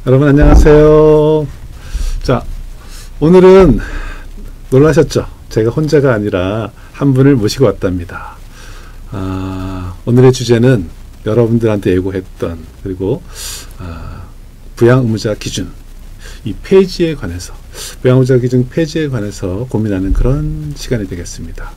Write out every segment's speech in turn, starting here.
여러분 안녕하세요. 자, 오늘은 놀라셨죠? 제가 혼자가 아니라 한 분을 모시고 왔답니다. 오늘의 주제는 여러분들한테 예고했던 그리고 부양 의무자 기준 이 폐지에 관해서 부양 의무자 기준 폐지에 관해서 고민하는 그런 시간이 되겠습니다.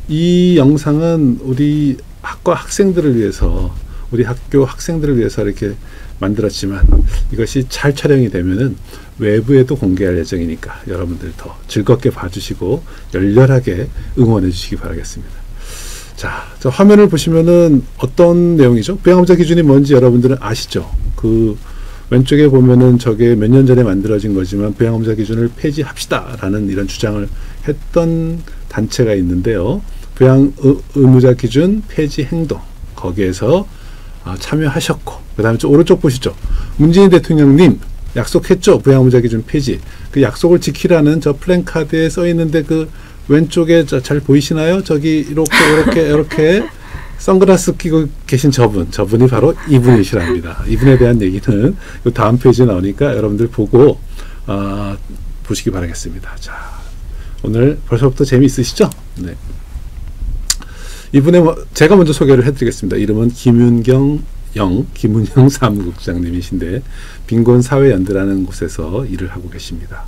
이 영상은 우리 학과 학생들을 위해서 우리 학교 학생들을 위해서 이렇게 만들었지만 이것이 잘 촬영이 되면은 외부에도 공개할 예정이니까 여러분들 더 즐겁게 봐주시고 열렬하게 응원해 주시기 바라겠습니다. 자, 저 화면을 보시면은 어떤 내용이죠? 부양 의무자 기준이 뭔지 여러분들은 아시죠? 그 왼쪽에 보면은 저게 몇 년 전에 만들어진 거지만 부양 의무자 기준을 폐지합시다라는 이런 주장을 했던 단체가 있는데요. 부양 의무자 기준 폐지 행동 거기에서 참여하셨고, 그 다음에 저 오른쪽 보시죠. 문재인 대통령님 약속했죠. 부양 의무자 기준 폐지. 그 약속을 지키라는 저 플랜카드에 써 있는데 그 왼쪽에 잘 보이시나요? 저기 이렇게 선글라스 끼고 계신 저분이 바로 이분이시랍니다. 이분에 대한 얘기는 이 다음 페이지에 나오니까 여러분들 보고 보시기 바라겠습니다. 자, 오늘 벌써부터 재미있으시죠? 네. 이분의 제가 먼저 소개를 해드리겠습니다. 이름은 김윤경 사무국장님이신데 빈곤 사회연대라는 곳에서 일을 하고 계십니다.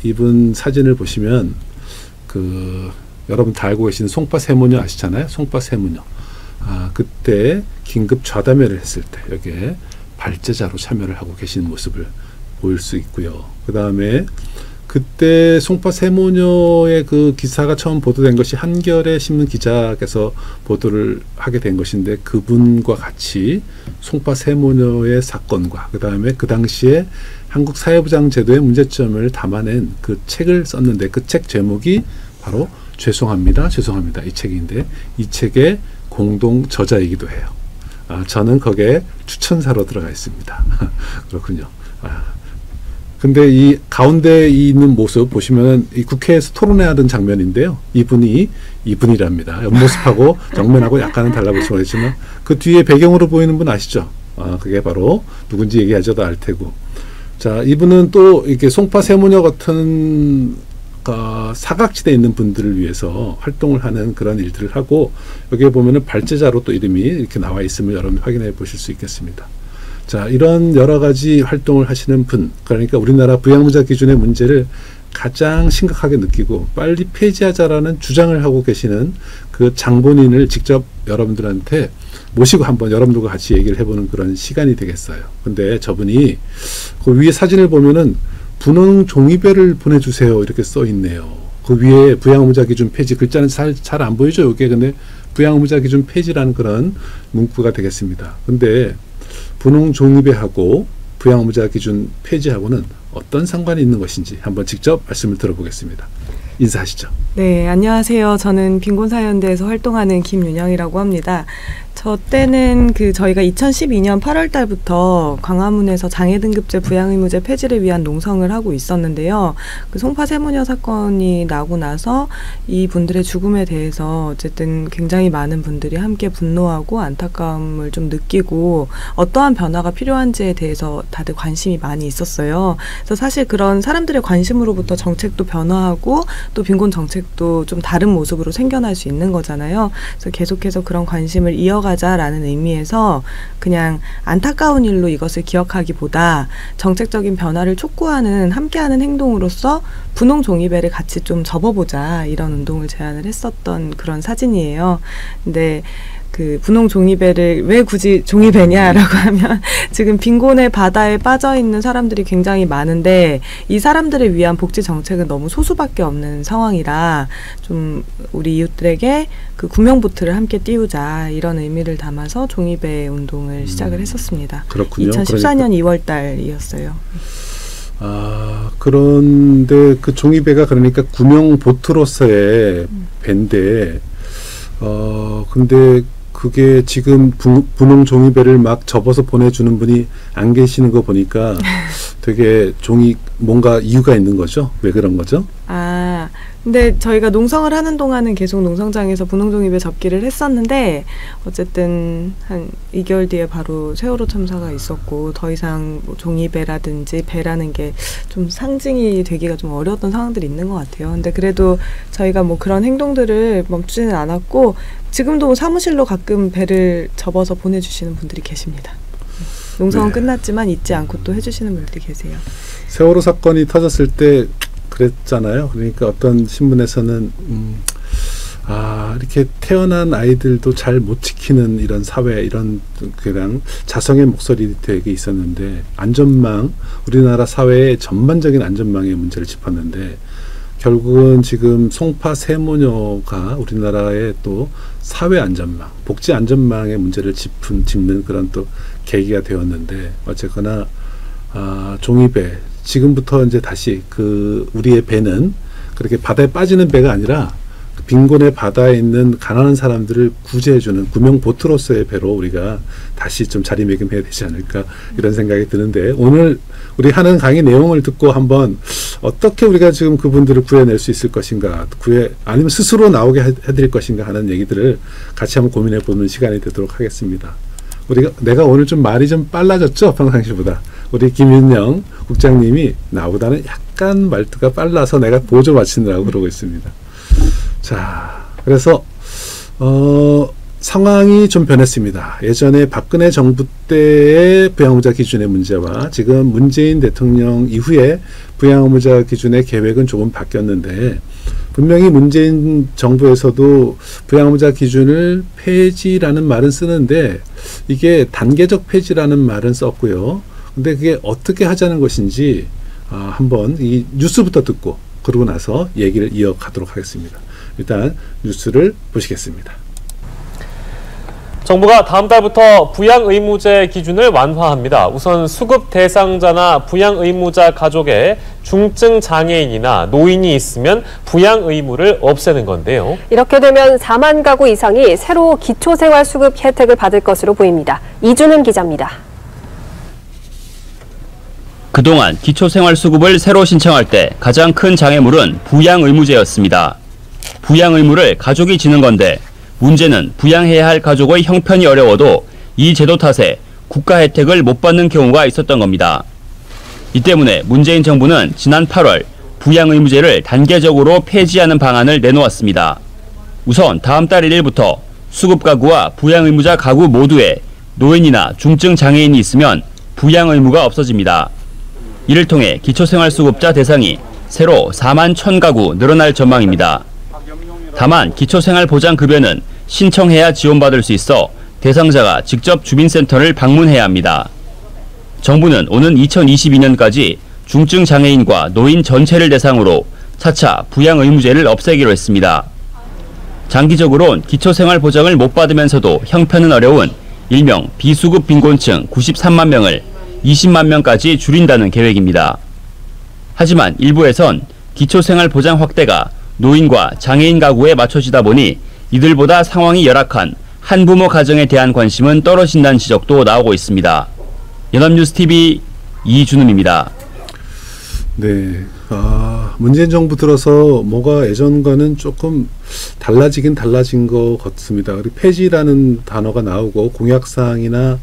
이분 사진을 보시면 여러분 다 알고 계시는 송파 세모녀 아시잖아요. 송파 세모녀. 그때 긴급 좌담회를 했을 때 여기에 발제자로 참여를 하고 계시는 모습을 보일 수 있고요. 그 다음에 그때 송파 세모녀의 그 기사가 처음 보도된 것이 한겨레 신문 기자께서 보도를 하게 된 것인데 그분과 같이 송파 세모녀의 사건과 그 다음에 그 당시에 한국 사회보장 제도의 문제점을 담아낸 그 책을 썼는데 그 책 제목이 바로 죄송합니다 이 책인데 이 책의 공동 저자이기도 해요. 저는 거기에 추천사로 들어가 있습니다. 그렇군요. 근데 이 가운데 있는 모습 보시면 이 국회에서 토론회하던 장면인데요. 이분이랍니다. 옆모습하고 정면하고 약간은 달라 보일 수가 있지만 그 뒤에 배경으로 보이는 분 아시죠? 그게 바로 누군지 얘기하셔도 알 테고. 자, 이분은 또 이렇게 송파 세모녀 같은 사각지대에 있는 분들을 위해서 활동을 하는 그런 일들을 하고 여기에 보면은 발제자로 또 이름이 이렇게 나와 있음을 여러분 확인해 보실 수 있겠습니다. 자, 이런 여러 가지 활동을 하시는 분, 그러니까 우리나라 부양 의무자 기준의 문제를 가장 심각하게 느끼고 빨리 폐지하자라는 주장을 하고 계시는 그 장본인을 직접 여러분들한테 모시고 한번 여러분들과 같이 얘기를 해보는 그런 시간이 되겠어요. 근데 저분이 그 위에 사진을 보면은 분홍 종이배를 보내주세요 이렇게 써 있네요. 그 위에 부양 의무자 기준 폐지 글자는 잘 안 보이죠? 이게 근데 부양 의무자 기준 폐지라는 그런 문구가 되겠습니다. 근데 분홍 종이배하고 부양 의무자 기준 폐지하고는 어떤 상관이 있는 것인지 한번 직접 말씀을 들어보겠습니다. 인사하시죠. 네, 안녕하세요. 저는 빈곤사회연대에서 활동하는 김윤영이라고 합니다. 저 때는 저희가 2012년 8월 달부터 광화문에서 장애등급제 부양의무제 폐지를 위한 농성을 하고 있었는데요. 그 송파 세모녀 사건이 나고 나서 이 분들의 죽음에 대해서 어쨌든 굉장히 많은 분들이 함께 분노하고 안타까움을 좀 느끼고 어떠한 변화가 필요한지에 대해서 다들 관심이 많이 있었어요. 그래서 사실 그런 사람들의 관심으로부터 정책도 변화하고 또 빈곤 정책도 좀 다른 모습으로 생겨날 수 있는 거잖아요. 그래서 계속해서 그런 관심을 이어가자라는 의미에서 그냥 안타까운 일로 이것을 기억하기보다 정책적인 변화를 촉구하는 함께하는 행동으로서 분홍 종이배를 같이 좀 접어보자 이런 운동을 제안을 했었던 그런 사진이에요. 근데 그 분홍 종이배를 왜 굳이 종이배냐라고 하면 지금 빈곤의 바다에 빠져있는 사람들이 굉장히 많은데 이 사람들을 위한 복지 정책은 너무 소수밖에 없는 상황이라 좀 우리 이웃들에게 그 구명보트를 함께 띄우자 이런 의미를 담아서 종이배 운동을 시작을 했었습니다. 그렇군요. 2014년 2월 달이었어요. 그런데 그 종이배가 그러니까 구명보트로서의 배인데 근데 그게 지금 분홍 종이배를 막 접어서 보내주는 분이 안 계시는 거 보니까 되게 뭔가 이유가 있는 거죠? 왜 그런 거죠? 근데 저희가 농성을 하는 동안은 계속 농성장에서 분홍종이배 접기를 했었는데 어쨌든 한 2개월 뒤에 바로 세월호 참사가 있었고 더 이상 뭐 종이배라든지 배라는 게 좀 상징이 되기가 좀 어려웠던 상황들이 있는 것 같아요. 근데 그래도 저희가 뭐 그런 행동들을 멈추지는 않았고 지금도 뭐 사무실로 가끔 배를 접어서 보내주시는 분들이 계십니다. 농성은 끝났지만 잊지 않고 또 해주시는 분들이 계세요. 세월호 사건이 터졌을 때 그랬잖아요. 그러니까 어떤 신문에서는 이렇게 태어난 아이들도 잘 못 지키는 이런 사회, 이런 그냥 자성의 목소리들이 있었는데 안전망, 우리나라 사회의 전반적인 안전망의 문제를 짚었는데 결국은 지금 송파 세모녀가 우리나라의 또 사회 안전망, 복지 안전망의 문제를 짚는 그런 또 계기가 되었는데 어쨌거나 종이배, 지금부터 이제 다시 우리의 배는 그렇게 바다에 빠지는 배가 아니라 빈곤의 바다에 있는 가난한 사람들을 구제해주는 구명보트로서의 배로 우리가 다시 좀 자리매김해야 되지 않을까 이런 생각이 드는데 오늘 우리 하는 강의 내용을 듣고 한번 어떻게 우리가 지금 그분들을 구해낼 수 있을 것인가 아니면 스스로 나오게 해드릴 것인가 하는 얘기들을 같이 한번 고민해 보는 시간이 되도록 하겠습니다. 내가 오늘 좀 말이 좀 빨라졌죠? 평상시보다. 우리 김윤영 국장님이 나보다는 약간 말투가 빨라서 내가 보조 마치느라고 그러고 있습니다. 자, 그래서 상황이 좀 변했습니다. 예전에 박근혜 정부 때의 부양의무자 기준의 문제와 지금 문재인 대통령 이후에 부양의무자 기준의 계획은 조금 바뀌었는데 분명히 문재인 정부에서도 부양의무자 기준을 폐지라는 말은 쓰는데 이게 단계적 폐지라는 말은 썼고요. 근데 그게 어떻게 하자는 것인지 한번 이 뉴스부터 듣고 그러고 나서 얘기를 이어가도록 하겠습니다. 일단 뉴스를 보시겠습니다. 정부가 다음 달부터 부양의무제 기준을 완화합니다. 우선 수급 대상자나 부양의무자 가족에 중증 장애인이나 노인이 있으면 부양의무를 없애는 건데요. 이렇게 되면 4만 가구 이상이 새로 기초생활수급 혜택을 받을 것으로 보입니다. 이준은 기자입니다. 그동안 기초생활수급을 새로 신청할 때 가장 큰 장애물은 부양의무제였습니다. 부양의무를 가족이 지는 건데 문제는 부양해야 할 가족의 형편이 어려워도 이 제도 탓에 국가 혜택을 못 받는 경우가 있었던 겁니다. 이 때문에 문재인 정부는 지난 8월 부양의무제를 단계적으로 폐지하는 방안을 내놓았습니다. 우선 다음 달 1일부터 수급가구와 부양의무자 가구 모두에 노인이나 중증 장애인이 있으면 부양의무가 없어집니다. 이를 통해 기초생활수급자 대상이 새로 4만 1,000가구 늘어날 전망입니다. 다만 기초생활보장급여는 신청해야 지원받을 수 있어 대상자가 직접 주민센터를 방문해야 합니다. 정부는 오는 2022년까지 중증 장애인과 노인 전체를 대상으로 차차 부양의무제를 없애기로 했습니다. 장기적으론 기초생활보장을 못 받으면서도 형편은 어려운 일명 비수급 빈곤층 93만 명을 20만 명까지 줄인다는 계획입니다. 하지만 일부에선 기초생활보장 확대가 노인과 장애인 가구에 맞춰지다 보니 이들보다 상황이 열악한 한부모 가정에 대한 관심은 떨어진다는 지적도 나오고 있습니다. 연합뉴스TV 이준음입니다. 네, 문재인 정부 들어서 뭐가 예전과는 조금 달라지긴 달라진 것 같습니다. 그리고 폐지라는 단어가 나오고 공약사항이나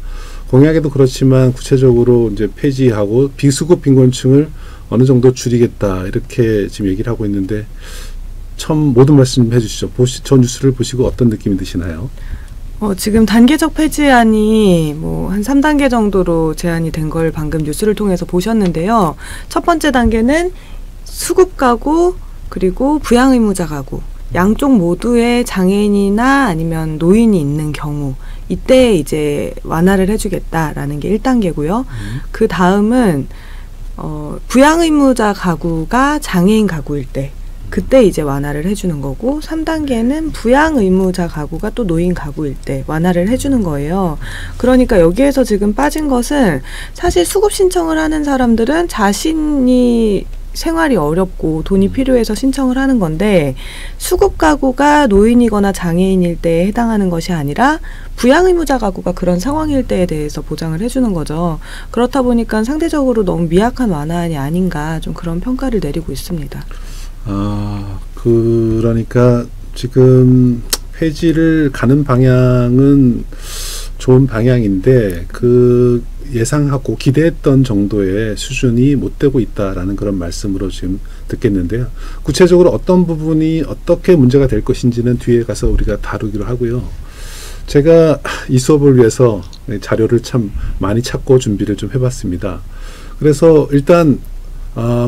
공약에도 그렇지만 구체적으로 이제 폐지하고 비수급 빈곤층을 어느 정도 줄이겠다 이렇게 지금 얘기를 하고 있는데 처음 모든 말씀 해주시죠. 저 뉴스를 보시고 어떤 느낌이 드시나요? 지금 단계적 폐지안이 뭐 한 3단계 정도로 제안이 된 걸 방금 뉴스를 통해서 보셨는데요. 첫 번째 단계는 수급 가구 그리고 부양의무자 가구 양쪽 모두에 장애인이나 아니면 노인이 있는 경우 이때 이제 완화를 해주겠다라는 게 1단계고요. 그 다음은 부양의무자 가구가 장애인 가구일 때 그때 이제 완화를 해주는 거고 3단계는 부양의무자 가구가 또 노인 가구일 때 완화를 해주는 거예요. 그러니까 여기에서 지금 빠진 것은 사실 수급 신청을 하는 사람들은 자신이 생활이 어렵고 돈이 필요해서 신청을 하는 건데 수급 가구가 노인이거나 장애인일 때에 해당하는 것이 아니라 부양의무자 가구가 그런 상황일 때에 대해서 보장을 해주는 거죠. 그렇다 보니까 상대적으로 너무 미약한 완화안이 아닌가 좀 그런 평가를 내리고 있습니다. 그러니까 지금 폐지를 가는 방향은 좋은 방향인데 그 예상하고 기대했던 정도의 수준이 못 되고 있다라는 그런 말씀으로 지금 듣겠는데요. 구체적으로 어떤 부분이 어떻게 문제가 될 것인지는 뒤에 가서 우리가 다루기로 하고요. 제가 이 수업을 위해서 자료를 참 많이 찾고 준비를 좀 해봤습니다. 그래서 일단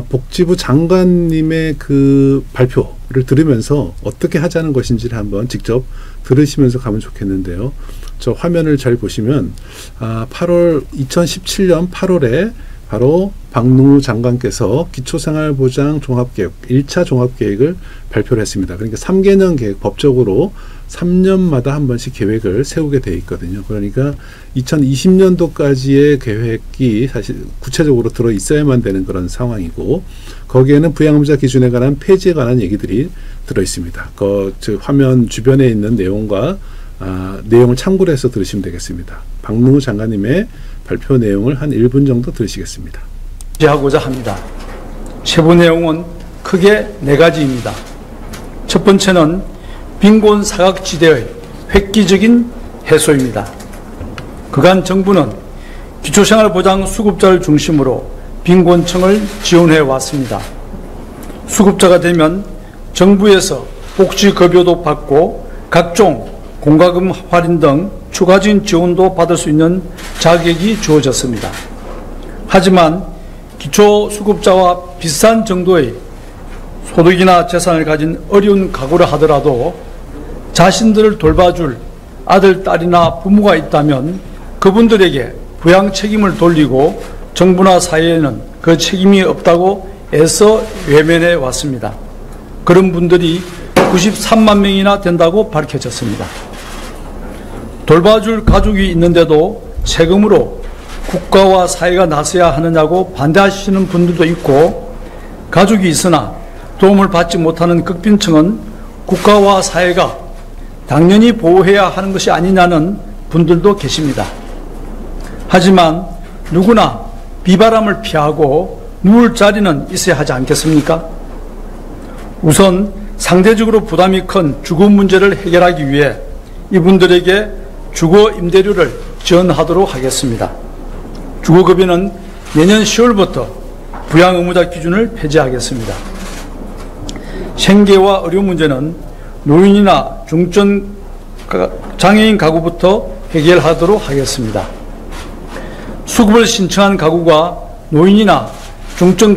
복지부 장관님의 그 발표를 들으면서 어떻게 하자는 것인지를 한번 직접 들으시면서 가면 좋겠는데요. 저 화면을 잘 보시면 2017년 8월에 바로 박능우 장관께서 기초생활보장 종합계획 1차 종합계획을 발표를 했습니다. 그러니까 3개년 계획, 법적으로 3년마다 한 번씩 계획을 세우게 돼 있거든요. 그러니까 2020년도까지의 계획이 사실 구체적으로 들어 있어야만 되는 그런 상황이고, 거기에는 부양의무자 기준에 관한 폐지에 관한 얘기들이 들어 있습니다. 즉 화면 주변에 있는 내용과 내용을 참고를 해서 들으시면 되겠습니다. 박능우 장관님의 발표 내용을 한 1분 정도 들으시겠습니다. 하고자 합니다. 세부 내용은 크게 4가지입니다. 첫 번째는 빈곤 사각지대의 획기적인 해소입니다. 그간 정부는 기초생활보장 수급자를 중심으로 빈곤층을 지원해 왔습니다. 수급자가 되면 정부에서 복지급여도 받고 각종 공과금 할인 등 추가적인 지원도 받을 수 있는 자격이 주어졌습니다. 하지만 기초수급자와 비슷한 정도의 소득이나 재산을 가진 어려운 가구를 하더라도 자신들을 돌봐줄 아들, 딸이나 부모가 있다면 그분들에게 부양 책임을 돌리고 정부나 사회에는 그 책임이 없다고 애써 외면해 왔습니다. 그런 분들이 93만 명이나 된다고 밝혀졌습니다. 돌봐줄 가족이 있는데도 세금으로 국가와 사회가 나서야 하느냐고 반대하시는 분들도 있고, 가족이 있으나 도움을 받지 못하는 극빈층은 국가와 사회가 당연히 보호해야 하는 것이 아니냐는 분들도 계십니다. 하지만 누구나 비바람을 피하고 누울 자리는 있어야 하지 않겠습니까? 우선 상대적으로 부담이 큰 주거 문제를 해결하기 위해 이분들에게 주거 임대료를 지원하도록 하겠습니다. 주거급여는 내년 10월부터 부양의무자 기준을 폐지하겠습니다. 생계와 의료 문제는 노인이나 중증 장애인 가구부터 해결하도록 하겠습니다. 수급을 신청한 가구가 노인이나 중증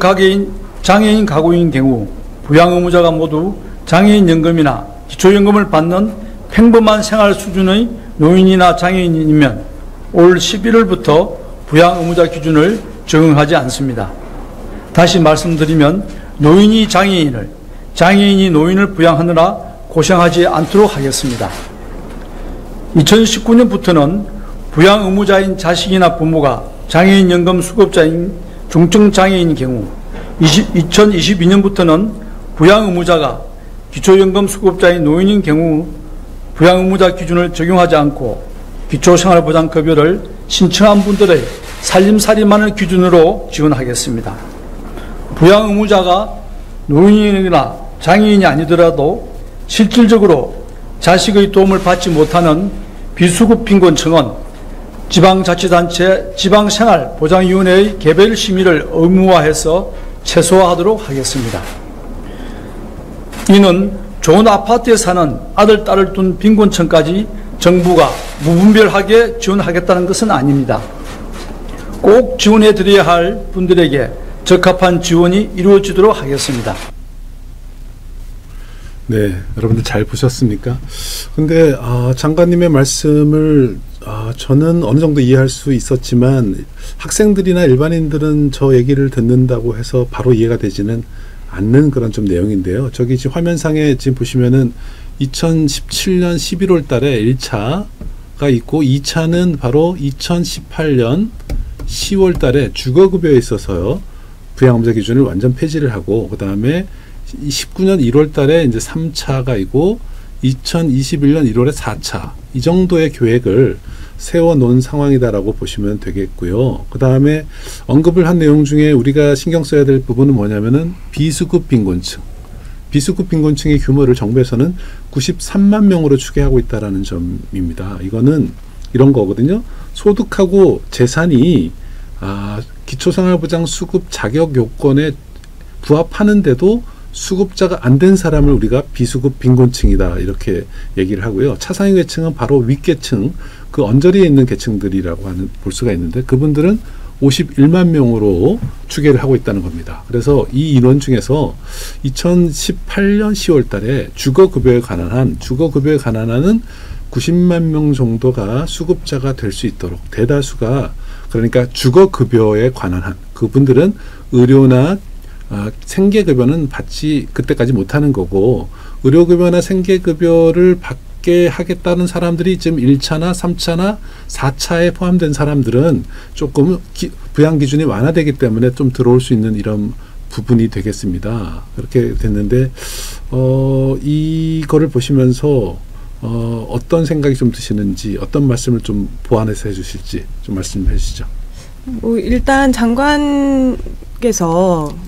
장애인 가구인 경우 부양의무자가 모두 장애인연금이나 기초연금을 받는 평범한 생활 수준의 노인이나 장애인이면 올 11월부터 부양의무자 기준을 적용하지 않습니다. 다시 말씀드리면 노인이 장애인을, 장애인이 노인을 부양하느라 고생하지 않도록 하겠습니다. 2019년부터는 부양의무자인 자식이나 부모가 장애인연금 수급자인 중증장애인인 경우, 2022년부터는 부양의무자가 기초연금 수급자인 노인인 경우 부양의무자 기준을 적용하지 않고 기초생활보장급여를 신청한 분들의 살림살이만을 기준으로 지원하겠습니다. 부양의무자가 노인이나 장애인이 아니더라도 실질적으로 자식의 도움을 받지 못하는 비수급 빈곤층은 지방자치단체 지방생활보장위원회의 개별 심의를 의무화해서 최소화하도록 하겠습니다. 이는 좋은 아파트에 사는 아들, 딸을 둔 빈곤층까지 정부가 무분별하게 지원하겠다는 것은 아닙니다. 꼭 지원해 드려야 할 분들에게 적합한 지원이 이루어지도록 하겠습니다. 네, 여러분들 잘 보셨습니까? 근데 장관님의 말씀을 저는 어느 정도 이해할 수 있었지만 학생들이나 일반인들은 저 얘기를 듣는다고 해서 바로 이해가 되지는 않는 그런 좀 내용인데요. 저기 지금 화면상에 지금 보시면은 2017년 11월 달에 1차가 있고 2차는 바로 2018년 10월 달에 주거급여에 있어서요. 부양의무자 기준을 완전 폐지를 하고, 그 다음에 19년 1월 달에 이제 3차가 있고 2021년 1월에 4차, 이 정도의 계획을 세워놓은 상황이다라고 보시면 되겠고요. 그 다음에 언급을 한 내용 중에 우리가 신경 써야 될 부분은 뭐냐면은 비수급 빈곤층, 비수급 빈곤층의 규모를 정부에서는 93만 명으로 추계하고 있다는 점입니다. 이거는 이런 거거든요. 소득하고 재산이 기초생활보장 수급 자격 요건에 부합하는데도 수급자가 안 된 사람을 우리가 비수급 빈곤층이다 이렇게 얘기를 하고요. 차상위 계층은 바로 윗계층, 그 언저리에 있는 계층들이라고 볼 수가 있는데 그분들은 51만 명으로 추계를 하고 있다는 겁니다. 그래서 이 인원 중에서 2018년 10월 달에 주거급여에 관한한 90만 명 정도가 수급자가 될 수 있도록 대다수가 그러니까 주거급여에 관한한 그분들은 의료나 생계급여는 받지 그때까지 못하는 거고 의료급여나 생계급여를 받게 하겠다는 사람들이 지금 1차나 3차나 4차에 포함된 사람들은 조금 부양 기준이 완화되기 때문에 좀 들어올 수 있는 이런 부분이 되겠습니다. 그렇게 됐는데 이거를 보시면서 어떤 생각이 좀 드시는지 어떤 말씀을 좀 보완해서 해주실지 좀 말씀해 주시죠. 일단 장관께서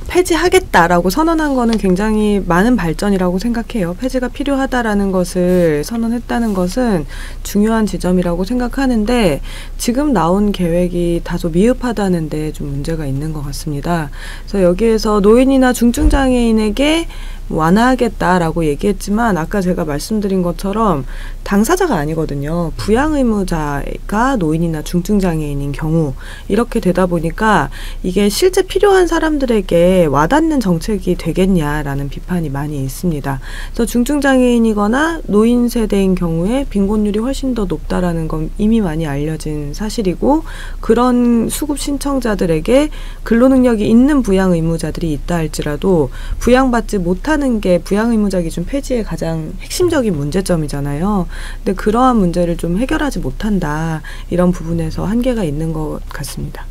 폐지하겠다라고 선언한 거는 굉장히 많은 발전이라고 생각해요. 폐지가 필요하다라는 것을 선언했다는 것은 중요한 지점이라고 생각하는데 지금 나온 계획이 다소 미흡하다는 데 좀 문제가 있는 것 같습니다. 그래서 여기에서 노인이나 중증장애인에게 완화하겠다라고 얘기했지만 아까 제가 말씀드린 것처럼 당사자가 아니거든요. 부양의무자가 노인이나 중증장애인인 경우 이렇게 되다 보니까 이게 실제 필요한 사람들에게 와닿는 정책이 되겠냐라는 비판이 많이 있습니다. 그래서 중증장애인이거나 노인 세대인 경우에 빈곤율이 훨씬 더 높다라는 건 이미 많이 알려진 사실이고 그런 수급 신청자들에게 근로능력이 있는 부양의무자들이 있다 할지라도 부양받지 못하는 게 부양의무자 기준 폐지의 가장 핵심적인 문제점이잖아요. 근데 그러한 문제를 좀 해결하지 못한다. 이런 부분에서 한계가 있는 것 같습니다.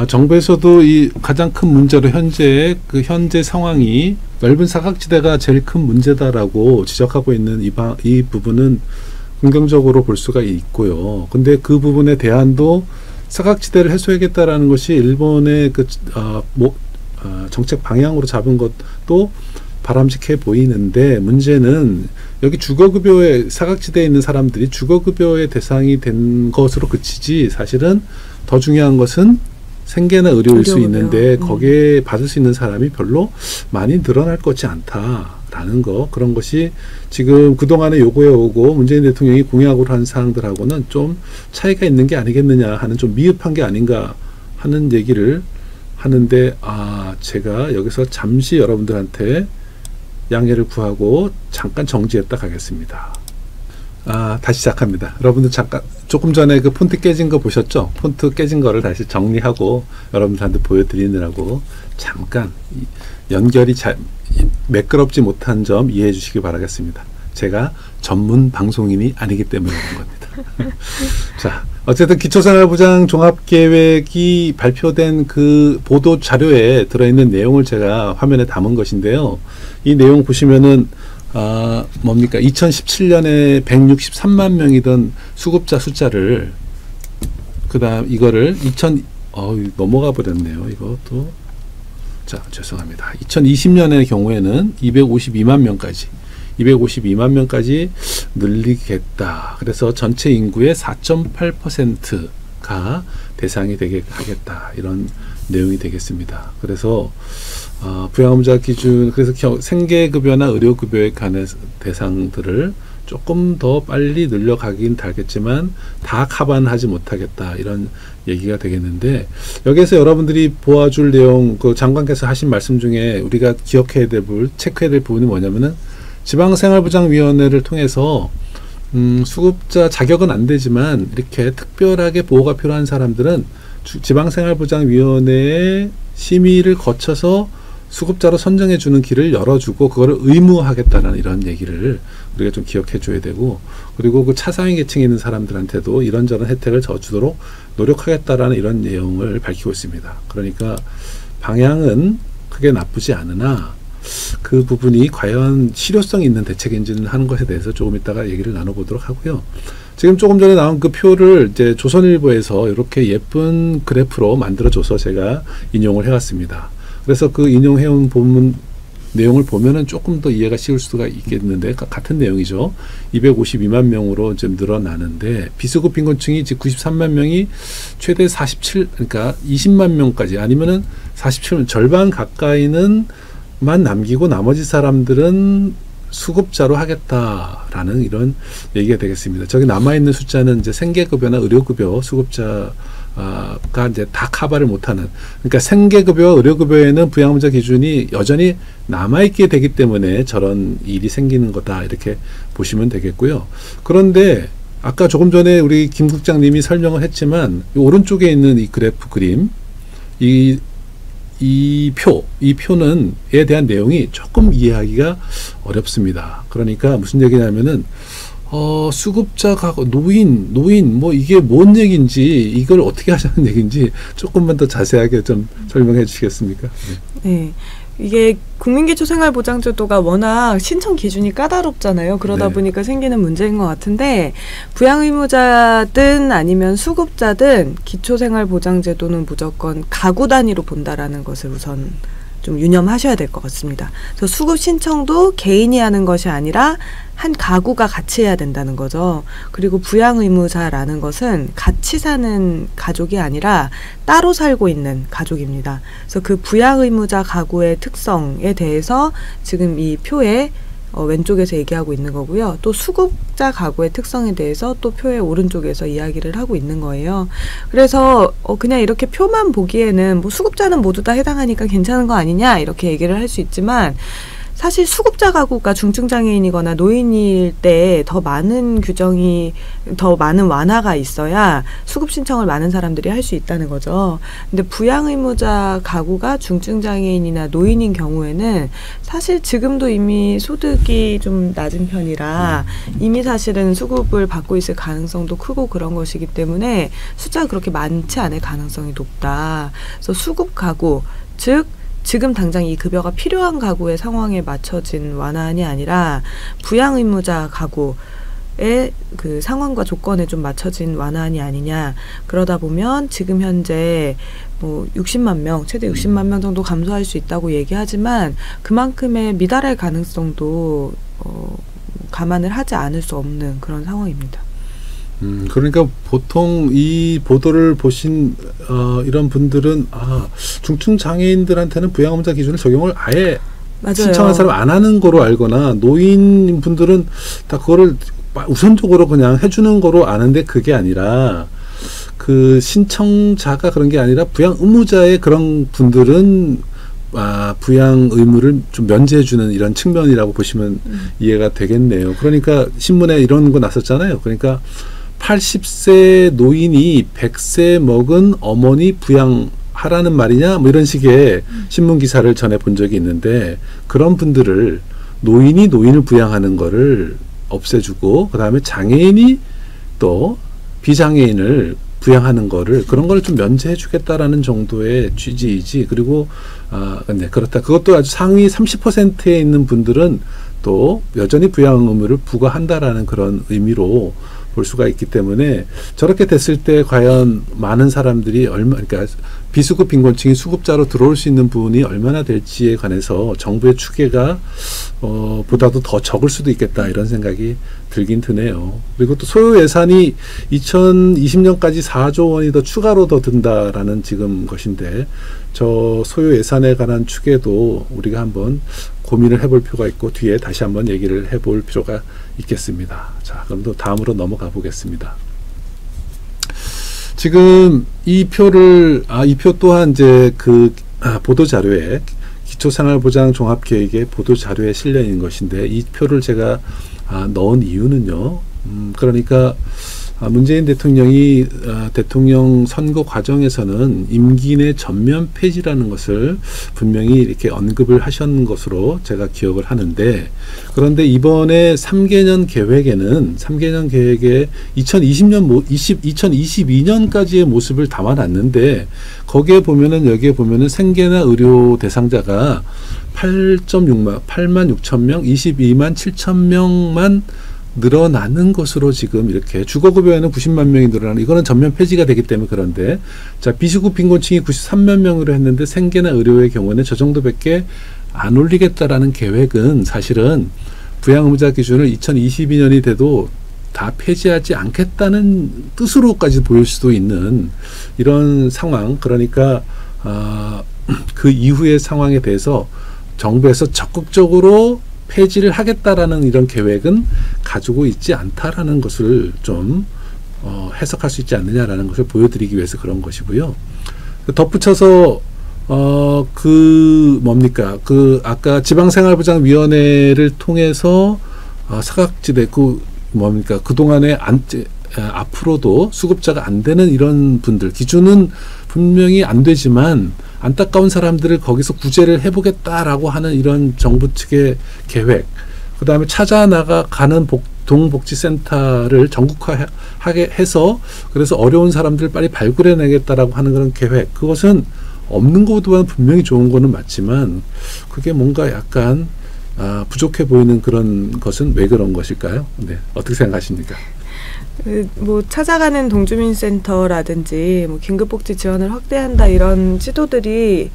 정부에서도 이 가장 큰 문제로 현재 상황이 넓은 사각지대가 제일 큰 문제다라고 지적하고 있는 이 부분은 긍정적으로 볼 수가 있고요. 근데 그 부분에 대안도 사각지대를 해소하겠다라는 것이 일본의 정책 방향으로 잡은 것도 바람직해 보이는데 문제는 여기 주거급여에 사각지대에 있는 사람들이 주거급여의 대상이 된 것으로 그치지 사실은 더 중요한 것은 생계나 의료일 수 있는데 거기에 받을 수 있는 사람이 별로 많이 늘어날 것이 않다라는 거 그런 것이 지금 그동안에 요구해오고 문재인 대통령이 공약으로 한 사항들하고는 좀 차이가 있는 게 아니겠느냐 하는 좀 미흡한 게 아닌가 하는 얘기를 하는데 제가 여기서 잠시 여러분들한테 양해를 구하고 잠깐 정지했다 가겠습니다. 다시 시작합니다. 여러분들 잠깐 조금 전에 그 폰트 깨진 거 보셨죠? 폰트 깨진 거를 다시 정리하고 여러분들한테 보여드리느라고 잠깐 연결이 매끄럽지 못한 점 이해해 주시기 바라겠습니다. 제가 전문 방송인이 아니기 때문에 그런 겁니다. 자, 어쨌든 기초생활보장 종합계획이 발표된 그 보도 자료에 들어있는 내용을 제가 화면에 담은 것인데요. 이 내용 보시면은 뭡니까? 2017년에 163만 명이던 수급자 숫자를 그다음 이거를 넘어가 버렸네요. 이것도 자, 죄송합니다. 2020년의 경우에는 252만 명까지 늘리겠다. 그래서 전체 인구의 4.8%가 대상이 되게 하겠다. 이런 내용이 되겠습니다. 그래서 부양의무자 기준 그래서 생계급여나 의료급여에 관한 대상들을 조금 더 빨리 늘려가긴 달겠지만 다 카반하지 못하겠다 이런 얘기가 되겠는데 여기에서 여러분들이 보아줄 내용 그 장관께서 하신 말씀 중에 우리가 기억해야 될 부분 체크해야 될 부분이 뭐냐면은 지방생활보장위원회를 통해서 수급자 자격은 안 되지만 이렇게 특별하게 보호가 필요한 사람들은 지방생활보장위원회의 심의를 거쳐서 수급자로 선정해 주는 길을 열어주고 그거를 의무화하겠다는 이런 얘기를 우리가 좀 기억해 줘야 되고 그리고 그 차상위 계층에 있는 사람들한테도 이런저런 혜택을 주도록 노력하겠다라는 이런 내용을 밝히고 있습니다. 그러니까 방향은 크게 나쁘지 않으나 그 부분이 과연 실효성 있는 대책인지는 하는 것에 대해서 조금 이따가 얘기를 나눠보도록 하고요. 지금 조금 전에 나온 그 표를 이제 조선일보에서 이렇게 예쁜 그래프로 만들어줘서 제가 인용을 해왔습니다. 그래서 그 인용해온 부분 내용을 보면은 조금 더 이해가 쉬울 수가 있겠는데 같은 내용이죠. 252만 명으로 좀 늘어나는데 비수급 빈곤층이 지금 93만 명이 최대 47 그러니까 20만 명까지 아니면은 47만 절반 가까이는 만 남기고 나머지 사람들은 수급자로 하겠다라는 이런 얘기가 되겠습니다. 저기 남아있는 숫자는 이제 생계급여나 의료급여 수급자가 이제 다 커버를 못하는, 그러니까 생계급여와 의료급여에는 부양의무자 기준이 여전히 남아있게 되기 때문에 저런 일이 생기는 거다 이렇게 보시면 되겠고요. 그런데 아까 조금 전에 우리 김 국장님이 설명을 했지만 이 오른쪽에 있는 이 그래프 그림 이 표는 에 대한 내용이 조금 이해하기가 어렵습니다. 그러니까 무슨 얘기냐면은 수급자 가구 노인 뭐 이게 뭔 얘기인지 이걸 어떻게 하자는 얘기인지 조금만 더 자세하게 좀 설명해 주시겠습니까? 네. 이게 국민기초생활보장제도가 워낙 신청 기준이 까다롭잖아요. 그러다 네. 보니까 생기는 문제인 것 같은데 부양의무자든 아니면 수급자든 기초생활보장제도는 무조건 가구 단위로 본다라는 것을 우선 좀 유념하셔야 될 것 같습니다. 그래서 수급 신청도 개인이 하는 것이 아니라 한 가구가 같이 해야 된다는 거죠. 그리고 부양의무자라는 것은 같이 사는 가족이 아니라 따로 살고 있는 가족입니다. 그래서 그 부양의무자 가구의 특성에 대해서 지금 이 표에 왼쪽에서 얘기하고 있는 거고요. 또 수급자 가구의 특성에 대해서 또 표의 오른쪽에서 이야기를 하고 있는 거예요. 그래서 그냥 이렇게 표만 보기에는 뭐 수급자는 모두 다 해당하니까 괜찮은 거 아니냐 이렇게 얘기를 할 수 있지만 사실 수급자 가구가 중증장애인이거나 노인일 때 더 많은 규정이 더 많은 완화가 있어야 수급 신청을 많은 사람들이 할 수 있다는 거죠. 근데 부양의무자 가구가 중증장애인이나 노인인 경우에는 사실 지금도 이미 소득이 좀 낮은 편이라 이미 사실은 수급을 받고 있을 가능성도 크고 그런 것이기 때문에 숫자가 그렇게 많지 않을 가능성이 높다. 그래서 수급 가구, 즉 지금 당장 이 급여가 필요한 가구의 상황에 맞춰진 완화안이 아니라 부양의무자 가구의 그 상황과 조건에 좀 맞춰진 완화안이 아니냐. 그러다 보면 지금 현재 뭐 60만 명, 최대 60만 명 정도 감소할 수 있다고 얘기하지만 그만큼의 미달할 가능성도 감안을 하지 않을 수 없는 그런 상황입니다. 그러니까 보통 이 보도를 보신 이런 분들은 중증 장애인들한테는 부양의무자 기준을 적용을 아예 맞아요. 신청한 사람 안 하는 거로 알거나 노인 분들은 다 그거를 우선적으로 그냥 해주는 거로 아는데 그게 아니라 그 신청자가 그런 게 아니라 부양의무자의 그런 분들은 부양 의무를 좀 면제해주는 이런 측면이라고 보시면 이해가 되겠네요. 그러니까 신문에 이런 거 났었잖아요. 그러니까 80세 노인이 100세 먹은 어머니 부양하라는 말이냐 뭐 이런 식의 신문 기사를 전해 본 적이 있는데 그런 분들을 노인을 부양하는 거를 없애주고 그 다음에 장애인이 또 비장애인을 부양하는 거를 그런 걸 좀 면제해 주겠다라는 정도의 취지이지. 그리고 네, 그렇다. 그것도 아주 상위 30%에 있는 분들은 또 여전히 부양 의무를 부과한다라는 그런 의미로 볼 수가 있기 때문에 저렇게 됐을 때 과연 많은 사람들이 그러니까 비수급 빈곤층이 수급자로 들어올 수 있는 부분이 얼마나 될지에 관해서 정부의 추계가 보다도 더 적을 수도 있겠다 이런 생각이 들긴 드네요. 그리고 또 소요 예산이 2020년까지 4조 원이 더 추가로 더 든다라는 지금 것인데 저 소요 예산에 관한 추계도 우리가 한번 고민을 해볼 필요가 있고 뒤에 다시 한번 얘기를 해볼 필요가 있겠습니다. 자, 그럼 또 다음으로 넘어가 보겠습니다. 지금 이 표를 이 표 또한 이제 그 보도 자료에 기초생활보장 종합계획의 보도 자료에 실려 있는 것인데 이 표를 제가 넣은 이유는요. 그러니까 문재인 대통령이 대통령 선거 과정에서는 임기 내 전면 폐지라는 것을 분명히 이렇게 언급을 하신 것으로 제가 기억을 하는데 그런데 이번에 3개년 계획에 2022년까지의 모습을 담아놨는데 거기에 보면은 여기에 보면은 생계나 의료 대상자가 8.6만 8만 6천 명, 22만 7천 명만 늘어나는 것으로 지금 이렇게 주거급여에는 90만 명이 늘어나는 이거는 전면 폐지가 되기 때문에 그런데 자 비수급 빈곤층이 93만 명으로 했는데 생계나 의료의 경우는 저 정도밖에 안 올리겠다라는 계획은 사실은 부양의무자 기준을 2022년이 돼도 다 폐지하지 않겠다는 뜻으로까지 보일 수도 있는 이런 상황. 그러니까 그 이후의 상황에 대해서 정부에서 적극적으로 폐지를 하겠다라는 이런 계획은 가지고 있지 않다라는 것을 좀 해석할 수 있지 않느냐라는 것을 보여드리기 위해서 그런 것이고요. 덧붙여서 아까 지방생활보장위원회를 통해서 사각지대 그동안에 앞으로도 수급자가 안 되는 이런 분들 기준은 분명히 안 되지만 안타까운 사람들을 거기서 구제를 해보겠다라고 하는 이런 정부 측의 계획, 그 다음에 찾아나가는 동복지센터를 전국화하게 해서 그래서 어려운 사람들을 빨리 발굴해내겠다라고 하는 그런 계획, 그것은 없는 것보다는 분명히 좋은 거는 맞지만 그게 뭔가 약간 부족해 보이는 그런 것은 왜 그런 것일까요? 네, 어떻게 생각하십니까? 뭐 찾아가는 동주민센터라든지 뭐 긴급복지 지원을 확대한다 이런 시도들이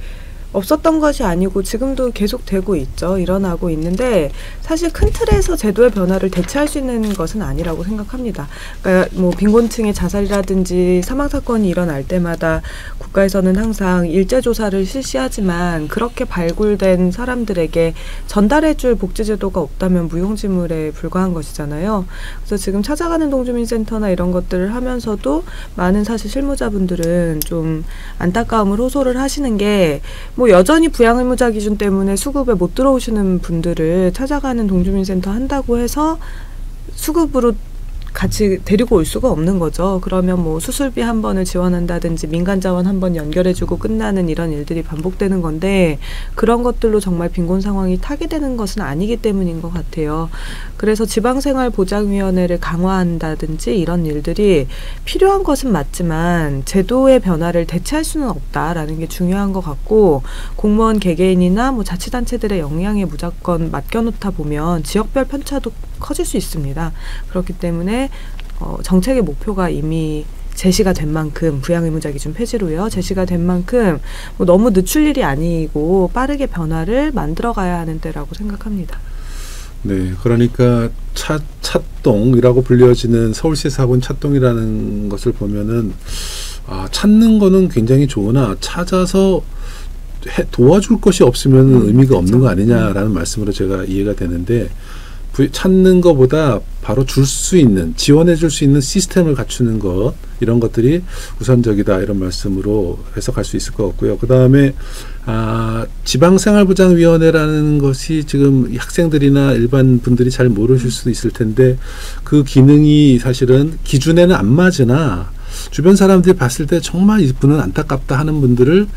없었던 것이 아니고 지금도 계속 되고 있죠. 일어나고 있는데 사실 큰 틀에서 제도의 변화를 대체할 수 있는 것은 아니라고 생각합니다. 그러니까 뭐 빈곤층의 자살이라든지 사망 사건이 일어날 때마다 국가에서는 항상 일제 조사를 실시하지만 그렇게 발굴된 사람들에게 전달해줄 복지제도가 없다면 무용지물에 불과한 것이잖아요. 그래서 지금 찾아가는 동주민센터나 이런 것들을 하면서도 많은 사실 실무자분들은 좀 안타까움을 호소를 하시는 게 뭐 여전히 부양의무자 기준 때문에 수급에 못 들어오시는 분들을 찾아가는 동주민센터 한다고 해서 수급으로 같이 데리고 올 수가 없는 거죠. 그러면 뭐 수술비 한 번을 지원한다든지 민간 자원 한 번 연결해주고 끝나는 이런 일들이 반복되는 건데 그런 것들로 정말 빈곤 상황이 타개되는 것은 아니기 때문인 것 같아요. 그래서 지방생활보장위원회를 강화한다든지 이런 일들이 필요한 것은 맞지만 제도의 변화를 대체할 수는 없다라는 게 중요한 것 같고 공무원 개개인이나 뭐 자치단체들의 역량에 무조건 맡겨놓다 보면 지역별 편차도 커질 수 있습니다. 그렇기 때문에 정책의 목표가 이미 제시가 된 만큼 부양의무자 기준 폐지로요. 제시가 된 만큼 뭐 너무 늦출 일이 아니고 빠르게 변화를 만들어가야 하는 때라고 생각합니다. 네, 그러니까 찻동이라고 불려지는 서울시 사본 찻동이라는 것을 보면은 찾는 거는 굉장히 좋으나 찾아서 도와줄 것이 없으면 의미가 없는 거 아니냐라는 말씀으로 제가 이해가 되는데 찾는 것보다 바로 줄 수 있는, 지원해 줄 수 있는 시스템을 갖추는 것, 이런 것들이 우선적이다, 이런 말씀으로 해석할 수 있을 것 같고요. 그 다음에 지방생활보장위원회라는 것이 지금 학생들이나 일반 분들이 잘 모르실 수도 있을 텐데 그 기능이 사실은 기준에는 안 맞으나 주변 사람들이 봤을 때 정말 이분은 안타깝다 하는 분들을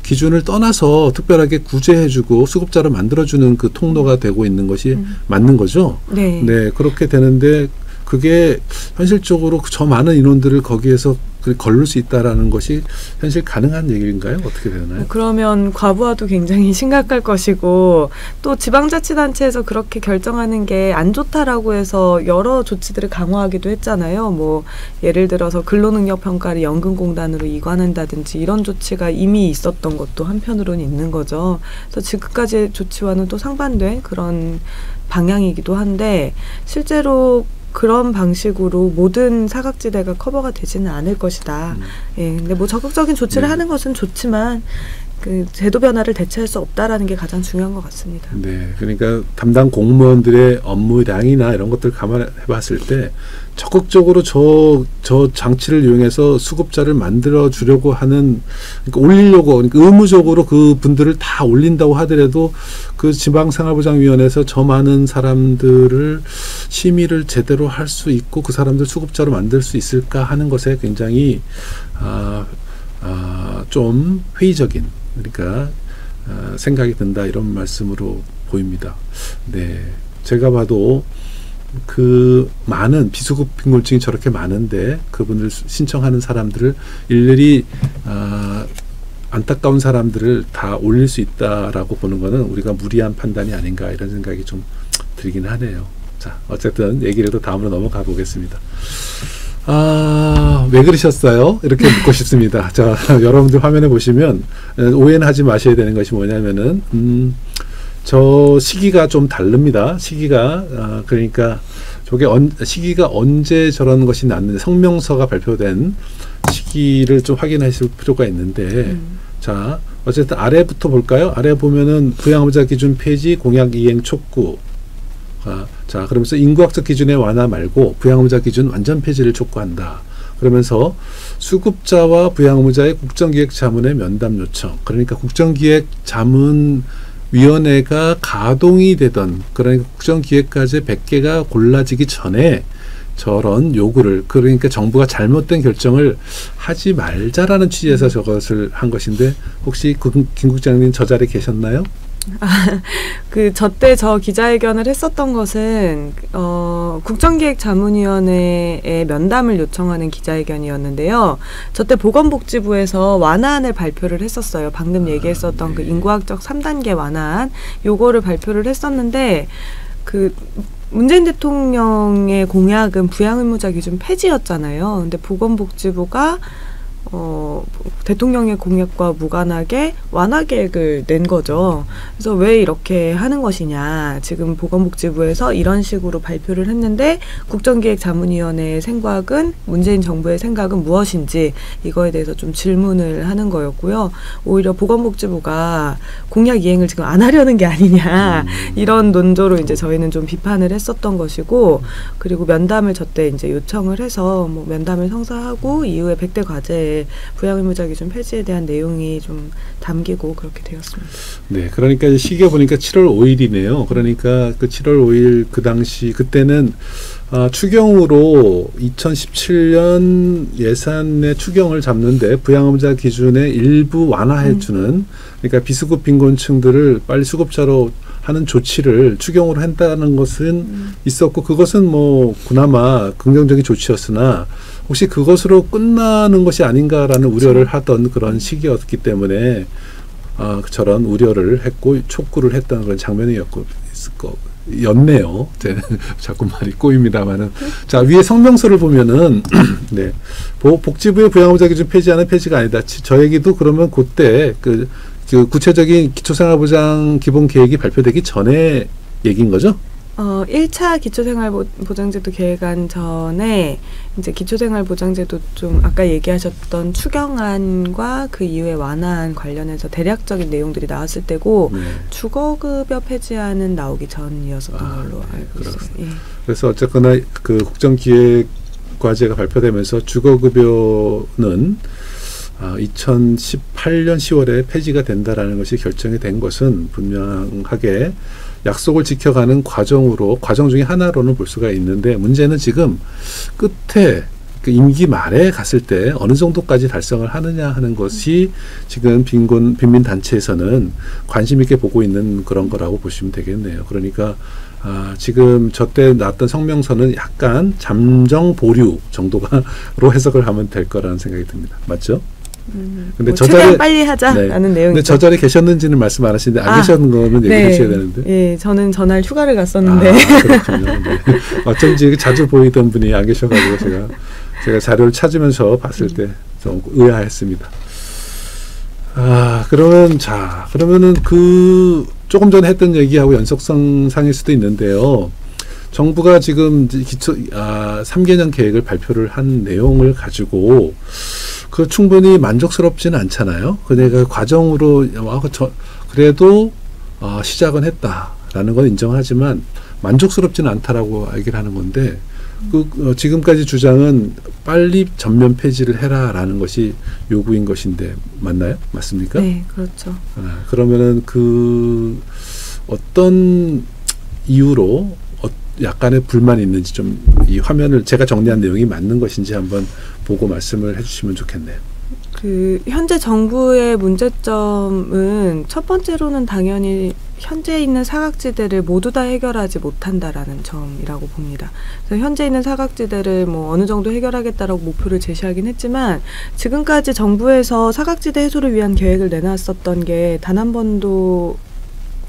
기준을 떠나서 특별하게 구제해주고 수급자로 만들어주는 그 통로가 되고 있는 것이 맞는 거죠. 네. 네, 그렇게 되는데 그게 현실적으로 저 많은 인원들을 거기에서 걸를 수 있다라는 것이 현실 가능한 얘기인가요? 어떻게 되나요? 그러면 과부하도 굉장히 심각할 것이고 또 지방자치단체에서 그렇게 결정하는 게 안 좋다라고 해서 여러 조치들을 강화하기도 했잖아요. 뭐 예를 들어서 근로능력 평가를 연금공단으로 이관한다든지 이런 조치가 이미 있었던 것도 한편으로는 있는 거죠. 그래서 지금까지의 조치와는 또 상반된 그런 방향이기도 한데 실제로 그런 방식으로 모든 사각지대가 커버가 되지는 않을 것이다. 예, 근데 뭐 적극적인 조치를 하는 것은 좋지만 그 제도 변화를 대체할 수 없다라는 게 가장 중요한 것 같습니다. 네, 그러니까 담당 공무원들의 업무량이나 이런 것들 감안해봤을 때 적극적으로 저 장치를 이용해서 수급자를 만들어 주려고 하는, 그러니까 올리려고, 그러니까 의무적으로 그 분들을 다 올린다고 하더라도 그 지방생활보장위원회에서 저 많은 사람들을 심의를 제대로 할 수 있고 그 사람들 수급자로 만들 수 있을까 하는 것에 굉장히 좀 회의적인, 그러니까 생각이 든다, 이런 말씀으로 보입니다. 네, 제가 봐도 그 많은 비수급 빈곤층이 저렇게 많은데 그분들 신청하는 사람들을 일일이 안타까운 사람들을 다 올릴 수 있다라고 보는 것은 우리가 무리한 판단이 아닌가, 이런 생각이 좀 들긴 하네요. 자, 어쨌든 얘기를 또 다음으로 넘어가 보겠습니다. 왜 그러셨어요? 이렇게 묻고 싶습니다. 자, 여러분들 화면에 보시면 오해는 하지 마셔야 되는 것이 뭐냐면은 저 시기가 좀 다릅니다. 시기가 그러니까 저게 시기가 언제 저런 것이 났는지 성명서가 발표된 시기를 좀 확인하실 필요가 있는데 자 어쨌든 아래부터 볼까요? 아래 보면은 부양의무자 기준 폐지 공약 이행 촉구. 자 그러면서 인구학적 기준의 완화 말고 부양의무자 기준 완전 폐지를 촉구한다. 그러면서 수급자와 부양의무자의 국정기획 자문의 면담 요청. 그러니까 국정기획 자문위원회가 가동이 되던 그러니까 국정기획과제 100개가 골라지기 전에 저런 요구를 그러니까 정부가 잘못된 결정을 하지 말자라는 취지에서 저것을 한 것인데 혹시 김 국장님 저 자리에 계셨나요? 저 때 저 기자회견을 했었던 것은 국정기획자문위원회에 면담을 요청하는 기자회견이었는데요. 저 때 보건복지부에서 완화안을 발표를 했었어요. 방금 얘기했었던 그 인구학적 3단계 완화안 요거를 발표를 했었는데 문재인 대통령의 공약은 부양의무자 기준 폐지였잖아요. 근데 보건복지부가 대통령의 공약과 무관하게 완화 계획을 낸 거죠. 그래서 왜 이렇게 하는 것이냐. 지금 보건복지부에서 이런 식으로 발표를 했는데 국정기획자문위원회의 생각은 문재인 정부의 생각은 무엇인지 이거에 대해서 좀 질문을 하는 거였고요. 오히려 보건복지부가 공약 이행을 지금 안 하려는 게 아니냐 이런 논조로 이제 저희는 좀 비판을 했었던 것이고 그리고 면담을 저때 이제 요청을 해서 뭐 면담을 성사하고 이후에 100대 과제에 부양의무자 기준 폐지에 대한 내용이 좀 담기고 그렇게 되었습니다. 네, 그러니까 시기에 보니까 7월 5일이네요. 그러니까 그 7월 5일 그 당시 그때는 추경으로 2017년 예산의 추경을 잡는데 부양의무자 기준의 일부 완화해주는 그러니까 비수급 빈곤층들을 빨리 수급자로 하는 조치를 추경으로 한다는 것은 있었고 그것은 뭐 그나마 긍정적인 조치였으나 혹시 그것으로 끝나는 것이 아닌가라는 우려를 하던 그런 시기였기 때문에 저런 우려를 했고 촉구를 했다는 그런 장면이었네요. 자꾸 말이 꼬입니다만은 자 위에 성명서를 보면은 네 복지부의 부양의무자 기준 폐지하는 폐지가 아니다. 저 얘기도 그러면 그때 그 구체적인 기초생활보장 기본계획이 발표되기 전에 얘기인 거죠? 1차 기초생활보장제도 계획안 전에 이제 기초생활보장제도 좀 아까 얘기하셨던 추경안과 그 이후에 완화안 관련해서 대략적인 내용들이 나왔을 때고 주거급여 폐지안은 나오기 전이었었던 걸로 알고 있어요. 예. 그래서 어쨌거나 그 국정기획과제가 발표되면서 주거급여는 2018년 10월에 폐지가 된다라는 것이 결정이 된 것은 분명하게 약속을 지켜가는 과정 중에 하나로는 볼 수가 있는데 문제는 지금 끝에 그 임기 말에 갔을 때 어느 정도까지 달성을 하느냐 하는 것이 지금 빈민단체에서는 관심 있게 보고 있는 그런 거라고 보시면 되겠네요. 그러니까 지금 저때 나왔던 성명서는 약간 잠정 보류 정도로 해석을 하면 될 거라는 생각이 듭니다. 맞죠? 근데 저 자리에 빨리 하자라는 내용이죠. 근데 저 자리에 계셨는지는 말씀 안 하시는데 안 계셨는 거는 얘기해 주셔야 되는데. 예, 저는 전날 휴가를 갔었는데. 그렇군요. 네. 어쩐지 자주 보이던 분이 안 계셔가지고 제가 자료를 찾으면서 봤을 때 좀 의아했습니다. 그러면은 조금 전에 했던 얘기하고 연속성 상일 수도 있는데요. 정부가 지금 3개년 계획을 발표를 한 내용을 가지고 충분히 만족스럽지는 않잖아요. 그러니까 과정으로 그래도 시작은 했다라는 건 인정하지만 만족스럽지는 않다라고 얘기를 하는 건데 지금까지 주장은 빨리 전면 폐지를 해라라는 것이 요구인 것인데 맞나요? 맞습니까? 네, 그렇죠. 그러면은 어떤 이유로 약간의 불만이 있는지 좀 이 화면을 제가 정리한 내용이 맞는 것인지 한번 보고 말씀을 해주시면 좋겠네요. 현재 정부의 문제점은 첫 번째로는 당연히 현재 있는 사각지대를 모두 다 해결하지 못한다라는 점이라고 봅니다. 그래서 현재 있는 사각지대를 뭐 어느 정도 해결하겠다라고 목표를 제시하긴 했지만 지금까지 정부에서 사각지대 해소를 위한 계획을 내놨었던 게 단 한 번도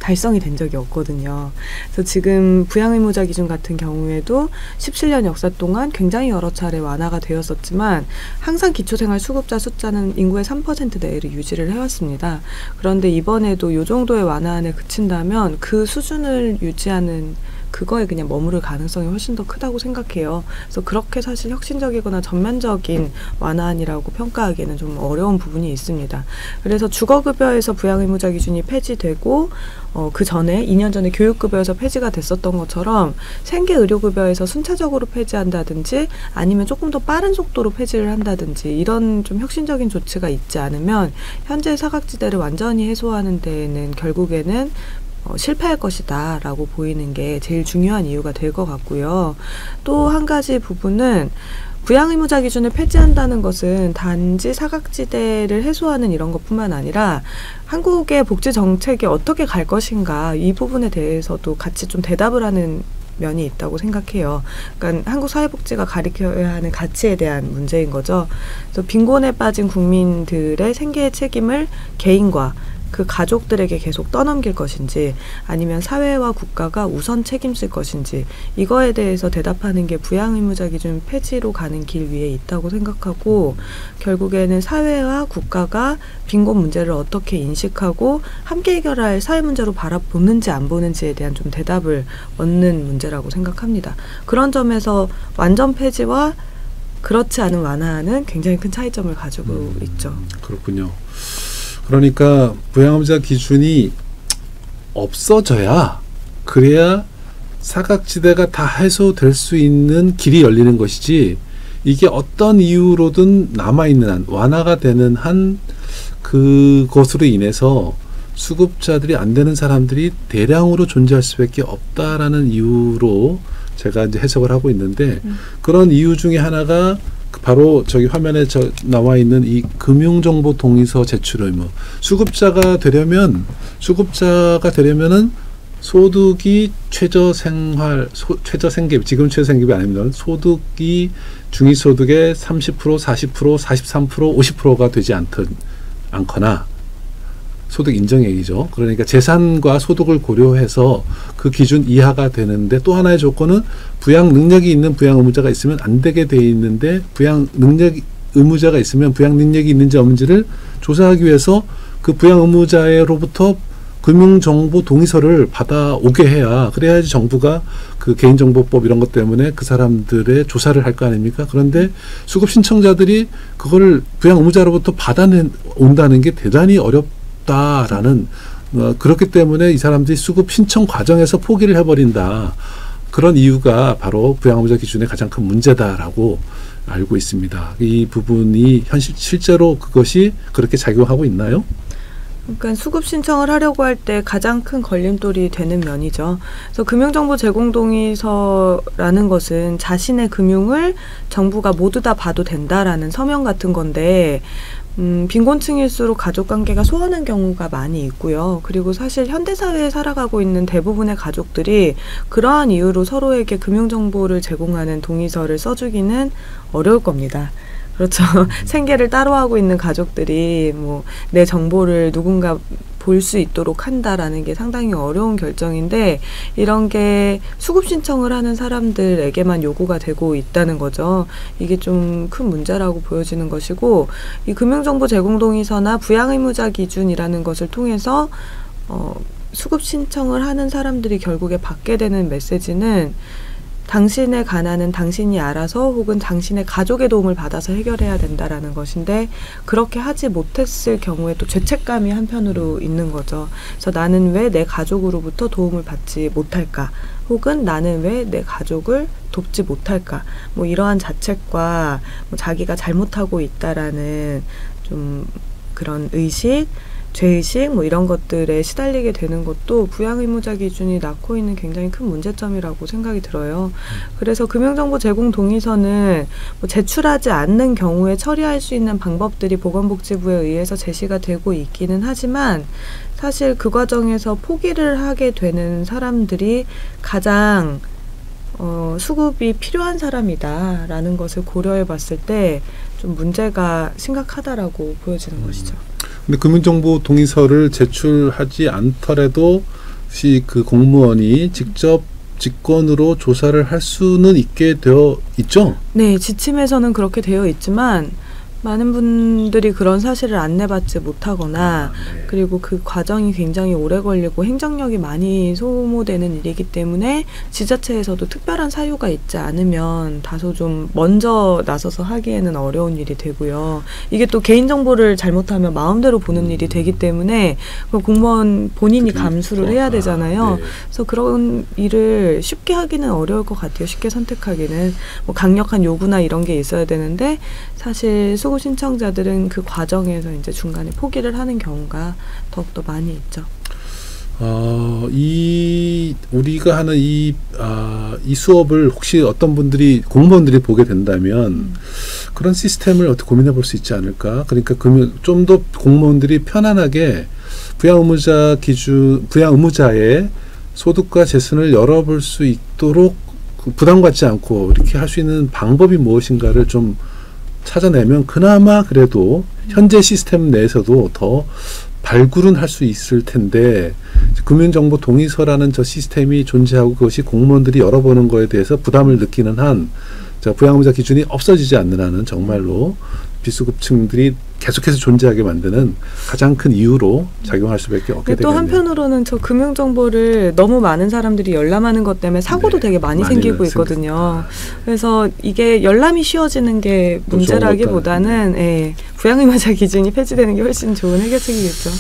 달성이 된 적이 없거든요. 그래서 지금 부양의무자 기준 같은 경우에도 17년 역사 동안 굉장히 여러 차례 완화가 되었었지만 항상 기초생활수급자 숫자는 인구의 3% 내외를 유지를 해왔습니다. 그런데 이번에도 이 정도의 완화안에 그친다면 그 수준을 유지하는 그거에 그냥 머무를 가능성이 훨씬 더 크다고 생각해요. 그래서 그렇게 사실 혁신적이거나 전면적인 완화안이라고 평가하기에는 좀 어려운 부분이 있습니다. 그래서 주거급여에서 부양의무자 기준이 폐지되고 그 전에 2년 전에 교육급여에서 폐지가 됐었던 것처럼 생계의료급여에서 순차적으로 폐지한다든지 아니면 조금 더 빠른 속도로 폐지를 한다든지 이런 좀 혁신적인 조치가 있지 않으면 현재 사각지대를 완전히 해소하는 데에는 결국에는 실패할 것이다 라고 보이는 게 제일 중요한 이유가 될 것 같고요. 또 한 가지 부분은 부양의무자 기준을 폐지한다는 것은 단지 사각지대를 해소하는 이런 것뿐만 아니라 한국의 복지 정책이 어떻게 갈 것인가 이 부분에 대해서도 같이 좀 대답을 하는 면이 있다고 생각해요. 그러니까 한국 사회복지가 가리켜야 하는 가치에 대한 문제인 거죠. 그래서 빈곤에 빠진 국민들의 생계의 책임을 개인과 그 가족들에게 계속 떠넘길 것인지 아니면 사회와 국가가 우선 책임질 것인지 이거에 대해서 대답하는 게 부양의무자 기준 폐지로 가는 길 위에 있다고 생각하고 결국에는 사회와 국가가 빈곤 문제를 어떻게 인식하고 함께 해결할 사회 문제로 바라보는지 안 보는지에 대한 좀 대답을 얻는 문제라고 생각합니다. 그런 점에서 완전 폐지와 그렇지 않은 완화는 굉장히 큰 차이점을 가지고 있죠. 그렇군요. 그러니까 부양의무자 기준이 없어져야 그래야 사각지대가 다 해소될 수 있는 길이 열리는 것이지 이게 어떤 이유로든 남아있는 한 완화가 되는 한 그것으로 인해서 수급자들이 안 되는 사람들이 대량으로 존재할 수밖에 없다라는 이유로 제가 이제 해석을 하고 있는데 그런 이유 중에 하나가 바로 저기 화면에 나와 있는 이 금융정보 동의서 제출 의무. 수급자가 되려면은 소득이 최저생계비, 지금 최저생계비 아닙니다. 소득이 중위소득의 30%, 40%, 43%, 50%가 되지 않거나 소득 인정액이죠. 그러니까 재산과 소득을 고려해서 그 기준 이하가 되는데 또 하나의 조건은 부양 능력이 있는 부양 의무자가 있으면 안 되게 돼 있는데 부양 능력 의무자가 있으면 부양 능력이 있는지 없는지를 조사하기 위해서 그 부양 의무자로부터 금융정보 동의서를 받아오게 해야 그래야지 정부가 그 개인정보법 이런 것 때문에 그 사람들의 조사를 할 거 아닙니까? 그런데 수급 신청자들이 그거를 부양 의무자로부터 받아온다는 게 대단히 어렵다라는 그렇기 때문에 이 사람들이 수급 신청 과정에서 포기를 해버린다. 그런 이유가 바로 부양의무자 기준의 가장 큰 문제다라고 알고 있습니다. 이 부분이 실제로 그것이 그렇게 작용하고 있나요? 그러니까 수급 신청을 하려고 할 때 가장 큰 걸림돌이 되는 면이죠. 그래서 금융정보 제공 동의서라는 것은 자신의 금융을 정부가 모두 다 봐도 된다라는 서명 같은 건데 빈곤층일수록 가족관계가 소원한 경우가 많이 있고요. 그리고 사실 현대사회에 살아가고 있는 대부분의 가족들이 그러한 이유로 서로에게 금융정보를 제공하는 동의서를 써주기는 어려울 겁니다. 그렇죠. 생계를 따로 하고 있는 가족들이 뭐 내 정보를 누군가 볼 수 있도록 한다라는 게 상당히 어려운 결정인데 이런 게 수급 신청을 하는 사람들에게만 요구가 되고 있다는 거죠. 이게 좀 큰 문제라고 보여지는 것이고 이 금융정보 제공 동의서나 부양의무자 기준이라는 것을 통해서 수급 신청을 하는 사람들이 결국에 받게 되는 메시지는 당신의 가난은 당신이 알아서 혹은 당신의 가족의 도움을 받아서 해결해야 된다라는 것인데 그렇게 하지 못했을 경우에 또 죄책감이 한편으로 있는 거죠. 그래서 나는 왜 내 가족으로부터 도움을 받지 못할까? 혹은 나는 왜 내 가족을 돕지 못할까? 뭐 이러한 자책과 뭐 자기가 잘못하고 있다라는 좀 그런 의식, 죄의식 뭐 이런 것들에 시달리게 되는 것도 부양의무자 기준이 낳고 있는 굉장히 큰 문제점이라고 생각이 들어요. 그래서 금융정보 제공 동의서는 뭐 제출하지 않는 경우에 처리할 수 있는 방법들이 보건복지부에 의해서 제시가 되고 있기는 하지만 사실 그 과정에서 포기를 하게 되는 사람들이 가장 수급이 필요한 사람이다라는 것을 고려해 봤을 때 좀 문제가 심각하다라고 보여지는 것이죠. 근데 금융정보 동의서를 제출하지 않더라도 혹시 그 공무원이 직접 직권으로 조사를 할 수는 있게 되어 있죠? 네, 지침에서는 그렇게 되어 있지만 많은 분들이 그런 사실을 안내받지 못하거나 네. 그리고 그 과정이 굉장히 오래 걸리고 행정력이 많이 소모되는 일이기 때문에 지자체에서도 특별한 사유가 있지 않으면 다소 좀 먼저 나서서 하기에는 어려운 일이 되고요. 이게 또 개인정보를 잘못하면 마음대로 보는 일이 되기 때문에 그 공무원 본인이 감수를 해야 되잖아요. 네. 그래서 그런 일을 쉽게 하기는 어려울 것 같아요. 쉽게 선택하기는. 뭐 강력한 요구나 이런 게 있어야 되는데 사실 수급 신청자들은 그 과정에서 이제 중간에 포기를 하는 경우가 더욱더 많이 있죠. 우리가 하는 이 수업을 혹시 어떤 분들이 공무원들이 보게 된다면 그런 시스템을 어떻게 고민해 볼 수 있지 않을까? 그러니까 좀 더 공무원들이 편안하게 부양의무자의 소득과 재산을 열어볼 수 있도록 부담 갖지 않고 이렇게 할 수 있는 방법이 무엇인가를 좀 찾아내면 그나마 그래도 현재 시스템 내에서도 더 발굴은 할 수 있을 텐데 금융정보 동의서라는 저 시스템이 존재하고 그것이 공무원들이 열어보는 거에 대해서 부담을 느끼는 한 부양의무자 기준이 없어지지 않는 한은 정말로 비수급층들이 계속해서 존재하게 만드는 가장 큰 이유로 작용할 수밖에 없게 되겠네요. 또 한편으로는 저 금융정보를 너무 많은 사람들이 열람하는 것 때문에 사고도 되게 많이 생기고 있거든요. 그래서 이게 열람이 쉬워지는 게 문제라기보다는 부양의무자 기준이 폐지되는 게 훨씬 좋은 해결책이겠죠.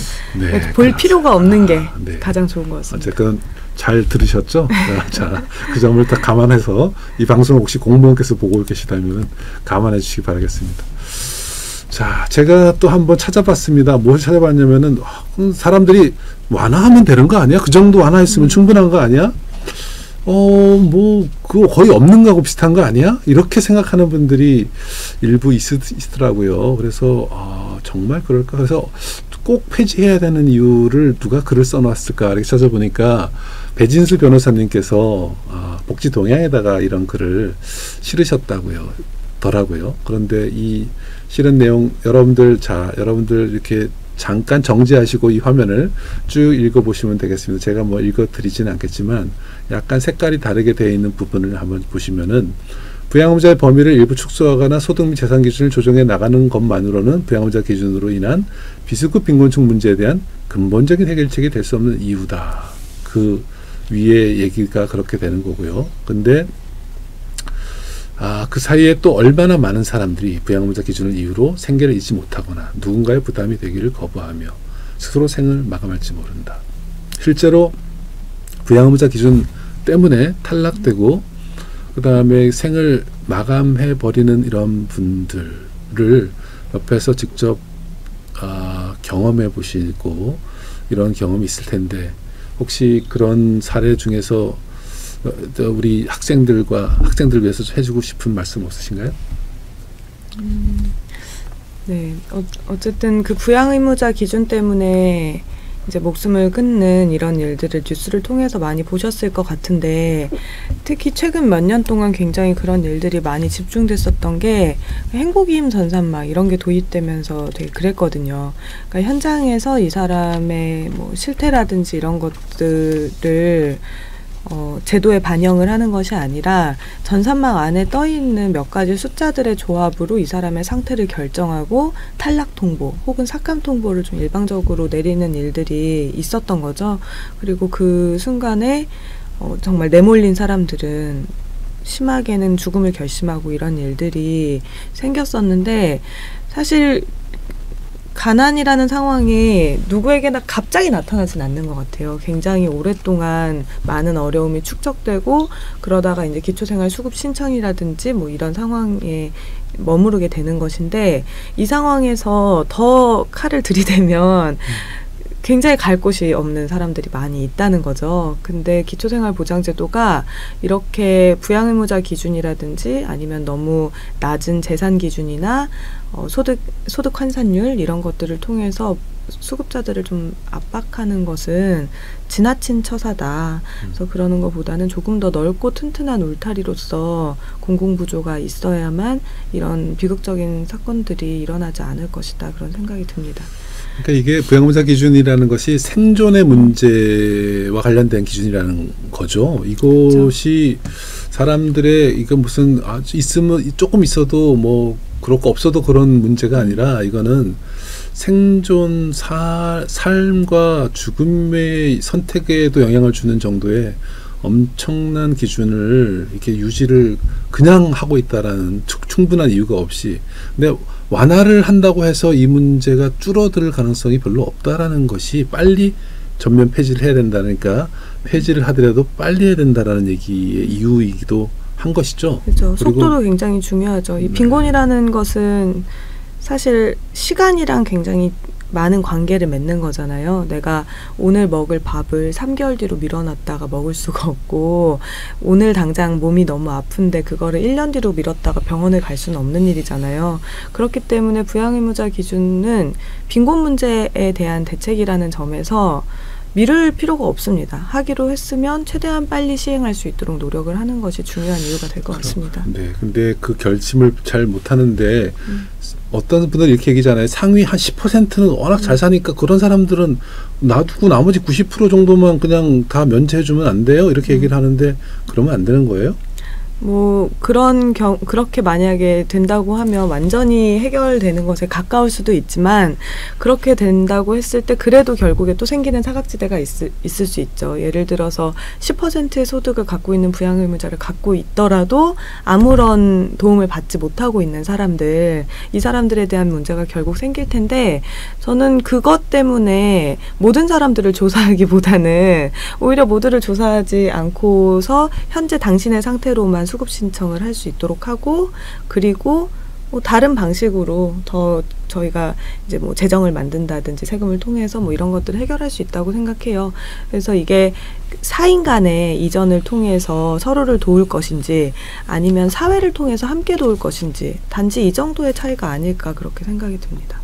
네, 볼 필요가 없는 게 가장 좋은 것 같습니다. 어쨌든 잘 들으셨죠? 자, 그 점을 다 감안해서 이 방송을 혹시 공무원께서 보고 계시다면 감안해 주시기 바라겠습니다. 자, 제가 또 한번 찾아봤습니다. 뭘 찾아봤냐면은 사람들이 완화하면 되는 거 아니야? 그 정도 완화했으면 충분한 거 아니야? 그거 거의 없는 거하고 비슷한 거 아니야? 이렇게 생각하는 분들이 일부 있더라고요. 그래서 정말 그럴까? 그래서 꼭 폐지해야 되는 이유를 누가 글을 써놨을까? 이렇게 찾아보니까 배진수 변호사님께서 복지 동향에다가 이런 글을 실으셨더라고요. 그런데 이 실은 내용 여러분들 이렇게 잠깐 정지하시고 이 화면을 쭉 읽어보시면 되겠습니다. 제가 뭐 읽어드리지는 않겠지만 약간 색깔이 다르게 되어 있는 부분을 한번 보시면은 부양의무자의 범위를 일부 축소하거나 소득 및 재산 기준을 조정해 나가는 것만으로는 부양의무자 기준으로 인한 비수급 빈곤층 문제에 대한 근본적인 해결책이 될 수 없는 이유다. 그 위에 얘기가 그렇게 되는 거고요. 근데 그 사이에 또 얼마나 많은 사람들이 부양의무자 기준을 이유로 생계를 잊지 못하거나 누군가의 부담이 되기를 거부하며 스스로 생을 마감할지 모른다. 실제로 부양의무자 기준 때문에 탈락되고 그 다음에 생을 마감해버리는 이런 분들을 옆에서 직접 경험해 보시고 이런 경험이 있을 텐데 혹시 그런 사례 중에서 우리 학생들 위해서 해주고 싶은 말씀 없으신가요? 네, 어쨌든 그 부양의무자 기준 때문에 이제 목숨을 끊는 이런 일들을 뉴스를 통해서 많이 보셨을 것 같은데 특히 최근 몇 년 동안 굉장히 그런 일들이 많이 집중됐었던 게 행복이임 전산망 이런 게 도입되면서 되게 그랬거든요. 그러니까 현장에서 이 사람의 뭐 실태라든지 이런 것들을 제도에 반영을 하는 것이 아니라 전산망 안에 떠있는 몇 가지 숫자들의 조합으로 이 사람의 상태를 결정하고 탈락 통보 혹은 삭감 통보를 좀 일방적으로 내리는 일들이 있었던 거죠. 그리고 그 순간에 정말 내몰린 사람들은 심하게는 죽음을 결심하고 이런 일들이 생겼었는데 사실 가난이라는 상황이 누구에게나 갑자기 나타나진 않는 것 같아요. 굉장히 오랫동안 많은 어려움이 축적되고 그러다가 이제 기초생활 수급 신청이라든지 뭐 이런 상황에 머무르게 되는 것인데 이 상황에서 더 칼을 들이대면 굉장히 갈 곳이 없는 사람들이 많이 있다는 거죠. 근데 기초생활보장제도가 이렇게 부양의무자 기준이라든지 아니면 너무 낮은 재산 기준이나 소득 환산율 이런 것들을 통해서 수급자들을 좀 압박하는 것은 지나친 처사다. 그래서 그러는 것보다는 조금 더 넓고 튼튼한 울타리로서 공공부조가 있어야만 이런 비극적인 사건들이 일어나지 않을 것이다. 그런 생각이 듭니다. 그러니까 이게 부양의무자 기준이라는 것이 생존의 문제와 관련된 기준이라는 거죠. 이것이 사람들의 이거 무슨 있으면 조금 있어도 뭐 그렇고 없어도 그런 문제가 아니라 이거는 생존, 삶과 죽음의 선택에도 영향을 주는 정도의 엄청난 기준을 이렇게 유지를 그냥 하고 있다라는 충분한 이유가 없이. 근데 완화를 한다고 해서 이 문제가 줄어들 가능성이 별로 없다라는 것이 빨리 전면 폐지를 해야 된다니까 폐지를 하더라도 빨리 해야 된다라는 얘기의 이유이기도 한 것이죠. 그렇죠. 속도도 굉장히 중요하죠. 이 빈곤이라는 것은 사실 시간이랑 굉장히 많은 관계를 맺는 거잖아요. 내가 오늘 먹을 밥을 3개월 뒤로 미뤄놨다가 먹을 수가 없고 오늘 당장 몸이 너무 아픈데 그거를 1년 뒤로 미뤘다가 병원을 갈 수는 없는 일이잖아요. 그렇기 때문에 부양의무자 기준은 빈곤 문제에 대한 대책이라는 점에서 미룰 필요가 없습니다. 하기로 했으면 최대한 빨리 시행할 수 있도록 노력을 하는 것이 중요한 이유가 될 것 같습니다. 네, 근데 그 결심을 잘 못하는데 어떤 분들은 이렇게 얘기잖아요. 상위 한 10%는 워낙 잘 사니까 그런 사람들은 놔두고 나머지 90% 정도만 그냥 다 면제해주면 안 돼요? 이렇게 얘기를 하는데 그러면 안 되는 거예요? 뭐 그렇게 만약에 된다고 하면 완전히 해결되는 것에 가까울 수도 있지만 그렇게 된다고 했을 때 그래도 결국에 또 생기는 사각지대가 있을 수 있죠. 예를 들어서 10%의 소득을 갖고 있는 부양의무자를 갖고 있더라도 아무런 도움을 받지 못하고 있는 사람들, 이 사람들에 대한 문제가 결국 생길 텐데 저는 그것 때문에 모든 사람들을 조사하기보다는 오히려 모두를 조사하지 않고서 현재 당신의 상태로만 수급 신청을 할 수 있도록 하고 그리고 뭐 다른 방식으로 더 저희가 이제 뭐 재정을 만든다든지 세금을 통해서 뭐 이런 것들을 해결할 수 있다고 생각해요. 그래서 이게 사인 간의 이전을 통해서 서로를 도울 것인지 아니면 사회를 통해서 함께 도울 것인지 단지 이 정도의 차이가 아닐까 그렇게 생각이 듭니다.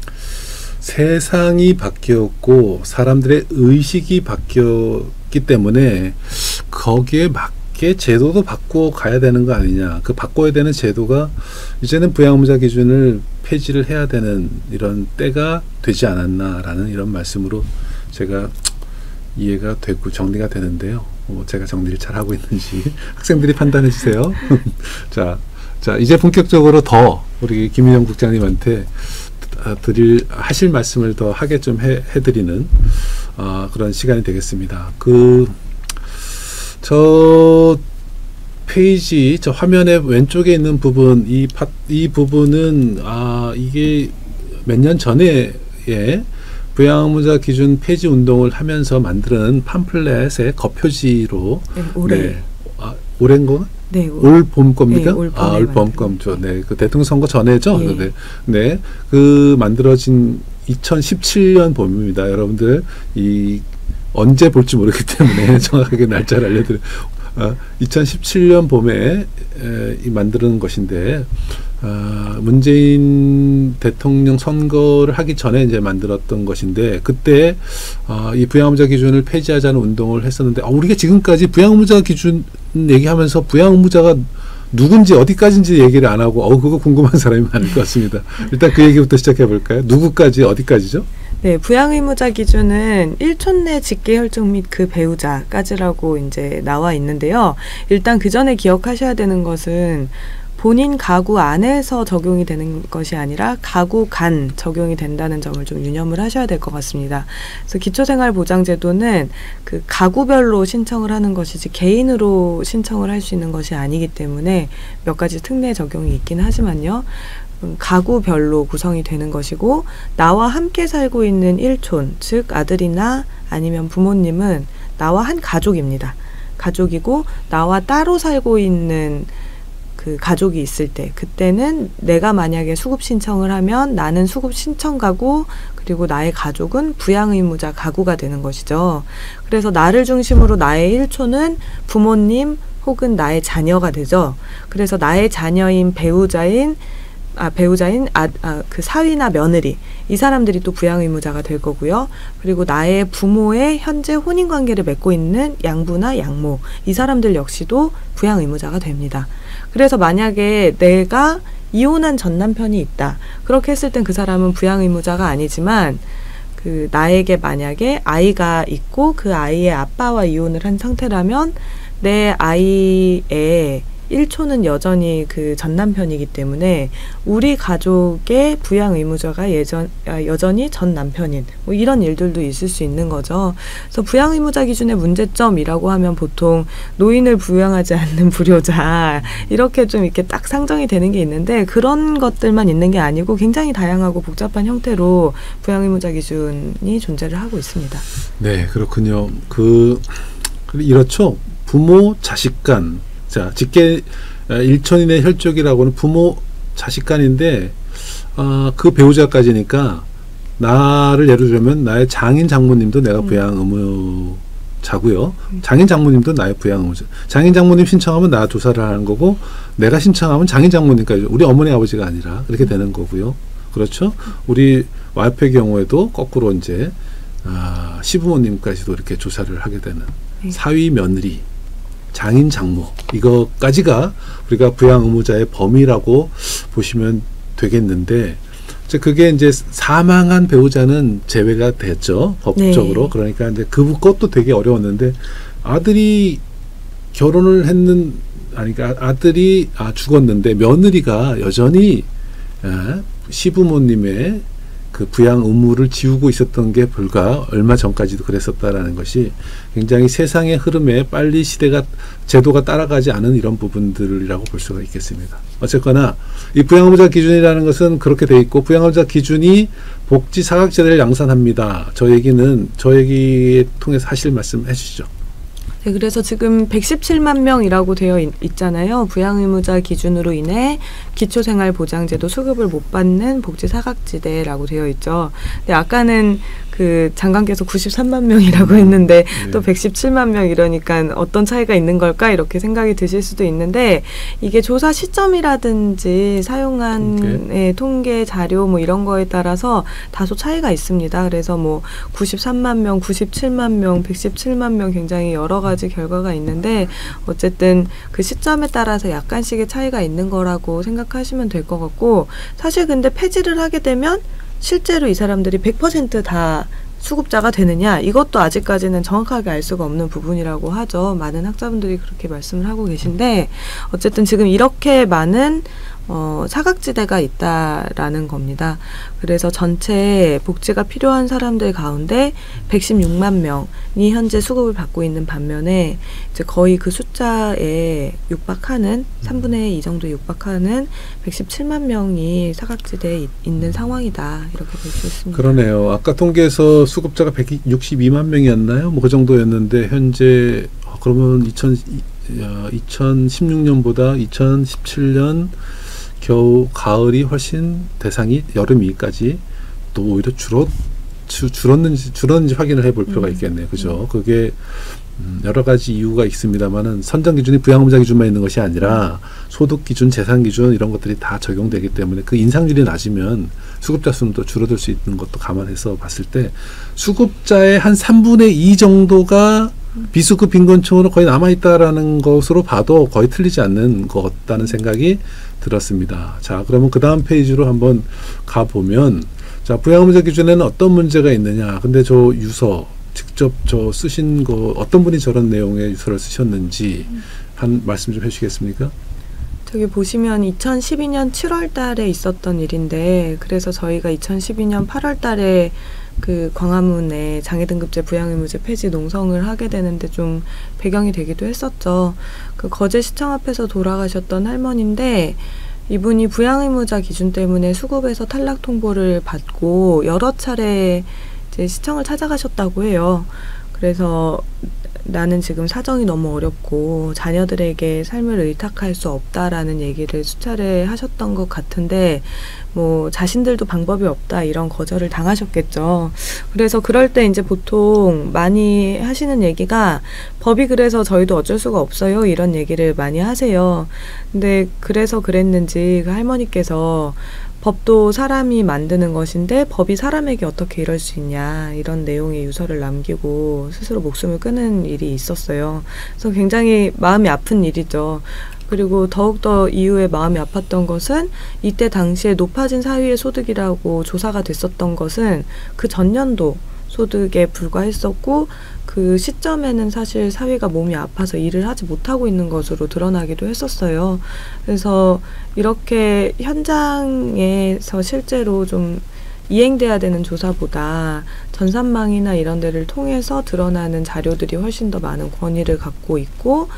세상이 바뀌었고 사람들의 의식이 바뀌었기 때문에 거기에 제도도 바꿔 가야 되는 거 아니냐. 그 바꿔야 되는 제도가 이제는 부양의무자 기준을 폐지를 해야 되는 이런 때가 되지 않았나라는 이런 말씀으로 제가 이해가 되고 정리가 되는데요. 제가 정리를 잘 하고 있는지 학생들이 판단해 주세요. 자, 이제 본격적으로 더 우리 김윤영 국장님한테 하실 말씀을 더 하게 좀 해드리는 그런 시간이 되겠습니다. 저 페이지, 저 화면의 왼쪽에 있는 부분, 이 부분은 이게 몇 년 전에 부양의무자 기준 폐지 운동을 하면서 만드는 팜플렛의 겉표지로 올해 올해인 거? 네, 올 봄 겁니까? 네, 올 봄 거죠. 네, 그 대통령 선거 전에죠. 네. 네, 그 만들어진 2017년 봄입니다. 여러분들 언제 볼지 모르기 때문에 정확하게 날짜를 알려드려요. 2017년 봄에 만드는 것인데 문재인 대통령 선거를 하기 전에 이제 만들었던 것인데 그때 이 부양의무자 기준을 폐지하자는 운동을 했었는데 우리가 지금까지 부양의무자 기준 얘기하면서 부양의무자가 누군지 어디까지인지 얘기를 안 하고 그거 궁금한 사람이 많을 것 같습니다. 일단 그 얘기부터 시작해 볼까요? 누구까지 어디까지죠? 네, 부양의무자 기준은 1촌 내 직계혈중 및 그 배우자까지라고 이제 나와 있는데요. 일단 그 전에 기억하셔야 되는 것은 본인 가구 안에서 적용이 되는 것이 아니라 가구 간 적용이 된다는 점을 좀 유념을 하셔야 될 것 같습니다. 그래서 기초생활보장제도는 그 가구별로 신청을 하는 것이지 개인으로 신청을 할 수 있는 것이 아니기 때문에 몇 가지 특례 적용이 있긴 하지만요. 가구별로 구성이 되는 것이고 나와 함께 살고 있는 1촌, 즉 아들이나 아니면 부모님은 나와 한 가족입니다. 가족이고 나와 따로 살고 있는 그 가족이 있을 때 그때는 내가 만약에 수급 신청을 하면 나는 수급 신청 가구 그리고 나의 가족은 부양의무자 가구가 되는 것이죠. 그래서 나를 중심으로 나의 1촌은 부모님 혹은 나의 자녀가 되죠. 그래서 나의 자녀인 배우자인 배우자인 그 사위나 며느리, 이 사람들이 또 부양 의무자가 될 거고요. 그리고 나의 부모의 현재 혼인 관계를 맺고 있는 양부나 양모, 이 사람들 역시도 부양 의무자가 됩니다. 그래서 만약에 내가 이혼한 전 남편이 있다, 그렇게 했을 땐 그 사람은 부양 의무자가 아니지만 그 나에게 만약에 아이가 있고 그 아이의 아빠와 이혼을 한 상태라면 내 아이의 1초는 여전히 그 전 남편이기 때문에 우리 가족의 부양 의무자가 여전히 전 남편인, 뭐 이런 일들도 있을 수 있는 거죠. 그래서 부양 의무자 기준의 문제점이라고 하면 보통 노인을 부양하지 않는 불효자, 이렇게 좀 이렇게 딱 상정이 되는 게 있는데, 그런 것들만 있는 게 아니고 굉장히 다양하고 복잡한 형태로 부양 의무자 기준이 존재를 하고 있습니다. 네, 그렇군요. 이렇죠. 부모 자식 간, 자, 직계 일촌인의 혈족이라고는 부모 자식 간인데 그 배우자까지니까 나를 예를 들면 나의 장인 장모님도 내가 부양 의무자고요. 장인 장모님도 나의 부양 의무자. 장인 장모님 신청하면 나 조사를 하는 거고, 내가 신청하면 장인 장모님까지, 우리 어머니 아버지가 아니라 그렇게 되는 거고요. 그렇죠? 우리 와이프의 경우에도 거꾸로 이제 시부모님까지도 이렇게 조사를 하게 되는, 사위 며느리, 장인 장모, 이거까지가 우리가 부양 의무자의 범위라고 보시면 되겠는데, 그게 이제 사망한 배우자는 제외가 됐죠, 법적으로. 네. 그러니까 이제 그것도 되게 어려웠는데, 아들이 결혼을 그러니까 아들이 죽었는데 며느리가 여전히 시부모님의 그 부양 의무를 지우고 있었던 게 불과 얼마 전까지도 그랬었다라는 것이 굉장히 세상의 흐름에 빨리 제도가 따라가지 않은 이런 부분들이라고 볼 수가 있겠습니다. 어쨌거나 이 부양 의무자 기준이라는 것은 그렇게 돼 있고, 부양 의무자 기준이 복지 사각지대를 양산합니다. 저 얘기 통해서 하실 말씀 해주시죠. 네, 그래서 지금 117만 명이라고 되어 있잖아요. 부양 의무자 기준으로 인해 기초생활보장제도 수급을 못 받는 복지 사각지대라고 되어 있죠. 근데 아까는 그 장관께서 93만 명이라고 했는데 또 117만 명 이러니까 어떤 차이가 있는 걸까, 이렇게 생각이 드실 수도 있는데, 이게 조사 시점이라든지 사용한 통계 자료 뭐 이런 거에 따라서 다소 차이가 있습니다. 그래서 뭐 93만 명, 97만 명, 117만 명, 굉장히 여러 가지 결과가 있는데, 어쨌든 그 시점에 따라서 약간씩의 차이가 있는 거라고 생각하시면 될 것 같고, 사실 근데 폐지를 하게 되면 실제로 이 사람들이 100% 다 수급자가 되느냐, 이것도 아직까지는 정확하게 알 수가 없는 부분이라고 하죠. 많은 학자분들이 그렇게 말씀을 하고 계신데, 어쨌든 지금 이렇게 많은 사각지대가 있다라는 겁니다. 그래서 전체 복지가 필요한 사람들 가운데 116만 명이 현재 수급을 받고 있는 반면에, 이제 거의 그 숫자에 육박하는 3분의 2 정도 육박하는 117만 명이 사각지대에 있는 상황이다, 이렇게 볼 수 있습니다. 그러네요. 아까 통계에서 수급자가 162만 명이었나요? 뭐 그 정도였는데, 현재 그러면 2016년보다 2017년 겨우 가을이 훨씬 대상이 여름이까지 또 오히려 줄었는지 확인을 해볼 필요가 있겠네요. 그죠? 그게 여러 가지 이유가 있습니다만은, 선정 기준이 부양 의무자 기준만 있는 것이 아니라 소득 기준, 재산 기준 이런 것들이 다 적용되기 때문에 그 인상률이 낮으면 수급자 수는 또 줄어들 수 있는 것도 감안해서 봤을 때, 수급자의 한 3분의 2 정도가 비수급 빈곤층으로 거의 남아있다라는 것으로 봐도 거의 틀리지 않는 것 같다는 생각이 들었습니다. 자, 그러면 그 다음 페이지로 한번 가보면, 자, 부양 의무자 기준에는 어떤 문제가 있느냐. 근데 저 유서 직접 쓰신 거, 어떤 분이 저런 내용의 유서를 쓰셨는지 한 말씀 좀 해주시겠습니까? 저기 보시면 2012년 7월 달에 있었던 일인데, 그래서 저희가 2012년 8월 달에 그 광화문에 장애등급제 부양의무제 폐지 농성을 하게 되는데 좀 배경이 되기도 했었죠. 그 거제시청 앞에서 돌아가셨던 할머니인데, 이분이 부양의무자 기준 때문에 수급에서 탈락 통보를 받고 여러 차례 이제 시청을 찾아가셨다고 해요. 그래서 나는 지금 사정이 너무 어렵고 자녀들에게 삶을 의탁할 수 없다라는 얘기를 수차례 하셨던 것 같은데 뭐 자신들도 방법이 없다 이런 거절을 당하셨겠죠. 그래서 그럴 때 이제 보통 많이 하시는 얘기가 법이 그래서 저희도 어쩔 수가 없어요 이런 얘기를 많이 하세요. 근데 그래서 그랬는지 그 할머니께서 법도 사람이 만드는 것인데 법이 사람에게 어떻게 이럴 수 있냐 이런 내용의 유서를 남기고 스스로 목숨을 끊은 일이 있었어요. 그래서 굉장히 마음이 아픈 일이죠. 그리고 더욱더 이후에 마음이 아팠던 것은 이때 당시에 높아진 사위의 소득이라고 조사가 됐었던 것은 그 전년도 소득에 불과했었고 그 시점에는 사실 사위가 몸이 아파서 일을 하지 못하고 있는 것으로 드러나기도 했었어요. 그래서 이렇게 현장에서 실제로 좀 이행돼야 되는 조사보다 전산망이나 이런 데를 통해서 드러나는 자료들이 훨씬 더 많은 권위를 갖고 있고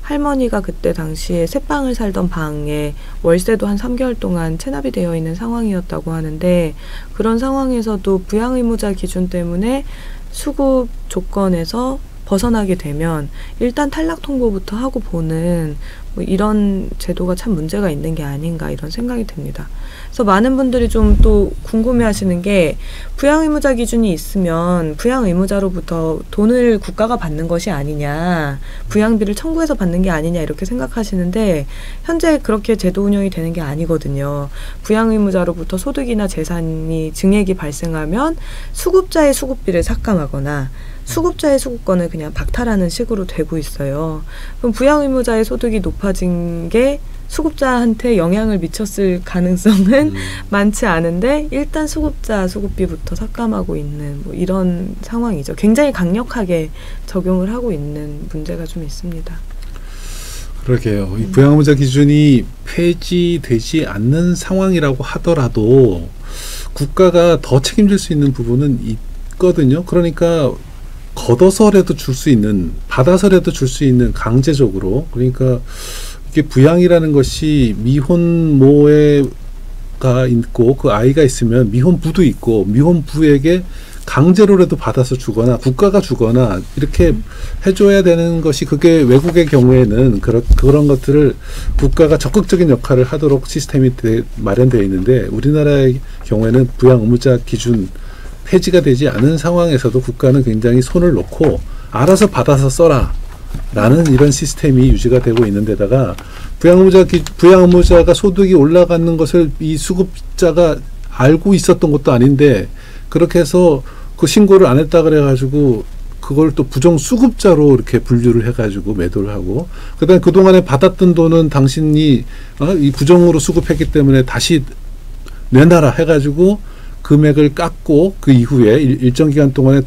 할머니가 그때 당시에 새방을 살던 방에 월세도 한 3개월 동안 체납이 되어 있는 상황이었다고 하는데 그런 상황에서도 부양의무자 기준 때문에 수급 조건에서 벗어나게 되면 일단 탈락 통보부터 하고 보는 뭐 이런 제도가 참 문제가 있는 게 아닌가 이런 생각이 듭니다. 그래서 많은 분들이 좀 또 궁금해하시는 게 부양의무자 기준이 있으면 부양의무자로부터 돈을 국가가 받는 것이 아니냐, 부양비를 청구해서 받는 게 아니냐 이렇게 생각하시는데 현재 그렇게 제도 운영이 되는 게 아니거든요. 부양의무자로부터 소득이나 재산이 증액이 발생하면 수급자의 수급비를 삭감하거나 수급자의 수급권을 그냥 박탈하는 식으로 되고 있어요. 그럼 부양의무자의 소득이 높아진 게 수급자한테 영향을 미쳤을 가능성은 많지 않은데 일단 수급자 수급비부터 삭감하고 있는 뭐 이런 상황이죠. 굉장히 강력하게 적용을 하고 있는 문제가 좀 있습니다. 그러게요. 이 부양의무자 기준이 폐지되지 않는 상황이라고 하더라도 국가가 더 책임질 수 있는 부분은 있거든요. 그러니까 걷어서라도 줄 수 있는, 받아서라도 줄 수 있는 강제적으로. 그러니까 이게 부양이라는 것이 미혼모가 있고 그 아이가 있으면 미혼부도 있고 미혼부에게 강제로라도 받아서 주거나 국가가 주거나 이렇게 해줘야 되는 것이 그게 외국의 경우에는 그런 것들을 국가가 적극적인 역할을 하도록 시스템이 마련되어 있는데 우리나라의 경우에는 부양의무자 기준 폐지가 되지 않은 상황에서도 국가는 굉장히 손을 놓고 알아서 받아서 써라 라는 이런 시스템이 유지가 되고 있는 데다가 부양의무자가 소득이 올라가는 것을 이 수급자가 알고 있었던 것도 아닌데 그렇게 해서 그 신고를 안 했다 그래가지고 그걸 또 부정수급자로 이렇게 분류를 해가지고 매도를 하고 그다음에 그동안에 받았던 돈은 당신이 이 부정으로 수급했기 때문에 다시 내놔라 해가지고 금액을 깎고 그 이후에 일정 기간 동안에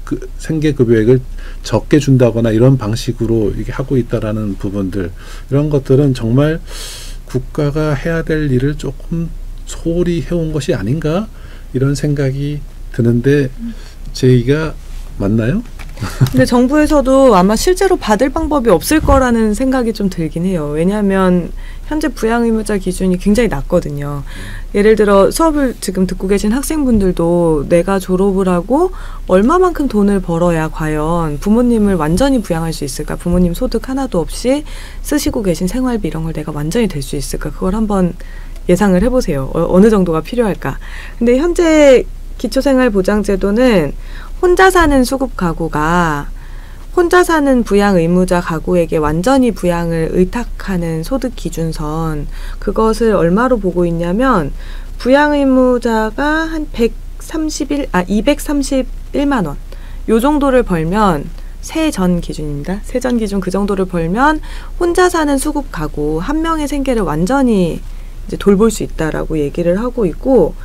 그 생계급여액을 적게 준다거나 이런 방식으로 이게 하고 있다라는 부분들 이런 것들은 정말 국가가 해야 될 일을 조금 소홀히 해온 것이 아닌가 이런 생각이 드는데 제 얘기가 맞나요? 근데 정부에서도 아마 실제로 받을 방법이 없을 거라는 생각이 좀 들긴 해요. 왜냐하면 현재 부양의무자 기준이 굉장히 낮거든요. 예를 들어 수업을 지금 듣고 계신 학생분들도 내가 졸업을 하고 얼마만큼 돈을 벌어야 과연 부모님을 완전히 부양할 수 있을까? 부모님 소득 하나도 없이 쓰시고 계신 생활비 이런 걸 내가 완전히 댈 수 있을까? 그걸 한번 예상을 해보세요. 어느 정도가 필요할까? 근데 현재 기초생활보장제도는 혼자 사는 수급 가구가 혼자 사는 부양 의무자 가구에게 완전히 부양을 의탁하는 소득 기준선 그것을 얼마로 보고 있냐면 부양 의무자가 한 231만 원 요 정도를 벌면 세전 기준입니다. 세전 기준 그 정도를 벌면 혼자 사는 수급 가구 한 명의 생계를 완전히 이제 돌볼 수 있다라고 얘기를 하고 있고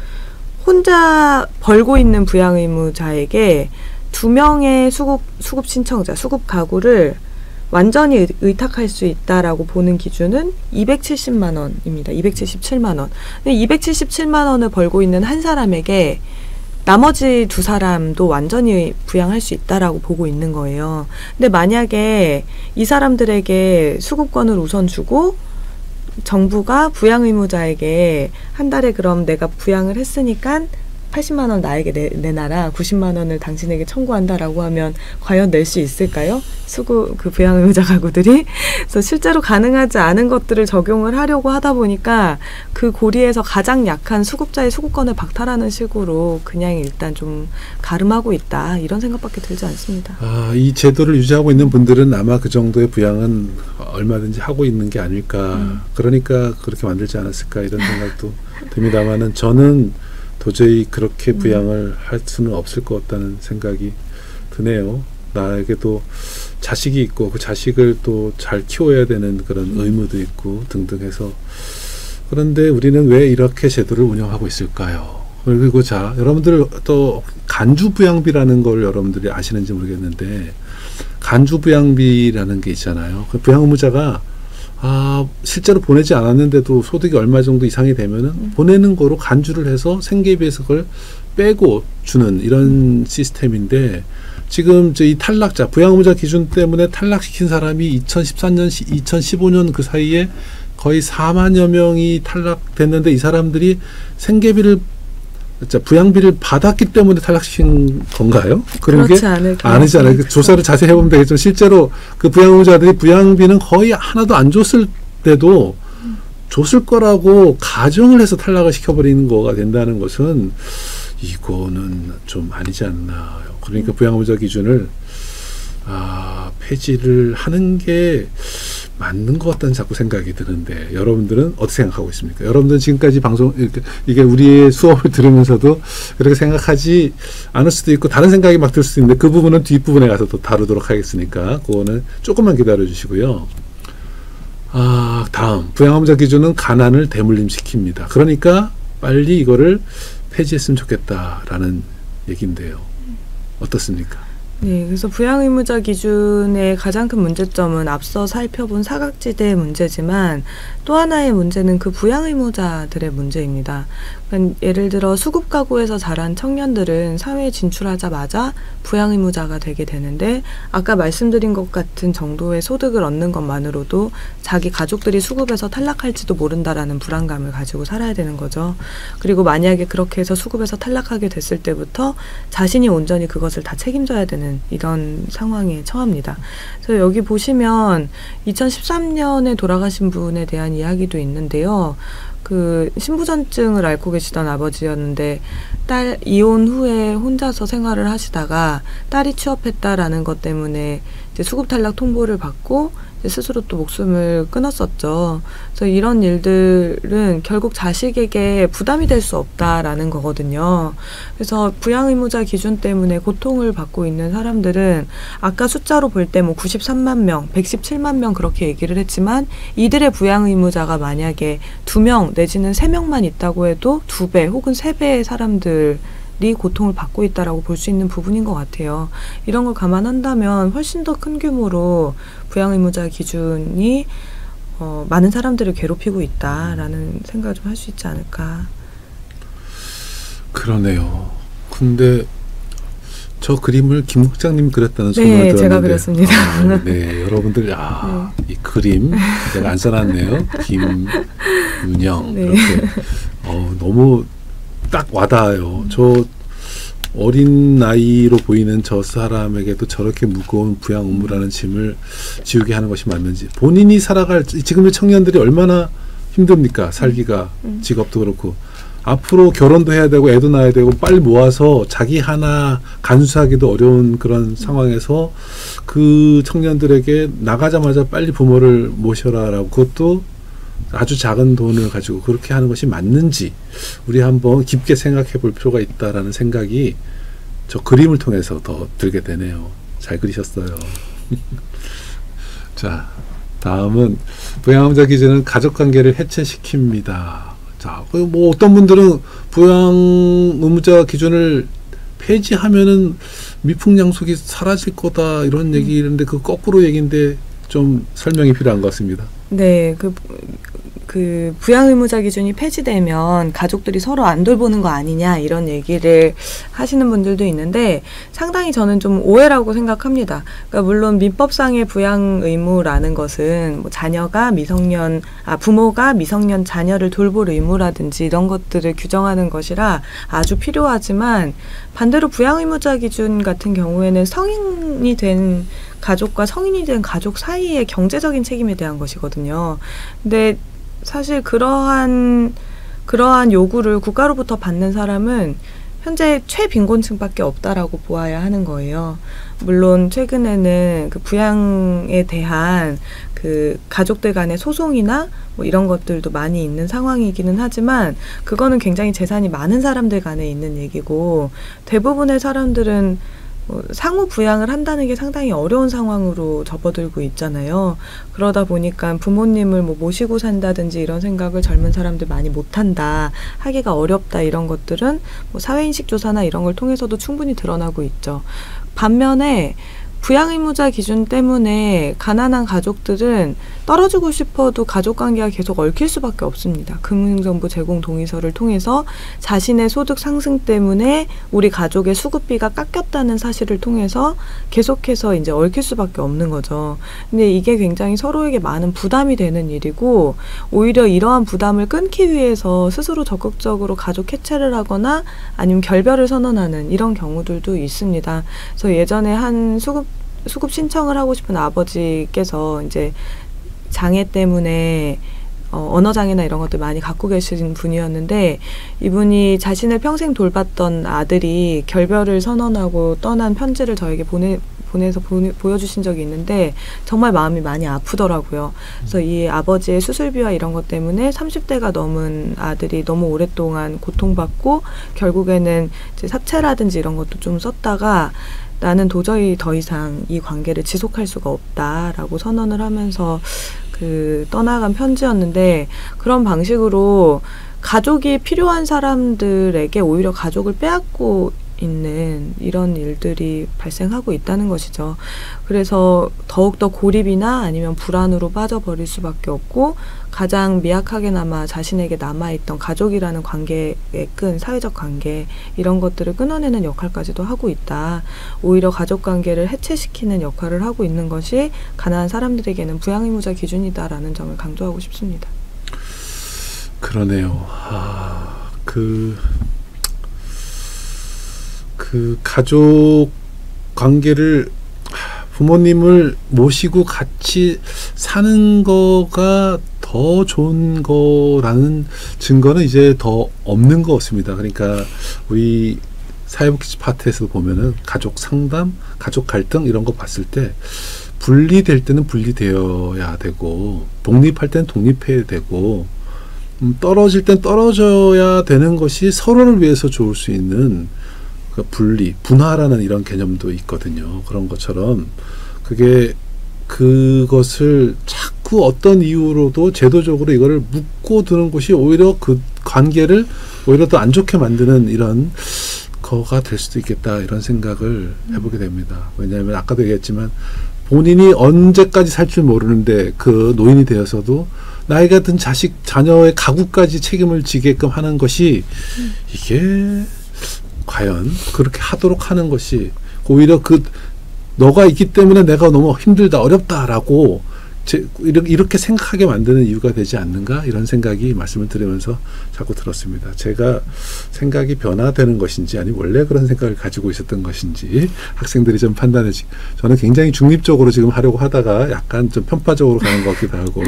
혼자 벌고 있는 부양 의무자에게 2명의 수급 신청자, 수급 가구를 완전히 의탁할 수 있다라고 보는 기준은 270만 원입니다. 277만 원. 근데 277만 원을 벌고 있는 한 사람에게 나머지 2사람도 완전히 부양할 수 있다라고 보고 있는 거예요. 근데 만약에 이 사람들에게 수급권을 우선 주고 정부가 부양 의무자에게 한 달에 그럼 내가 부양을 했으니까 80만 원 나에게 내놔라, 90만 원을 당신에게 청구한다라고 하면 과연 낼 수 있을까요? 그 부양의무자 가구들이. 그래서 실제로 가능하지 않은 것들을 적용을 하려고 하다 보니까 그 고리에서 가장 약한 수급자의 수급권을 박탈하는 식으로 그냥 일단 좀 가름하고 있다, 이런 생각밖에 들지 않습니다. 이 제도를 유지하고 있는 분들은 아마 그 정도의 부양은 얼마든지 하고 있는 게 아닐까. 그러니까 그렇게 만들지 않았을까, 이런 생각도 듭니다만은 저는 도저히 그렇게 부양을 할 수는 없을 것 같다는 생각이 드네요. 나에게도 자식이 있고 그 자식을 또 잘 키워야 되는 그런 의무도 있고 등등 해서, 그런데 우리는 왜 이렇게 제도를 운영하고 있을까요? 그리고 자, 여러분들 또 간주부양비라는 걸 여러분들이 아시는지 모르겠는데, 간주부양비라는 게 있잖아요. 그 부양의무자가 실제로 보내지 않았는데도 소득이 얼마 정도 이상이 되면은 보내는 거로 간주를 해서 생계비에서 그걸 빼고 주는 이런 시스템인데, 지금 이 탈락자, 부양의무자 기준 때문에 탈락시킨 사람이 2014년, 2015년 그 사이에 거의 4만여 명이 탈락됐는데, 이 사람들이 생계비를, 부양비를 받았기 때문에 탈락시킨 건가요? 그런 게 아니지 않아요. 조사를 자세히 해보면 되겠지만 실제로 그 부양의무자들이 부양비는 거의 하나도 안 줬을 때도 줬을 거라고 가정을 해서 탈락을 시켜버리는 거가 된다는 것은 이거는 좀 아니지 않나. 그러니까 부양의무자 기준을 폐지를 하는 게 맞는 것 같다는 자꾸 생각이 드는데, 여러분들은 어떻게 생각하고 있습니까? 여러분들은 지금까지 방송, 이게 우리의 수업을 들으면서도 그렇게 생각하지 않을 수도 있고 다른 생각이 막 들 수도 있는데, 그 부분은 뒷부분에 가서 또 다루도록 하겠으니까 그거는 조금만 기다려 주시고요. 다음, 부양의무자 기준은 가난을 대물림시킵니다. 그러니까 빨리 이거를 폐지했으면 좋겠다라는 얘기인데요. 어떻습니까? 네, 그래서 부양의무자 기준의 가장 큰 문제점은 앞서 살펴본 사각지대의 문제지만, 또 하나의 문제는 그 부양의무자들의 문제입니다. 그러니까 예를 들어 수급 가구에서 자란 청년들은 사회에 진출하자마자 부양의무자가 되게 되는데, 아까 말씀드린 것 같은 정도의 소득을 얻는 것만으로도 자기 가족들이 수급에서 탈락할지도 모른다라는 불안감을 가지고 살아야 되는 거죠. 그리고 만약에 그렇게 해서 수급에서 탈락하게 됐을 때부터 자신이 온전히 그것을 다 책임져야 되는 이런 상황에 처합니다. 그래서 여기 보시면 2013년에 돌아가신 분에 대한 이야기도 있는데요. 그 신부전증을 앓고 계시던 아버지였는데, 딸 이혼 후에 혼자서 생활을 하시다가 딸이 취업했다라는 것 때문에 이제 수급 탈락 통보를 받고 이제 스스로 또 목숨을 끊었었죠. 그래서 이런 일들은 결국 자식에게 부담이 될 수 없다라는 거거든요. 그래서 부양의무자 기준 때문에 고통을 받고 있는 사람들은 아까 숫자로 볼 때 뭐 93만 명, 117만 명 그렇게 얘기를 했지만, 이들의 부양의무자가 만약에 2명 내지는 3명만 있다고 해도 2배 혹은 3배의 사람들이 고통을 받고 있다라고 볼 수 있는 부분인 것 같아요. 이런 걸 감안한다면 훨씬 더 큰 규모로 부양의무자 기준이 많은 사람들을 괴롭히고 있다라는 생각을 좀 할 수 있지 않을까. 그러네요. 근데 저 그림을 김 국장님 그렸다는 소문을 들었는데, 네, 제가 그렸습니다. 네, 여러분들 이 그림 제가 안 써놨네요. 김윤영. 네. 이렇게 너무 딱 와닿아요. 저 어린 나이로 보이는 저 사람에게도 저렇게 무거운 부양 의무라는 짐을 지우게 하는 것이 맞는지, 본인이 살아갈 지금의 청년들이 얼마나 힘듭니까? 살기가, 직업도 그렇고 앞으로 결혼도 해야 되고 애도 낳아야 되고 빨리 모아서 자기 하나 간수하기도 어려운 그런 상황에서 그 청년들에게 나가자마자 빨리 부모를 모셔라라고, 그것도 아주 작은 돈을 가지고 그렇게 하는 것이 맞는지 우리 한번 깊게 생각해 볼 필요가 있다라는 생각이 저 그림을 통해서 더 들게 되네요. 잘 그리셨어요. 자, 다음은 부양의무자 기준은 가족관계를 해체시킵니다. 자, 뭐 어떤 분들은 부양의무자 기준을 폐지하면은 미풍양속이 사라질 거다 이런 얘기인데, 그 거꾸로 얘기인데 좀 설명이 필요한 것 같습니다. 네, 그 부양의무자 기준이 폐지되면 가족들이 서로 안 돌보는 거 아니냐 이런 얘기를 하시는 분들도 있는데 상당히 저는 좀 오해라고 생각합니다. 그러니까 물론 민법상의 부양의무라는 것은 뭐 부모가 미성년 자녀를 돌볼 의무라든지 이런 것들을 규정하는 것이라 아주 필요하지만 반대로 부양의무자 기준 같은 경우에는 성인이 된 가족과 성인이 된 가족 사이의 경제적인 책임에 대한 것이거든요. 근데 사실 그러한 요구를 국가로부터 받는 사람은 현재 최빈곤층밖에 없다라고 보아야 하는 거예요. 물론 최근에는 그 부양에 대한 그 가족들 간의 소송이나 뭐 이런 것들도 많이 있는 상황이기는 하지만 그거는 굉장히 재산이 많은 사람들 간에 있는 얘기고 대부분의 사람들은 상호 부양을 한다는 게 상당히 어려운 상황으로 접어들고 있잖아요. 그러다 보니까 부모님을 뭐 모시고 산다든지 이런 생각을 젊은 사람들 많이 못한다, 하기가 어렵다 이런 것들은 뭐 사회인식 조사나 이런 걸 통해서도 충분히 드러나고 있죠. 반면에 부양의무자 기준 때문에 가난한 가족들은 떨어지고 싶어도 가족관계가 계속 얽힐 수밖에 없습니다. 금융정보 제공 동의서를 통해서 자신의 소득 상승 때문에 우리 가족의 수급비가 깎였다는 사실을 통해서 계속해서 이제 얽힐 수밖에 없는 거죠. 근데 이게 굉장히 서로에게 많은 부담이 되는 일이고 오히려 이러한 부담을 끊기 위해서 스스로 적극적으로 가족 해체를 하거나 아니면 결별을 선언하는 이런 경우들도 있습니다. 그래서 예전에 한 수급 신청을 하고 싶은 아버지께서 이제 장애 때문에 언어장애나 이런 것들 많이 갖고 계신 분이었는데 이분이 자신을 평생 돌봤던 아들이 결별을 선언하고 떠난 편지를 저에게 보내서 보여주신 적이 있는데 정말 마음이 많이 아프더라고요. 그래서 이 아버지의 수술비와 이런 것 때문에 30대가 넘은 아들이 너무 오랫동안 고통받고 결국에는 이제 사채라든지 이런 것도 좀 썼다가 나는 도저히 더 이상 이 관계를 지속할 수가 없다라고 선언을 하면서 그 떠나간 편지였는데 그런 방식으로 가족이 필요한 사람들에게 오히려 가족을 빼앗고 있는 이런 일들이 발생하고 있다는 것이죠. 그래서 더욱더 고립이나 아니면 불안으로 빠져버릴 수밖에 없고 가장 미약하게나마 자신에게 남아있던 가족이라는 관계의 끈, 사회적 관계 이런 것들을 끊어내는 역할까지도 하고 있다. 오히려 가족관계를 해체시키는 역할을 하고 있는 것이 가난한 사람들에게는 부양의무자 기준이다라는 점을 강조하고 싶습니다. 그러네요. 그 가족 관계를 부모님을 모시고 같이 사는 거가 더 좋은 거라는 증거는 이제 더 없는 것 같습니다. 그러니까 우리 사회복지 파트에서 보면은 가족 상담, 가족 갈등 이런 거 봤을 때 분리될 때는 분리되어야 되고 독립할 때는 독립해야 되고 떨어질 땐 떨어져야 되는 것이 서로를 위해서 좋을 수 있는 분리, 분화라는 이런 개념도 있거든요. 그런 것처럼 그것을 자꾸 어떤 이유로도 제도적으로 이거를 묶고 두는 것이 오히려 그 관계를 오히려 더 안 좋게 만드는 이런 거가 될 수도 있겠다 이런 생각을 해보게 됩니다. 왜냐하면 아까도 얘기했지만 본인이 언제까지 살 줄 모르는데 그 노인이 되어서도 나이가 든 자녀의 가구까지 책임을 지게끔 하는 것이 이게 과연 그렇게 하도록 하는 것이 오히려 너가 있기 때문에 내가 너무 힘들다 어렵다라고 이렇게 생각하게 만드는 이유가 되지 않는가 이런 생각이 말씀을 들으면서 자꾸 들었습니다. 제가 생각이 변화되는 것인지 아니면 원래 그런 생각을 가지고 있었던 것인지 학생들이 좀 판단해 저는 굉장히 중립적으로 지금 하려고 하다가 약간 좀 편파적으로 가는 것 같기도 하고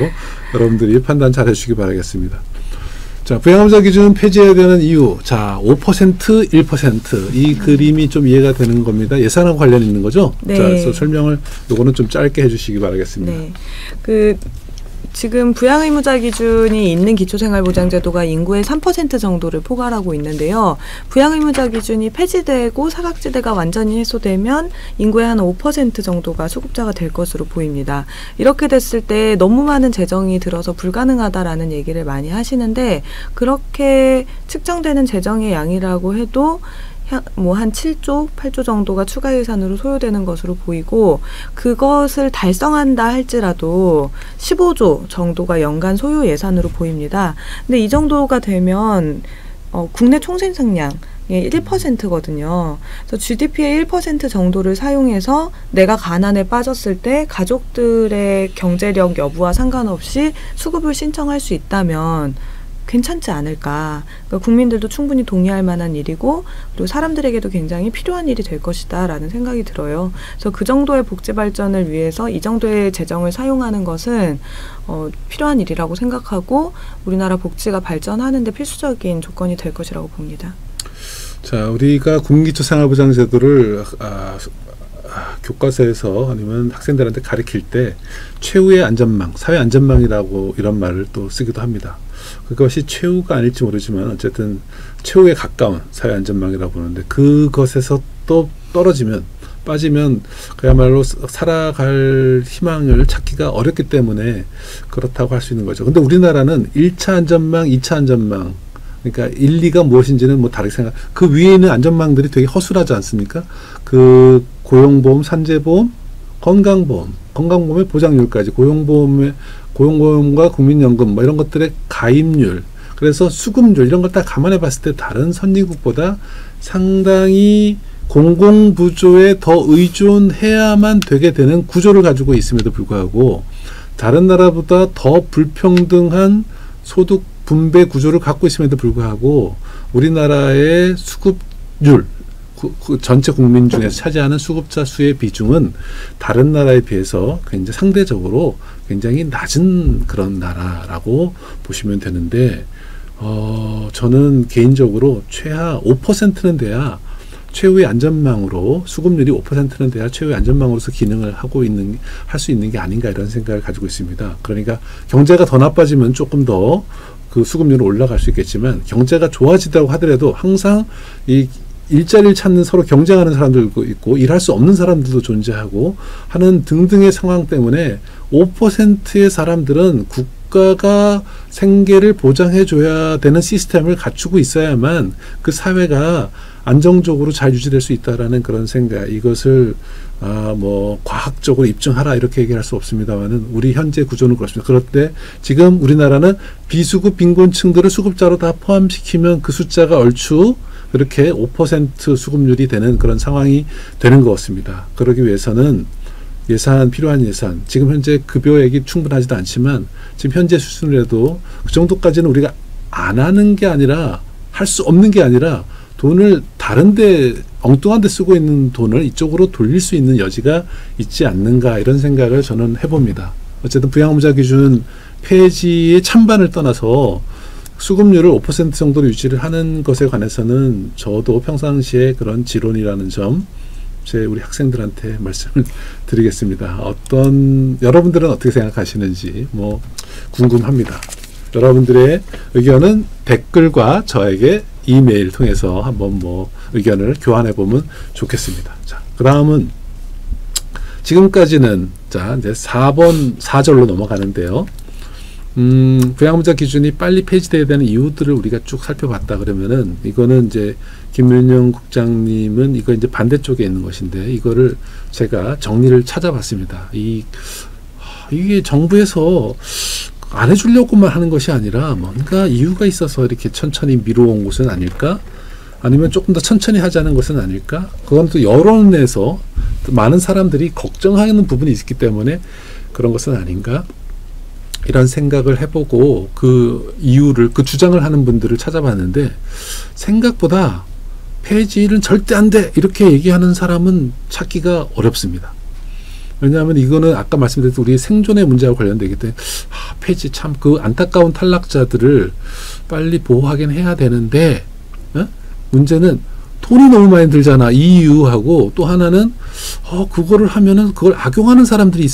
여러분들이 판단 잘 해주시기 바라겠습니다. 자, 부양의무자 기준 폐지해야 되는 이유. 자, 5%, 1%. 이 그림이 좀 이해가 되는 겁니다. 예산하고 관련 있는 거죠? 네. 자, 그래서 설명을 요거는 좀 짧게 해주시기 바라겠습니다. 네. 지금 부양의무자 기준이 있는 기초생활보장제도가 인구의 3% 정도를 포괄하고 있는데요. 부양의무자 기준이 폐지되고 사각지대가 완전히 해소되면 인구의 한 5% 정도가 수급자가 될 것으로 보입니다. 이렇게 됐을 때 너무 많은 재정이 들어서 불가능하다라는 얘기를 많이 하시는데 그렇게 측정되는 재정의 양이라고 해도 뭐 한 7조, 8조 정도가 추가 예산으로 소요되는 것으로 보이고 그것을 달성한다 할지라도 15조 정도가 연간 소요 예산으로 보입니다. 근데 이 정도가 되면 국내 총생산량 1%거든요. 그래서 GDP의 1% 정도를 사용해서 내가 가난에 빠졌을 때 가족들의 경제력 여부와 상관없이 수급을 신청할 수 있다면 괜찮지 않을까. 그러니까 국민들도 충분히 동의할 만한 일이고 그리고 사람들에게도 굉장히 필요한 일이 될 것이다 라는 생각이 들어요. 그래서 그 정도의 복지 발전을 위해서 이 정도의 재정을 사용하는 것은 필요한 일이라고 생각하고 우리나라 복지가 발전하는 데 필수적인 조건이 될 것이라고 봅니다. 자, 우리가 국민기초생활보장 제도를 교과서에서 아니면 학생들한테 가르칠 때 최후의 안전망, 사회 안전망이라고 이런 말을 또 쓰기도 합니다. 그것이 최후가 아닐지 모르지만 어쨌든 최후에 가까운 사회 안전망이라고 보는데 그것에서 또 빠지면 그야말로 살아갈 희망을 찾기가 어렵기 때문에 그렇다고 할 수 있는 거죠. 근데 우리나라는 1차 안전망, 2차 안전망, 그러니까 1, 2가 무엇인지는 뭐 다르게 생각. 그 위에 있는 안전망들이 되게 허술하지 않습니까? 그 고용보험, 산재보험, 건강보험의 보장률까지, 고용보험과 국민연금 뭐 이런 것들의 가입률, 그래서 수급률 이런 걸 딱 감안해 봤을 때 다른 선진국보다 상당히 공공부조에 더 의존해야만 되게 되는 구조를 가지고 있음에도 불구하고 다른 나라보다 더 불평등한 소득 분배 구조를 갖고 있음에도 불구하고 우리나라의 수급률, 전체 국민 중에서 차지하는 수급자 수의 비중은 다른 나라에 비해서 굉장히 상대적으로 굉장히 낮은 그런 나라라고 보시면 되는데 저는 개인적으로 최하 5%는 돼야 최후의 안전망으로 수급률이 5%는 돼야 최후의 안전망으로서 기능을 할 수 있는 게 아닌가 이런 생각을 가지고 있습니다. 그러니까 경제가 더 나빠지면 조금 더 그 수급률은 올라갈 수 있겠지만 경제가 좋아지다고 하더라도 항상 이 일자리를 찾는 서로 경쟁하는 사람들도 있고 일할 수 없는 사람들도 존재하고 하는 등등의 상황 때문에 5%의 사람들은 국가가 생계를 보장해줘야 되는 시스템을 갖추고 있어야만 그 사회가 안정적으로 잘 유지될 수 있다라는 그런 생각, 이것을 뭐 과학적으로 입증하라 이렇게 얘기할 수 없습니다만은 우리 현재 구조는 그렇습니다. 그런데 지금 우리나라는 비수급 빈곤층들을 수급자로 다 포함시키면 그 숫자가 얼추 그렇게 5% 수급률이 되는 그런 상황이 되는 것 같습니다. 그러기 위해서는 필요한 예산, 지금 현재 급여액이 충분하지도 않지만 지금 현재 수준이라도 그 정도까지는 우리가 안 하는 게 아니라 할 수 없는 게 아니라 돈을 다른데 엉뚱한 데 쓰고 있는 돈을 이쪽으로 돌릴 수 있는 여지가 있지 않는가 이런 생각을 저는 해봅니다. 어쨌든 부양의무자 기준 폐지의 찬반을 떠나서 수급률을 5% 정도로 유지를 하는 것에 관해서는 저도 평상시에 그런 지론이라는 점 우리 학생들한테 말씀을 드리겠습니다. 여러분들은 어떻게 생각하시는지 뭐 궁금합니다. 여러분들의 의견은 댓글과 저에게 이메일 통해서 한번 뭐 의견을 교환해 보면 좋겠습니다. 자, 그 다음은 지금까지는 자 이제 4절로 넘어가는데요. 부양의무자 기준이 빨리 폐지돼야 되는 이유들을 우리가 쭉 살펴봤다 그러면은 이거는 이제 김윤영 국장님은 이거 이제 반대쪽에 있는 것인데 이거를 제가 정리를 찾아봤습니다. 이게 정부에서 안 해주려고만 하는 것이 아니라 뭔가 이유가 있어서 이렇게 천천히 미뤄온 것은 아닐까? 아니면 조금 더 천천히 하자는 것은 아닐까? 그건 또 여론에서 많은 사람들이 걱정하는 부분이 있기 때문에 그런 것은 아닌가? 이런 생각을 해보고 그 이유를, 그 주장을 하는 분들을 찾아봤는데 생각보다 폐지는 절대 안 돼! 이렇게 얘기하는 사람은 찾기가 어렵습니다. 왜냐하면 이거는 아까 말씀드렸던 우리의 생존의 문제와 관련되기 때문에 폐지 참 그 안타까운 탈락자들을 빨리 보호하긴 해야 되는데 문제는 돈이 너무 많이 들잖아 이 이유하고 또 하나는 그거를 하면은 그걸 악용하는 사람들이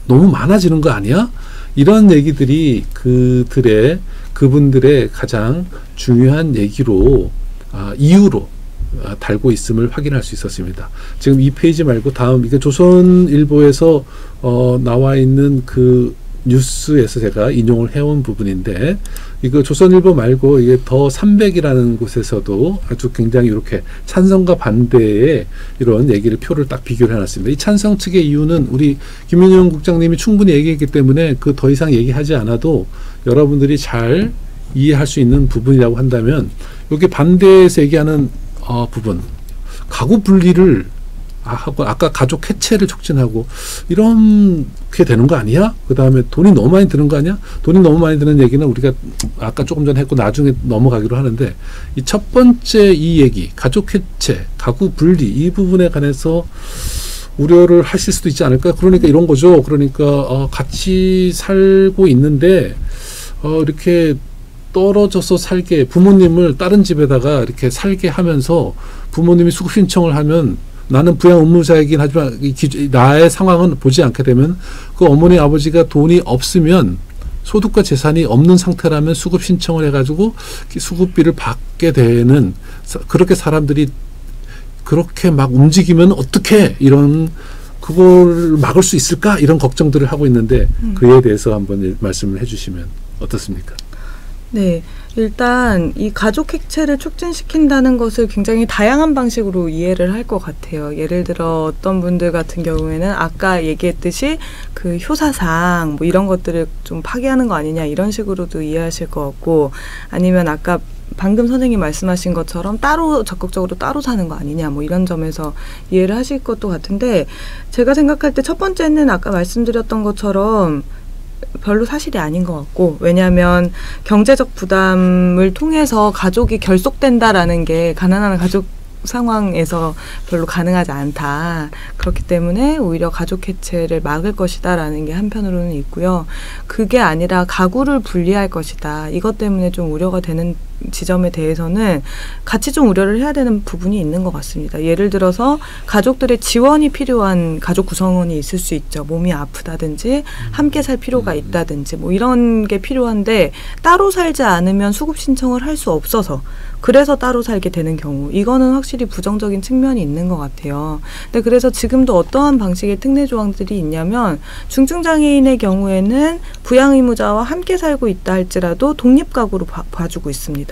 너무 많아지는 거 아니야? 이런 얘기들이 그분들의 가장 중요한 얘기로 이유로 달고 있음을 확인할 수 있었습니다. 지금 이 페이지 말고 다음 이게 조선일보에서 나와 있는 그 뉴스에서 제가 인용을 해온 부분인데 이거 조선일보 말고 이게 더 300이라는 곳에서도 아주 굉장히 이렇게 찬성과 반대의 이런 얘기를 표를 딱 비교를 해놨습니다. 이 찬성 측의 이유는 우리 김윤영 국장님이 충분히 얘기했기 때문에 그 더 이상 얘기하지 않아도 여러분들이 잘 이해할 수 있는 부분이라고 한다면 여기 반대에서 얘기하는 부분 가구 분리를 하고 아까 가족 해체를 촉진하고 이렇게 되는 거 아니야? 그 다음에 돈이 너무 많이 드는 거 아니야? 돈이 너무 많이 드는 얘기는 우리가 아까 조금 전에 했고 나중에 넘어가기로 하는데 이 첫 번째 이 얘기 가족 해체, 가구 분리 이 부분에 관해서 우려를 하실 수도 있지 않을까? 그러니까 이런 거죠. 그러니까 같이 살고 있는데 이렇게 떨어져서 살게 부모님을 다른 집에다가 이렇게 살게 하면서 부모님이 수급 신청을 하면 나는 부양 의무자이긴 하지만 나의 상황은 보지 않게 되면 그 어머니 아버지가 돈이 없으면 소득과 재산이 없는 상태라면 수급 신청을 해가지고 수급비를 받게 되는 그렇게 사람들이 그렇게 막 움직이면 어떻게 이런 그걸 막을 수 있을까 이런 걱정들을 하고 있는데 그에 대해서 한번 말씀을 해주시면 어떻습니까? 네, 일단 이 가족 해체를 촉진시킨다는 것을 굉장히 다양한 방식으로 이해를 할 것 같아요. 예를 들어 어떤 분들 같은 경우에는 아까 얘기했듯이 그 효사상 뭐 이런 것들을 좀 파괴하는 거 아니냐 이런 식으로도 이해하실 것 같고 아니면 아까 방금 선생님 말씀하신 것처럼 따로 적극적으로 따로 사는 거 아니냐 뭐 이런 점에서 이해를 하실 것도 같은데 제가 생각할 때 첫 번째는 아까 말씀드렸던 것처럼 별로 사실이 아닌 것 같고 왜냐하면 경제적 부담을 통해서 가족이 결속된다라는 게 가난한 가족 상황에서 별로 가능하지 않다. 그렇기 때문에 오히려 가족 해체를 막을 것이다라는 게 한편으로는 있고요. 그게 아니라 가구를 분리할 것이다. 이것 때문에 좀 우려가 되는 지점에 대해서는 같이 좀 우려를 해야 되는 부분이 있는 것 같습니다. 예를 들어서 가족들의 지원이 필요한 가족 구성원이 있을 수 있죠. 몸이 아프다든지 함께 살 필요가 있다든지 뭐 이런 게 필요한데 따로 살지 않으면 수급 신청을 할 수 없어서 그래서 따로 살게 되는 경우 이거는 확실히 부정적인 측면이 있는 것 같아요. 근데 그래서 지금도 어떠한 방식의 특례 조항들이 있냐면 중증장애인의 경우에는 부양의무자와 함께 살고 있다 할지라도 독립가구로 봐주고 있습니다.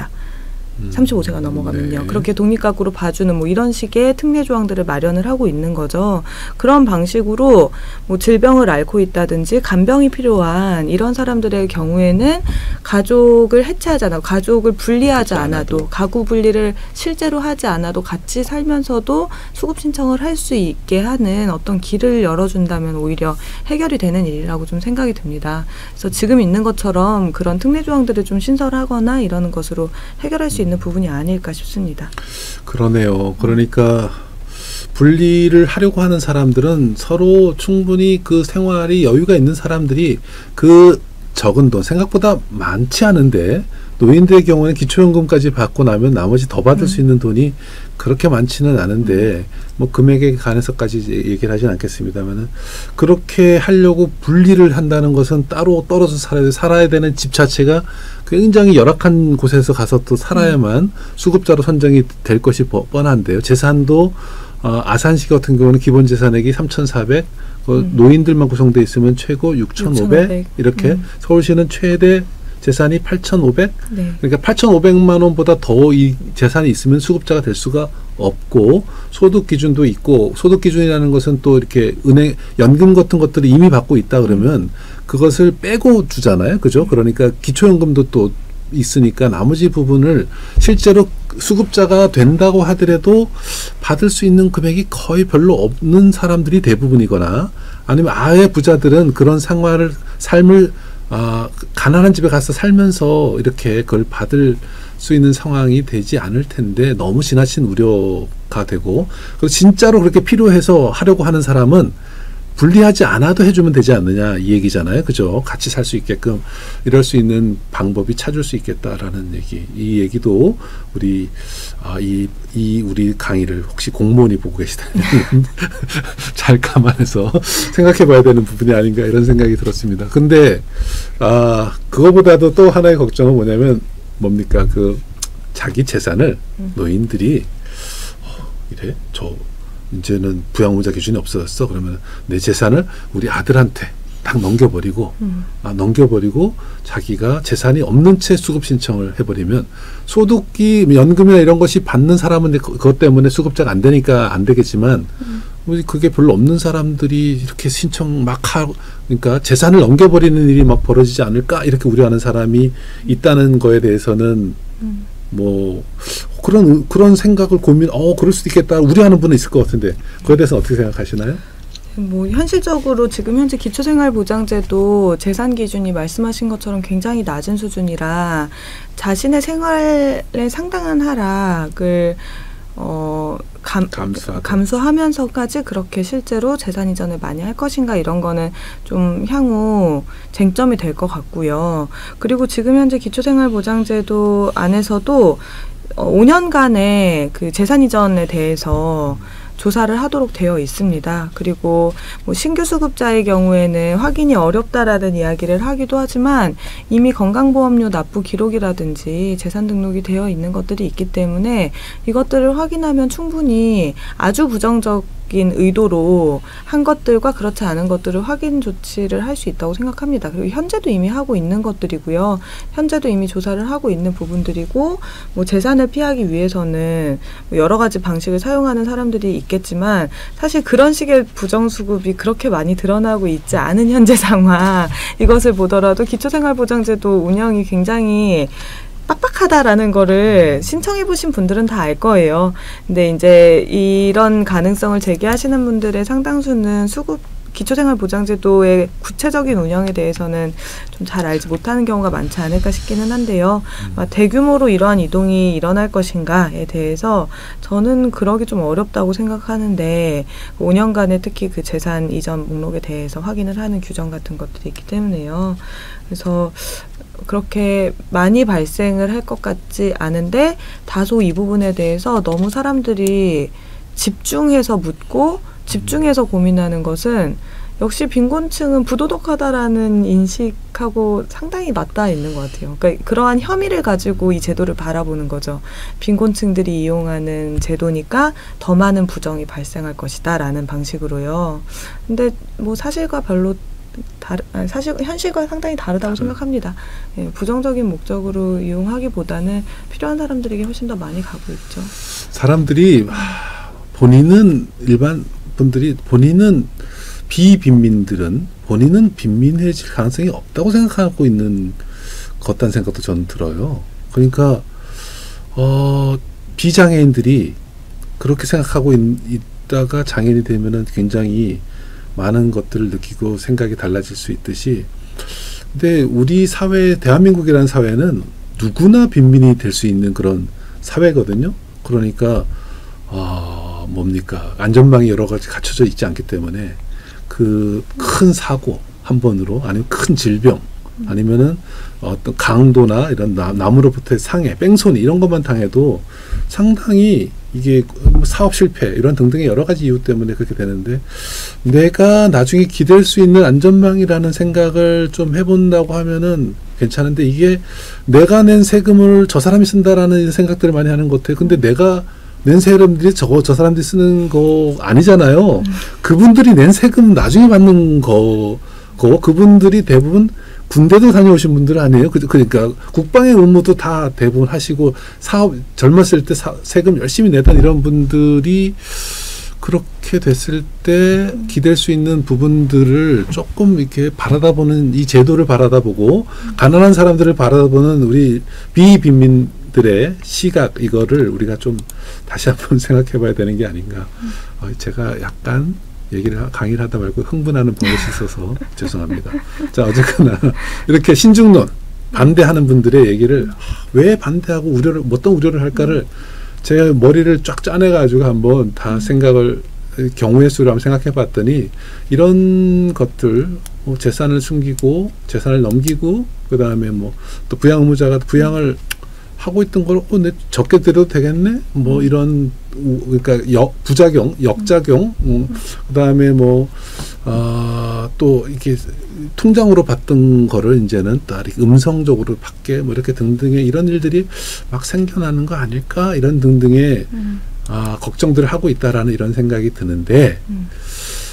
35세가 넘어가면요. 네. 그렇게 독립가구로 봐주는 뭐 이런 식의 특례 조항들을 마련을 하고 있는 거죠. 그런 방식으로 뭐 질병을 앓고 있다든지 간병이 필요한 이런 사람들의 경우에는 가족을 해체하지 않아도 가족을 분리하지 않아도 가구 분리를 실제로 하지 않아도 같이 살면서도 수급 신청을 할 수 있게 하는 어떤 길을 열어준다면 오히려 해결이 되는 일이라고 좀 생각이 듭니다. 그래서 지금 있는 것처럼 그런 특례 조항들을 좀 신설하거나 이러는 것으로 해결할 수 있는 부분이 아닐까 싶습니다. 그러네요. 그러니까 분리를 하려고 하는 사람들은 서로 충분히 그 생활이 여유가 있는 사람들이 그 적은 돈 생각보다 많지 않은데 노인들의 경우는 기초연금까지 받고 나면 나머지 더 받을 수 있는 돈이 그렇게 많지는 않은데 뭐 금액에 관해서까지 얘기를 하진 않겠습니다만은 그렇게 하려고 분리를 한다는 것은 따로 떨어져 살아야 되는 집 자체가 굉장히 열악한 곳에서 가서 또 살아야만 수급자로 선정이 될 것이 뻔한데요. 재산도 아산시 같은 경우는 기본 재산액이 3,400, 노인들만 구성되어 있으면 최고 6,500 이렇게 서울시는 최대 재산이 8,500. 네. 그러니까 8,500만 원보다 더 이 재산이 있으면 수급자가 될 수가 없고 소득 기준도 있고 소득 기준이라는 것은 또 이렇게 은행 연금 같은 것들을 이미 받고 있다 그러면 그것을 빼고 주잖아요. 그죠? 그러니까 기초연금도 또 있으니까 나머지 부분을 실제로 수급자가 된다고 하더라도 받을 수 있는 금액이 거의 별로 없는 사람들이 대부분이거나 아니면 아예 부자들은 그런 삶을 가난한 집에 가서 살면서 이렇게 그걸 받을 수 있는 상황이 되지 않을 텐데 너무 지나친 우려가 되고 그리고 진짜로 그렇게 필요해서 하려고 하는 사람은 분리하지 않아도 해주면 되지 않느냐 이 얘기잖아요. 그죠? 같이 살 수 있게끔 이럴 수 있는 방법이 찾을 수 있겠다라는 얘기. 이 얘기도 우리 우리 강의를 혹시 공무원이 보고 계시다면 잘 감안해서 생각해 봐야 되는 부분이 아닌가 이런 생각이 들었습니다. 근데 그거보다도 또 하나의 걱정은 뭐냐면 뭡니까? 그 자기 재산을 노인들이 이래 이제는 부양의무자 기준이 없어졌어. 그러면 내 재산을 우리 아들한테 딱 넘겨버리고 자기가 재산이 없는 채 수급 신청을 해버리면 소득이 연금이나 이런 것이 받는 사람은 그것 때문에 수급자가 안 되니까 안 되겠지만 그게 별로 없는 사람들이 이렇게 신청 막 하고 그러니까 재산을 넘겨버리는 일이 막 벌어지지 않을까 이렇게 우려하는 사람이 있다는 거에 대해서는 뭐 그런 생각을 그럴 수도 있겠다 우려하는 분은 있을 것 같은데 그거에 대해서 어떻게 생각하시나요? 뭐 현실적으로 지금 현재 기초생활보장제도 재산 기준이 말씀하신 것처럼 굉장히 낮은 수준이라 자신의 생활에 상당한 하락을 감수하면서까지 그렇게 실제로 재산 이전을 많이 할 것인가 이런 거는 좀 향후 쟁점이 될 것 같고요. 그리고 지금 현재 기초생활보장제도 안에서도 5년간의 그 재산 이전에 대해서 조사를 하도록 되어 있습니다. 그리고 뭐 신규 수급자의 경우에는 확인이 어렵다라는 이야기를 하기도 하지만 이미 건강보험료 납부 기록이라든지 재산 등록이 되어 있는 것들이 있기 때문에 이것들을 확인하면 충분히 아주 부정적인 의도로 한 것들과 그렇지 않은 것들을 확인 조치를 할 수 있다고 생각합니다. 그리고 현재도 이미 하고 있는 것들이고요. 현재도 이미 조사를 하고 있는 부분들이고 뭐 재산을 피하기 위해서는 여러 가지 방식을 사용하는 사람들이 있겠지만 사실 그런 식의 부정수급이 그렇게 많이 드러나고 있지 않은 현재 상황 이것을 보더라도 기초생활보장제도 운영이 굉장히 빡빡하다라는 거를 신청해보신 분들은 다 알 거예요. 근데 이제 이런 가능성을 제기하시는 분들의 상당수는 기초생활보장제도의 구체적인 운영에 대해서는 좀 잘 알지 못하는 경우가 많지 않을까 싶기는 한데요. 대규모로 이러한 이동이 일어날 것인가에 대해서 저는 그러기 좀 어렵다고 생각하는데 5년간의 특히 그 재산 이전 목록에 대해서 확인을 하는 규정 같은 것들이 있기 때문에요. 그래서 그렇게 많이 발생을 할 것 같지 않은데 다소 이 부분에 대해서 너무 사람들이 집중해서 묻고 집중해서 고민하는 것은 역시 빈곤층은 부도덕하다라는 인식하고 상당히 맞닿아 있는 것 같아요. 그러니까 그러한 혐의를 가지고 이 제도를 바라보는 거죠. 빈곤층들이 이용하는 제도니까 더 많은 부정이 발생할 것이다라는 방식으로요. 근데 뭐 사실과 별로 사실 현실과 상당히 다르다고 생각합니다. 예, 부정적인 목적으로 이용하기보다는 필요한 사람들에게 훨씬 더 많이 가고 있죠. 사람들이 본인은 일반 분들이 본인은 비빈민들은 본인은 빈민해질 가능성이 없다고 생각하고 있는 것 같다는 생각도 저는 들어요. 그러니까 비장애인들이 그렇게 생각하고 있다가 장애인이 되면은 굉장히 많은 것들을 느끼고 생각이 달라질 수 있듯이 근데 우리 사회 대한민국이라는 사회는 누구나 빈민이 될 수 있는 그런 사회거든요. 그러니까 뭡니까 안전망이 여러 가지 갖춰져 있지 않기 때문에 그 큰 사고 한 번으로 아니면 큰 질병 아니면은 어떤 강도나 이런 남으로부터의 상해 뺑소니 이런 것만 당해도 상당히 이게 사업 실패 이런 등등의 여러 가지 이유 때문에 그렇게 되는데 내가 나중에 기댈 수 있는 안전망이라는 생각을 좀 해본다고 하면은 괜찮은데 이게 내가 낸 세금을 저 사람이 쓴다라는 생각들을 많이 하는 것 같아요. 근데 내가 낸 세금들이 저 사람들이 쓰는 거 아니잖아요. 그분들이 낸 세금 나중에 받는 거고 그분들이 대부분 군대도 다녀오신 분들 아니에요. 그러니까 국방의 의무도 다 대부분 하시고 사업 젊었을 때 세금 열심히 내던 이런 분들이 그렇게 됐을 때 기댈 수 있는 부분들을 조금 이렇게 바라다보는 이 제도를 바라다보고 가난한 사람들을 바라다보는 우리 비빈민들의 시각 이거를 우리가 좀 다시 한번 생각해봐야 되는 게 아닌가. 제가 약간 강의를 하다 말고 흥분하는 버릇이 있어서 죄송합니다. 자 어쨌거나 이렇게 신중론 반대하는 분들의 얘기를 왜 반대하고 어떤 우려를 할까를 제가 머리를 쫙 짜내가지고 한번 다 생각을 경우의 수를 한번 생각해 봤더니 이런 것들 재산을 숨기고 재산을 넘기고 그 다음에 뭐 또 부양 의무자가 부양을 하고 있던 걸 내 적게 들여도 되겠네 뭐 이런 그러니까 부작용 역작용 그다음에 뭐 또 이렇게 통장으로 받던 거를 이제는 또 음성적으로 받게 뭐 이렇게 등등의 이런 일들이 막 생겨나는 거 아닐까 이런 등등의 걱정들을 하고 있다라는 이런 생각이 드는데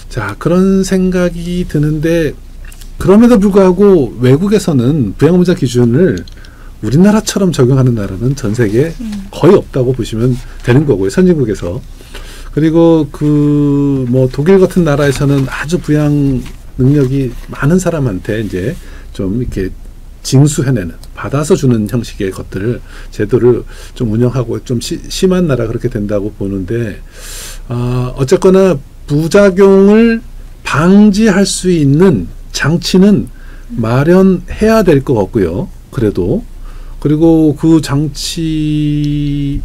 자 그런 생각이 드는데 그럼에도 불구하고 외국에서는 부양의무자 기준을 우리나라처럼 적용하는 나라는 전 세계에 거의 없다고 보시면 되는 거고요. 선진국에서. 그리고 뭐 독일 같은 나라에서는 아주 부양 능력이 많은 사람한테 이제 좀 이렇게 징수해내는, 받아서 주는 형식의 것들을, 제도를 좀 운영하고 좀 심한 나라 그렇게 된다고 보는데, 어쨌거나 부작용을 방지할 수 있는 장치는 마련해야 될 것 같고요. 그래도. 그리고 그 장치,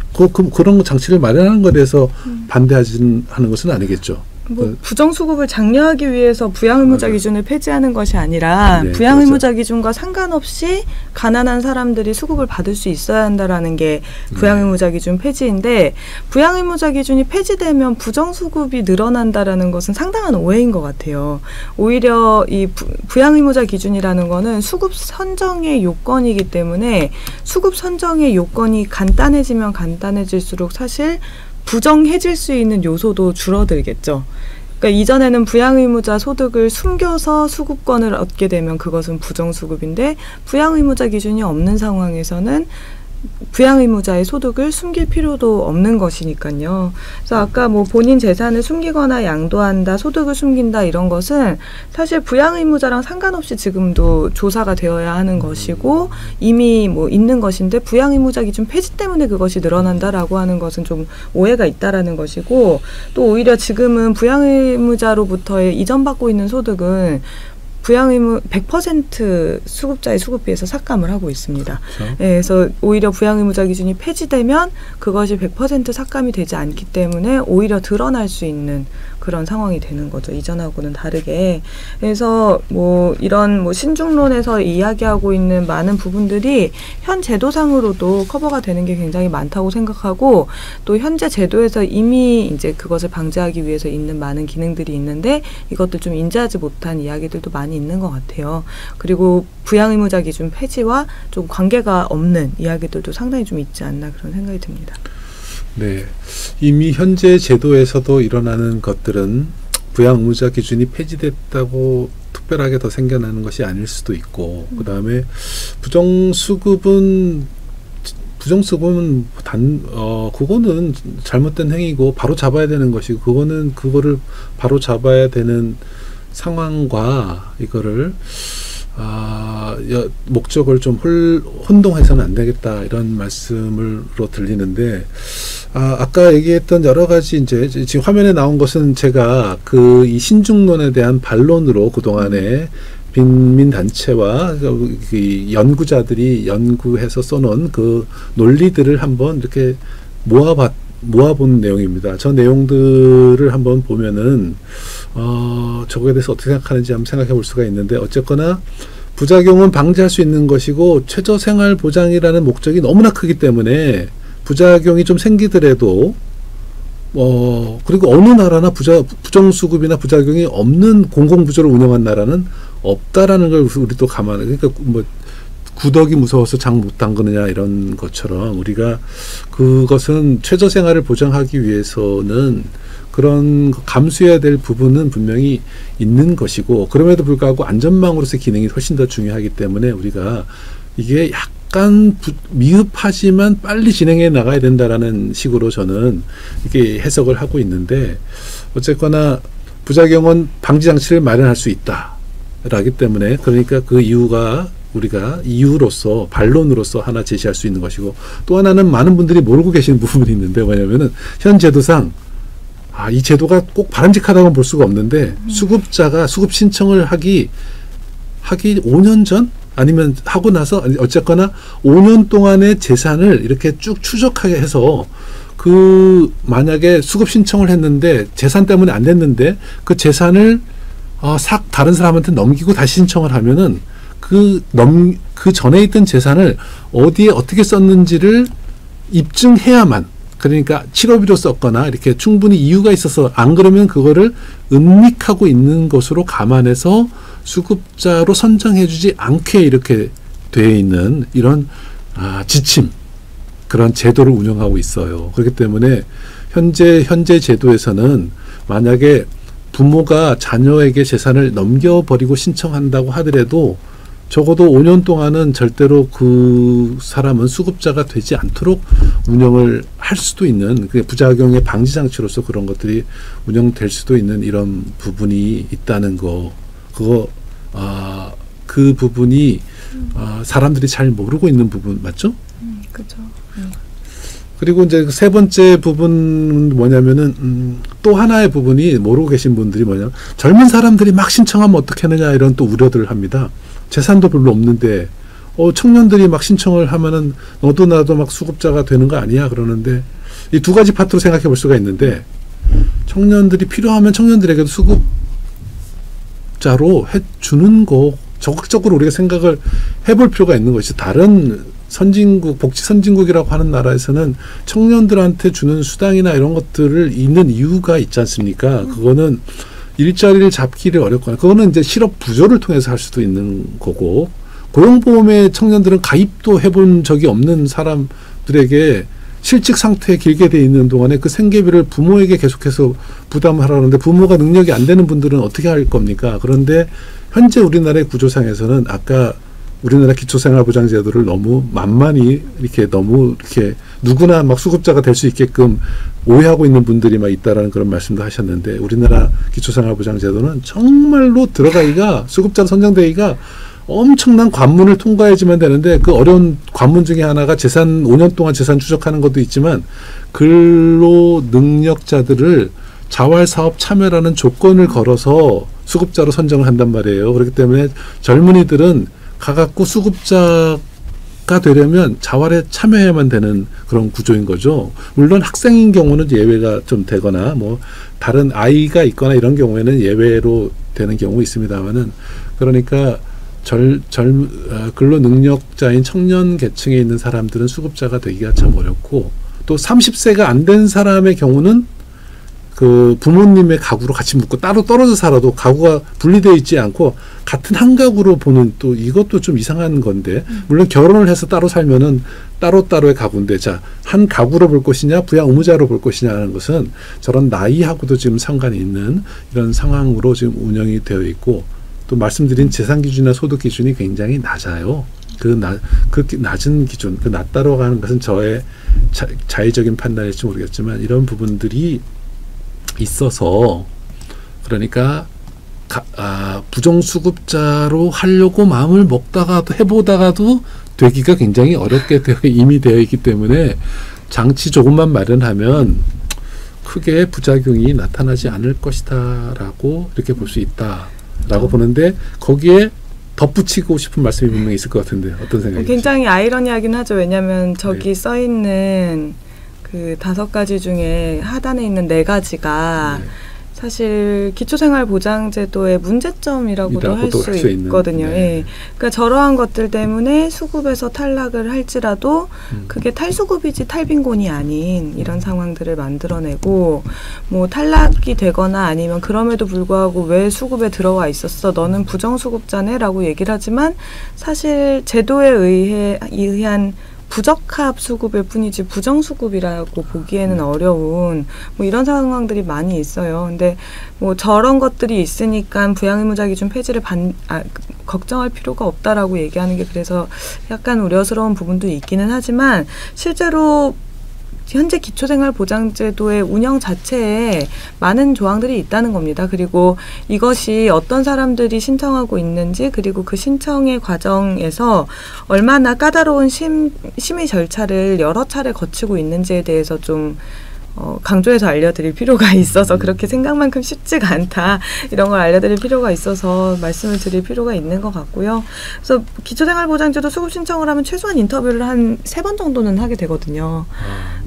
그런 장치를 마련하는 것에 대해서 반대하는 것은 아니겠죠. 뭐 부정수급을 장려하기 위해서 부양의무자 기준을 폐지하는 것이 아니라 네, 부양의무자 그렇죠. 기준과 상관없이 가난한 사람들이 수급을 받을 수 있어야 한다라는 게 부양의무자 기준 폐지인데, 부양의무자 기준이 폐지되면 부정수급이 늘어난다라는 것은 상당한 오해인 것 같아요. 오히려 이 부양의무자 기준이라는 거는 수급 선정의 요건이기 때문에 수급 선정의 요건이 간단해지면 간단해질수록 사실 부정해질 수 있는 요소도 줄어들겠죠. 그러니까 이전에는 부양의무자 소득을 숨겨서 수급권을 얻게 되면 그것은 부정수급인데, 부양의무자 기준이 없는 상황에서는 부양의무자의 소득을 숨길 필요도 없는 것이니까요. 그래서 아까 뭐 본인 재산을 숨기거나 양도한다, 소득을 숨긴다 이런 것은 사실 부양의무자랑 상관없이 지금도 조사가 되어야 하는 것이고 이미 뭐 있는 것인데, 부양의무자 기준 폐지 때문에 그것이 늘어난다라고 하는 것은 좀 오해가 있다라는 것이고, 또 오히려 지금은 부양의무자로부터의 이전받고 있는 소득은 부양의무 100% 수급자의 수급비에서 삭감을 하고 있습니다. 그렇죠. 네, 그래서 오히려 부양의무자 기준이 폐지되면 그것이 100% 삭감이 되지 않기 때문에 오히려 드러날 수 있는 그런 상황이 되는 거죠. 이전하고는 다르게. 그래서 뭐 이런 뭐 신중론에서 이야기하고 있는 많은 부분들이 현 제도상으로도 커버가 되는 게 굉장히 많다고 생각하고, 또 현재 제도에서 이미 이제 그것을 방지하기 위해서 있는 많은 기능들이 있는데 이것도 좀 인지하지 못한 이야기들도 많이 있는 것 같아요. 그리고 부양의무자 기준 폐지와 좀 관계가 없는 이야기들도 상당히 좀 있지 않나 그런 생각이 듭니다. 네, 이미 현재 제도에서도 일어나는 것들은 부양의무자 기준이 폐지됐다고 특별하게 더 생겨나는 것이 아닐 수도 있고, 그 다음에 부정수급은 그거는 잘못된 행위고 바로 잡아야 되는 것이고, 그거를 바로 잡아야 되는 상황과 이거를 목적을 좀 혼동해서는 안 되겠다, 이런 말씀으로 들리는데, 아까 얘기했던 여러 가지 이제 지금 화면에 나온 것은 제가 이 신중론에 대한 반론으로 그동안에 빈민단체와 연구자들이 연구해서 써놓은 그 논리들을 한번 이렇게 모아본 내용입니다. 저 내용들을 한번 보면은 저거에 대해서 어떻게 생각하는지 한번 생각해 볼 수가 있는데, 어쨌거나 부작용은 방지할 수 있는 것이고 최저생활보장이라는 목적이 너무나 크기 때문에 부작용이 좀 생기더라도 그리고 어느 나라나 부정수급이나 부작용이 없는 공공부조를 운영한 나라는 없다라는 걸 우리도 감안해. 그러니까 뭐 구덕이 무서워서 장 못 담그느냐 이런 것처럼, 우리가 그것은 최저생활을 보장하기 위해서는 그런 감수해야 될 부분은 분명히 있는 것이고, 그럼에도 불구하고 안전망으로서의 기능이 훨씬 더 중요하기 때문에 우리가 이게 약간 미흡하지만 빨리 진행해 나가야 된다라는 식으로 저는 이렇게 해석을 하고 있는데, 어쨌거나 부작용은 방지 장치를 마련할 수 있다라기 때문에, 그러니까 그 이유가 우리가 이유로서 반론으로서 하나 제시할 수 있는 것이고, 또 하나는 많은 분들이 모르고 계시는 부분이 있는데, 뭐냐면은 현 제도상 이 제도가 꼭 바람직하다고 볼 수가 없는데, 수급자가 수급 신청을 하기 5년 전 아니면 하고 나서, 어쨌거나 5년 동안의 재산을 이렇게 쭉 추적하게 해서, 만약에 수급 신청을 했는데 재산 때문에 안 됐는데 그 재산을 다른 사람한테 넘기고 다시 신청을 하면은 그 전에 있던 재산을 어디에 어떻게 썼는지를 입증해야만, 그러니까 치료비로 썼거나 이렇게 충분히 이유가 있어서, 안 그러면 그거를 은닉하고 있는 것으로 감안해서 수급자로 선정해주지 않게 이렇게 되어 있는 이런 지침, 그런 제도를 운영하고 있어요. 그렇기 때문에 현재 제도에서는 만약에 부모가 자녀에게 재산을 넘겨버리고 신청한다고 하더라도 적어도 5년 동안은 절대로 그 사람은 수급자가 되지 않도록 운영을 할 수도 있는 부작용의 방지 장치로서 그런 것들이 운영될 수도 있는 이런 부분이 있다는 거. 그 부분이 사람들이 잘 모르고 있는 부분 맞죠? 그렇죠. 그리고 이제 세 번째 부분 뭐냐면은 또 하나의 부분이 모르고 계신 분들이 뭐냐, 젊은 사람들이 막 신청하면 어떻게 하느냐 이런 또 우려들을 합니다. 재산도 별로 없는데 청년들이 막 신청을 하면은 너도 나도 막 수급자가 되는 거 아니야 그러는데, 이 두 가지 파트로 생각해 볼 수가 있는데, 청년들이 필요하면 청년들에게도 수급자로 해주는 거 적극적으로 우리가 생각을 해볼 필요가 있는 것이, 다른 선진국, 복지 선진국이라고 하는 나라에서는 청년들한테 주는 수당이나 이런 것들을 있는 이유가 있지 않습니까? 그거는 일자리를 잡기를 어렵거나, 그거는 이제 실업 부조를 통해서 할 수도 있는 거고, 고용보험에 청년들은 가입도 해본 적이 없는 사람들에게 실직 상태에 길게 돼 있는 동안에 그 생계비를 부모에게 계속해서 부담하라는데, 부모가 능력이 안 되는 분들은 어떻게 할 겁니까? 그런데 현재 우리나라의 구조상에서는 아까 우리나라 기초생활보장제도를 너무 만만히 너무 누구나 막 수급자가 될 수 있게끔 오해하고 있는 분들이 막 있다라는 그런 말씀도 하셨는데, 우리나라 기초생활보장제도는 정말로 들어가기가, 수급자로 선정되기가 엄청난 관문을 통과해야지만 되는데, 그 어려운 관문 중에 하나가 5년 동안 재산 추적하는 것도 있지만, 근로 능력자들을 자활사업 참여라는 조건을 걸어서 수급자로 선정을 한단 말이에요. 그렇기 때문에 젊은이들은 가갖고 수급자가 되려면 자활에 참여해야만 되는 그런 구조인 거죠. 물론 학생인 경우는 예외가 좀 되거나 뭐 다른 아이가 있거나 이런 경우에는 예외로 되는 경우 있습니다만은, 그러니까 근로 능력자인 청년 계층에 있는 사람들은 수급자가 되기가 참 어렵고, 또 30세가 안 된 사람의 경우는 그 부모님의 가구로 같이 묻고 따로 떨어져 살아도 가구가 분리되어 있지 않고 같은 한 가구로 보는, 또 이것도 좀 이상한 건데, 물론 결혼을 해서 따로 살면은 따로따로의 가구인데, 자, 한 가구로 볼 것이냐 부양 의무자로 볼 것이냐 하는 것은 저런 나이하고도 지금 상관이 있는 이런 상황으로 지금 운영이 되어 있고, 또 말씀드린 재산 기준이나 소득 기준이 굉장히 낮아요. 그 낮은 기준, 그 낮다고 하는 것은 저의 자의적인 판단일지 모르겠지만, 이런 부분들이 있어서, 그러니까 부정수급자로 하려고 마음을 먹다가도 해보다가도 되기가 굉장히 어렵게 이미 되어 있기 때문에, 장치 조금만 마련하면 크게 부작용이 나타나지 않을 것이다 라고 이렇게 볼 수 있다라고 보는데, 거기에 덧붙이고 싶은 말씀이 분명히 있을 것 같은데 어떤 생각이세요? 굉장히 아이러니하긴 하죠. 왜냐하면 저기 써있는 그 5가지 중에 하단에 있는 4가지가 사실 기초생활보장제도의 문제점이라고도 할 수 있거든요. 예. 그러니까 저러한 것들 때문에 수급에서 탈락을 할지라도 그게 탈수급이지 탈빈곤이 아닌 이런 상황들을 만들어내고, 뭐 탈락이 되거나 아니면 그럼에도 불구하고 왜 수급에 들어와 있었어? 너는 부정수급자네? 라고 얘기를 하지만 사실 제도에 의한 부적합 수급일 뿐이지 부정수급이라고 보기에는 어려운 뭐 이런 상황들이 많이 있어요. 근데 뭐 저런 것들이 있으니까 부양의무자 기준 폐지를 걱정할 필요가 없다라고 얘기하는 게 그래서 약간 우려스러운 부분도 있기는 하지만, 실제로 현재 기초생활보장제도의 운영 자체에 많은 조항들이 있다는 겁니다. 그리고 이것이 어떤 사람들이 신청하고 있는지, 그리고 그 신청의 과정에서 얼마나 까다로운 심의 절차를 여러 차례 거치고 있는지에 대해서 좀 강조해서 알려드릴 필요가 있어서, 그렇게 생각만큼 쉽지가 않다, 이런 걸 알려드릴 필요가 있어서 말씀을 드릴 필요가 있는 것 같고요. 그래서 기초생활보장제도 수급 신청을 하면 최소한 인터뷰를 한 3번 정도는 하게 되거든요.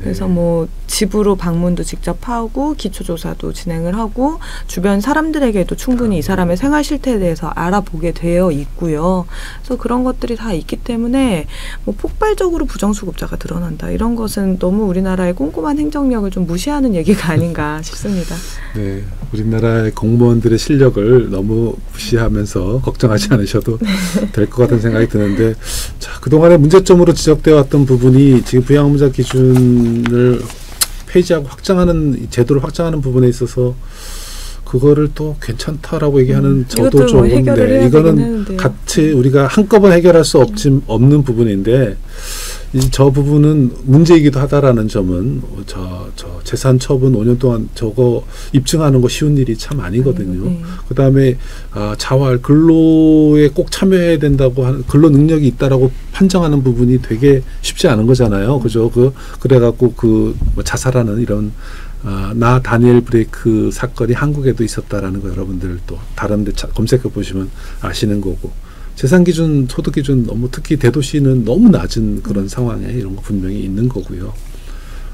그래서 뭐 집으로 방문도 직접 하고 기초조사도 진행을 하고 주변 사람들에게도 충분히 이 사람의 생활 실태에 대해서 알아보게 되어 있고요. 그래서 그런 것들이 다 있기 때문에 뭐 폭발적으로 부정수급자가 드러난다, 이런 것은 너무 우리나라의 꼼꼼한 행정력을 좀 무시하는 얘기가 아닌가 싶습니다. 네, 우리나라의 공무원들의 실력을 너무 무시하면서 걱정하지 않으셔도 될 것 같은 생각이 드는데, 자, 그동안의 문제점으로 지적되어 왔던 부분이 지금 부양의무자 기준을 폐지하고 제도를 확장하는 부분에 있어서 그거를 또 괜찮다라고 얘기하는 저도 이것도 좀 뭐 해결을 해야 이거는 되긴 하는데요. 같이 우리가 한꺼번에 해결할 수 없는 부분인데 저 부분은 문제이기도 하다라는 점은 저 재산 처분 5년 동안 저거 입증하는 거 쉬운 일이 참 아니거든요. 그다음에 자활 근로에 꼭 참여해야 된다고 하는 근로 능력이 있다라고 판정하는 부분이 되게 쉽지 않은 거잖아요. 그죠? 그래갖고 뭐 자살하는 이런 나 다니엘 브레이크 사건이 한국에도 있었다라는 거 여러분들 또 다른 데 검색해 보시면 아시는 거고 재산 기준, 소득 기준 너무 특히 대도시는 너무 낮은 그런 상황에 이런 거 분명히 있는 거고요.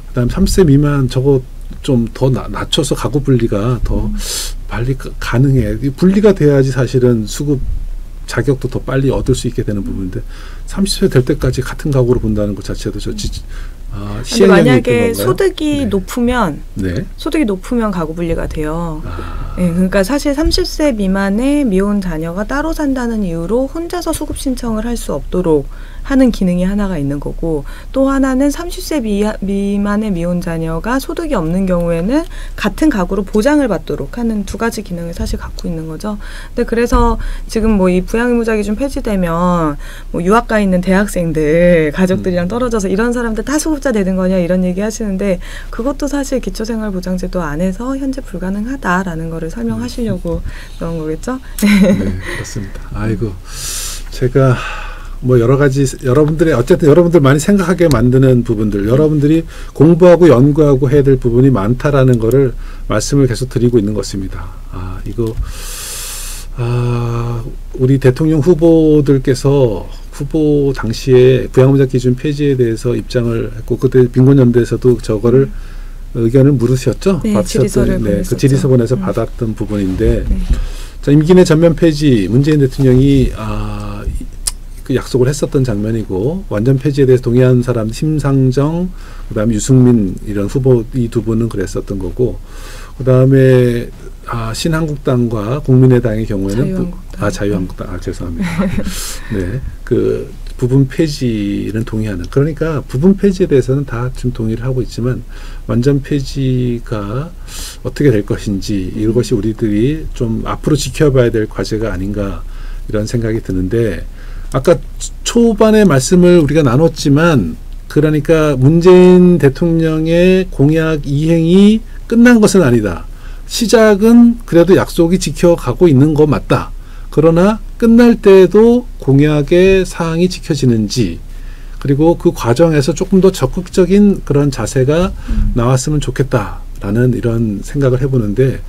그다음 30세 미만 저거 좀 더 낮춰서 가구 분리가 더 빨리 가능해. 분리가 돼야지 사실은 수급 자격도 더 빨리 얻을 수 있게 되는 부분인데 30세 될 때까지 같은 가구로 본다는 것 자체도 근데 만약에 소득이 네. 높으면 네. 소득이 높으면 가구 분리가 돼요. 네, 그러니까 사실 30세 미만의 미혼 자녀가 따로 산다는 이유로 혼자서 수급 신청을 할 수 없도록 하는 기능이 하나가 있는 거고 또 하나는 30세 미만의 미혼 자녀가 소득이 없는 경우에는 같은 가구로 보장을 받도록 하는 두 가지 기능을 사실 갖고 있는 거죠. 근데 그래서 지금 뭐 이 부양의무자 기준 폐지되면 뭐 유학 가 있는 대학생들 가족들이랑 떨어져서 이런 사람들 다 수급자 되는 거냐 이런 얘기 하시는데 그것도 사실 기초생활보장제도 안에서 현재 불가능하다라는 거를 설명하시려고 넣은 거겠죠? 네, 그렇습니다. 아이고 제가 뭐 여러 가지 여러분들의 어쨌든 여러분들 많이 생각하게 만드는 부분들 여러분들이 공부하고 연구하고 해야 될 부분이 많다라는 거를 말씀을 계속 드리고 있는 것입니다. 우리 대통령 후보들께서 후보 당시에 부양의무자 기준 폐지에 대해서 입장을 했고 그때 빈곤연대에서도 저거를 의견을 물으셨죠? 네, 질의서를 보냈었죠. 그 질의서 보내서 받았던 부분인데 자, 임기 내 전면 폐지 문재인 대통령이 그 약속을 했었던 장면이고 완전 폐지에 대해서 동의한 사람 심상정 그다음에 유승민 이런 후보 이 두 분은 그랬었던 거고 그다음에 신한국당과 국민의당의 경우에는 자유한국당 죄송합니다. 네, 그 부분 폐지는 동의하는 그러니까 부분 폐지에 대해서는 다 지금 동의를 하고 있지만 완전 폐지가 어떻게 될 것인지 이것이 우리들이 좀 앞으로 지켜봐야 될 과제가 아닌가 이런 생각이 드는데. 아까 초반에 말씀을 우리가 나눴지만 그러니까 문재인 대통령의 공약 이행이 끝난 것은 아니다. 시작은 그래도 약속이 지켜가고 있는 거 맞다. 그러나 끝날 때에도 공약의 사항이 지켜지는지 그리고 그 과정에서 조금 더 적극적인 그런 자세가 나왔으면 좋겠다라는 이런 생각을 해보는데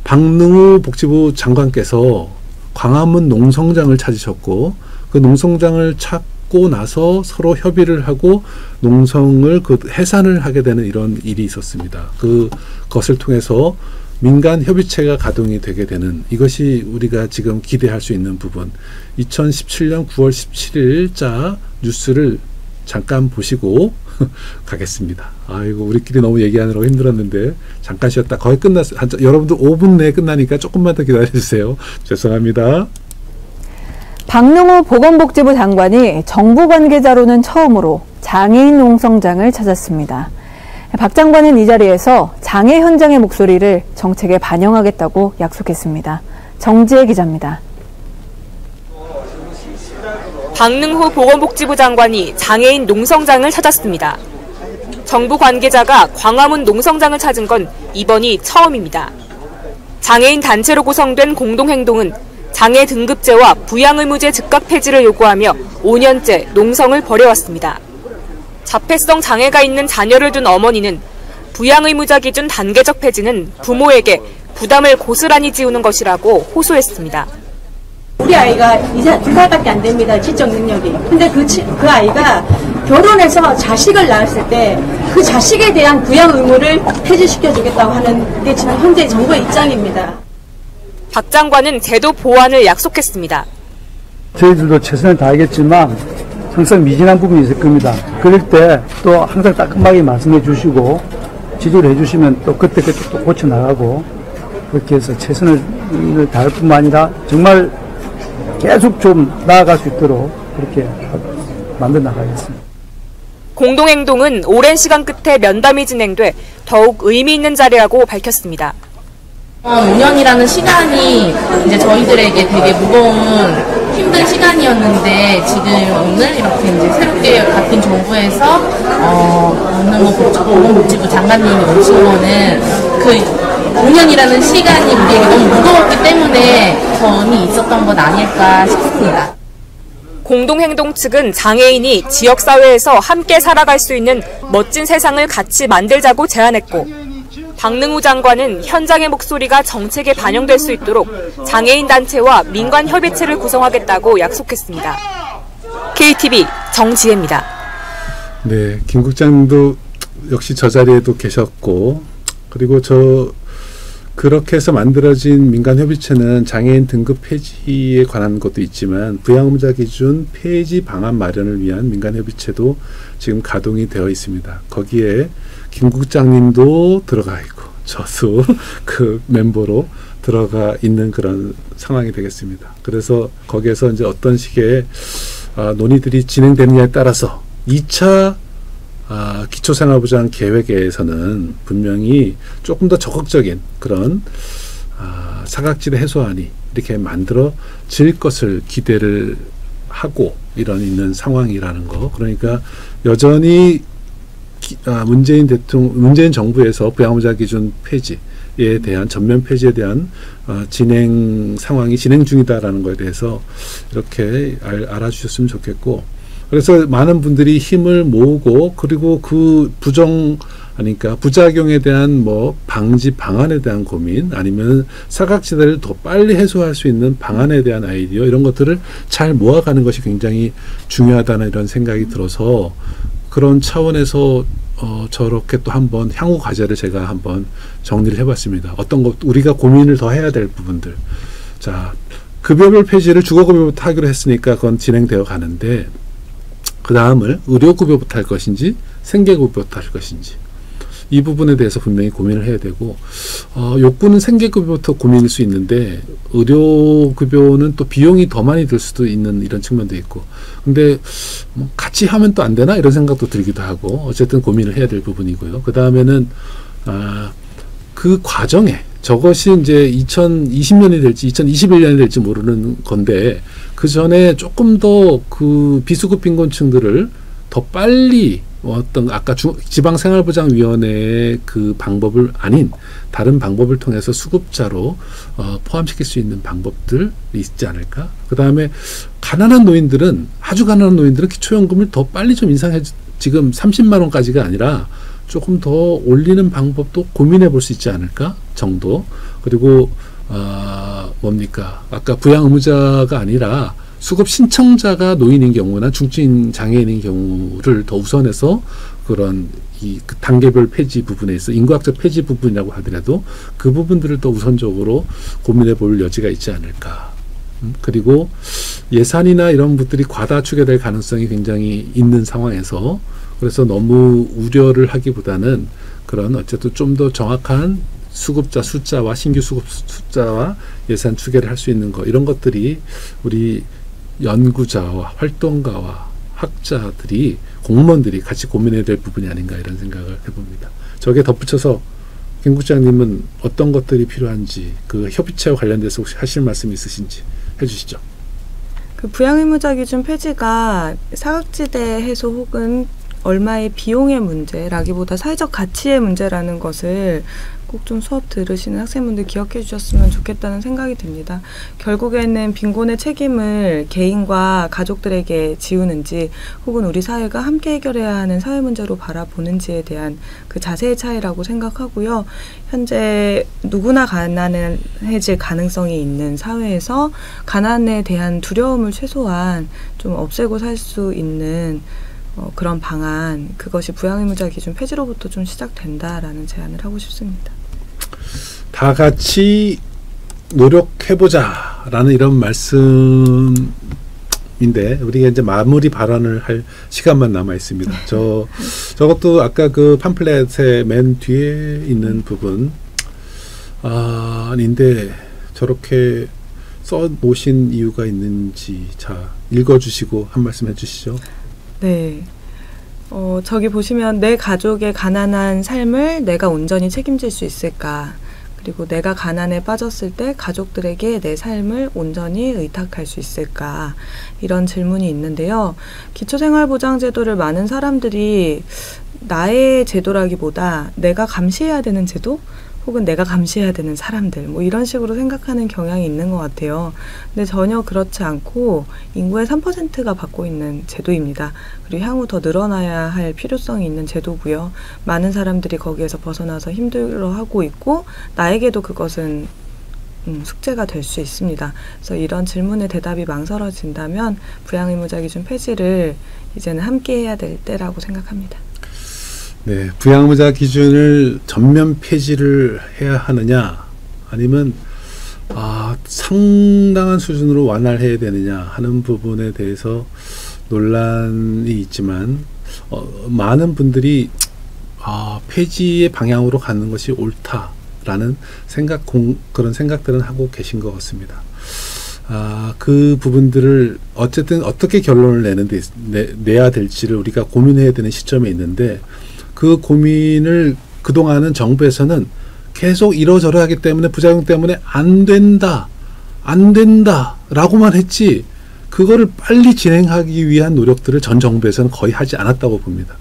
박능우 복지부 장관께서 광화문 농성장을 찾으셨고 그 농성장을 찾고 나서 서로 협의를 하고 농성을 해산을 하게 되는 이런 일이 있었습니다. 그것을 통해서 민간 협의체가 가동이 되게 되는 이것이 우리가 지금 기대할 수 있는 부분 2017년 9월 17일자 뉴스를 잠깐 보시고 가겠습니다. 아이고 우리끼리 너무 얘기하느라고 힘들었는데 잠깐 쉬었다 거의 끝났어요. 여러분들 5분 내에 끝나니까 조금만 더 기다려주세요. 죄송합니다. 박능우 보건복지부 장관이 정부 관계자로는 처음으로 장애인 농성장을 찾았습니다. 박 장관은 이 자리에서 장애 현장의 목소리를 정책에 반영하겠다고 약속했습니다. 정지혜 기자입니다. 박능후 보건복지부 장관이 장애인 농성장을 찾았습니다. 정부 관계자가 광화문 농성장을 찾은 건 이번이 처음입니다. 장애인 단체로 구성된 공동행동은 장애 등급제와 부양의무제 즉각 폐지를 요구하며 5년째 농성을 벌여왔습니다. 자폐성 장애가 있는 자녀를 둔 어머니는 부양의무자 기준 단계적 폐지는 부모에게 부담을 고스란히 지우는 것이라고 호소했습니다. 우리 아이가 이제 2살밖에 안 됩니다. 지적 능력이. 근데 그 아이가 결혼해서 자식을 낳았을 때 그 자식에 대한 부양 의무를 폐지시켜주겠다고 하는 게 지금 현재 정부의 입장입니다. 박 장관은 제도 보완을 약속했습니다. 저희들도 최선을 다하겠지만 항상 미진한 부분이 있을 겁니다. 그럴 때 또 항상 따끔하게 말씀해 주시고 지도를 해 주시면 또 그때 또 고쳐나가고 그렇게 해서 최선을 다할 뿐만 아니라 정말 계속 좀 나아갈 수 있도록 그렇게 만들어 나가겠습니다. 공동행동은 오랜 시간 끝에 면담이 진행돼 더욱 의미 있는 자리라고 밝혔습니다. 5년이라는 시간이 이제 저희들에게 되게 무거운 힘든 시간이었는데 지금 오늘 이렇게 이제 새롭게 바뀐 정부에서 보건복지부 장관님이 오신 거는 그 5년이라는 시간이 우리에게 너무 무거웠기 때문에 더 의미 있었던 것 아닐까 싶습니다. 공동행동 측은 장애인이 지역사회에서 함께 살아갈 수 있는 멋진 세상을 같이 만들자고 제안했고, 박능우 장관은 현장의 목소리가 정책에 반영될 수 있도록 장애인 단체와 민관 협의체를 구성하겠다고 약속했습니다. KTV 정지혜입니다. 네, 김 국장님도 역시 저 자리에도 계셨고, 그리고 그렇게 해서 만들어진 민간협의체는 장애인 등급 폐지에 관한 것도 있지만 부양의무자 기준 폐지 방안 마련을 위한 민간협의체도 지금 가동이 되어 있습니다. 거기에 김 국장님도 들어가 있고 저도 그 멤버로 들어가 있는 그런 상황이 되겠습니다. 그래서 거기에서 이제 어떤 식의 논의들이 진행되느냐에 따라서 2차 기초생활보장 계획에서는 분명히 조금 더 적극적인 그런 사각지대 해소안이 이렇게 만들어질 것을 기대를 하고 있는 상황이라는 거. 그러니까 여전히 문재인 정부에서 부양의무자 기준 폐지에 대한 전면 폐지에 대한 진행 상황이 진행 중이다라는 것에 대해서 이렇게 알아주셨으면 좋겠고. 그래서 많은 분들이 힘을 모으고 그리고 그 부작용에 대한 방지 방안에 대한 고민 아니면 사각지대를 더 빨리 해소할 수 있는 방안에 대한 아이디어 이런 것들을 잘 모아가는 것이 굉장히 중요하다는 이런 생각이 들어서 그런 차원에서 저렇게 또 한번 향후 과제를 제가 한번 정리를 해봤습니다. 어떤 것 우리가 고민을 더 해야 될 부분들. 자, 급여별 폐지를 주거급여부터 하기로 했으니까 그건 진행되어 가는데 그 다음을 의료급여부터 할 것인지 생계급여부터 할 것인지 이 부분에 대해서 분명히 고민을 해야 되고 욕구는 생계급여부터 고민일 수 있는데 의료급여는 또 비용이 더 많이 들 수도 있는 이런 측면도 있고 근데 같이 하면 또 안 되나 이런 생각도 들기도 하고 어쨌든 고민을 해야 될 부분이고요. 그 다음에는 그 과정에 저것이 이제 2020년이 될지 2021년이 될지 모르는 건데 그 전에 조금 더 그 비수급 빈곤층들을 더 빨리 아까 지방생활보장위원회의 그 방법을 아닌 다른 방법을 통해서 수급자로 포함시킬 수 있는 방법들이 있지 않을까? 그 다음에 아주 가난한 노인들은 기초연금을 더 빨리 좀 인상해 지금 30만 원까지가 아니라 조금 더 올리는 방법도 고민해 볼 수 있지 않을까 정도. 그리고 아까 부양의무자가 아니라 수급 신청자가 노인인 경우나 중증 장애인인 경우를 더 우선해서 그런 그 단계별 폐지 부분에 있어 인구학적 폐지 부분이라고 하더라도 그 부분들을 더 우선적으로 고민해 볼 여지가 있지 않을까. 그리고 예산이나 이런 것들이 과다 추계될 가능성이 굉장히 있는 상황에서 그래서 너무 우려를 하기보다는 그런 어쨌든 좀 더 정확한 수급자 숫자와 신규 수급 숫자와 예산 추계를 할 수 있는 것 이런 것들이 우리 연구자와 활동가와 학자들이 공무원들이 같이 고민해야 될 부분이 아닌가 이런 생각을 해봅니다. 저게 덧붙여서 김 국장님은 어떤 것들이 필요한지 그 협의체와 관련돼서 혹시 하실 말씀 있으신지 해주시죠. 그 부양의무자 기준 폐지가 사각지대 해소 혹은 얼마의 비용의 문제라기보다 사회적 가치의 문제라는 것을 꼭 좀 수업 들으시는 학생분들 기억해 주셨으면 좋겠다는 생각이 듭니다. 결국에는 빈곤의 책임을 개인과 가족들에게 지우는지 혹은 우리 사회가 함께 해결해야 하는 사회 문제로 바라보는지에 대한 그 자세의 차이라고 생각하고요. 현재 누구나 가난해질 가능성이 있는 사회에서 가난에 대한 두려움을 최소한 좀 없애고 살 수 있는 그런 방안, 그것이 부양의무자 기준 폐지로부터 좀 시작된다라는 제안을 하고 싶습니다. 다 같이 노력해보자라는 이런 말씀인데 우리가 이제 마무리 발언을 할 시간만 남아 있습니다. 저것도 아까 그 팜플렛의 맨 뒤에 있는 부분 아닌데 저렇게 써 놓으신 이유가 있는지 자 읽어주시고 한 말씀 해주시죠. 네. 저기 보시면 내 가족의 가난한 삶을 내가 온전히 책임질 수 있을까? 그리고 내가 가난에 빠졌을 때 가족들에게 내 삶을 온전히 의탁할 수 있을까? 이런 질문이 있는데요. 기초생활보장제도를 많은 사람들이 나의 제도라기보다 내가 감시해야 되는 제도? 혹은 내가 감시해야 되는 사람들, 뭐 이런 식으로 생각하는 경향이 있는 것 같아요. 근데 전혀 그렇지 않고 인구의 3%가 받고 있는 제도입니다. 그리고 향후 더 늘어나야 할 필요성이 있는 제도고요. 많은 사람들이 거기에서 벗어나서 힘들어하고 있고 나에게도 그것은 숙제가 될 수 있습니다. 그래서 이런 질문에 대답이 망설여진다면 부양의무자 기준 폐지를 이제는 함께 해야 될 때라고 생각합니다. 네, 부양의무자 기준을 전면 폐지를 해야 하느냐 아니면 상당한 수준으로 완화해야 되느냐 하는 부분에 대해서 논란이 있지만 많은 분들이 폐지의 방향으로 가는 것이 옳다라는 그런 생각들은 하고 계신 것 같습니다. 그 부분들을 어쨌든 어떻게 결론을 내야 될지를 우리가 고민해야 되는 시점에 있는데 그 고민을 그동안은 정부에서는 계속 이러저러 하기 때문에 부작용 때문에 안 된다 라고만 했지 그거를 빨리 진행하기 위한 노력들을 전 정부에서는 거의 하지 않았다고 봅니다.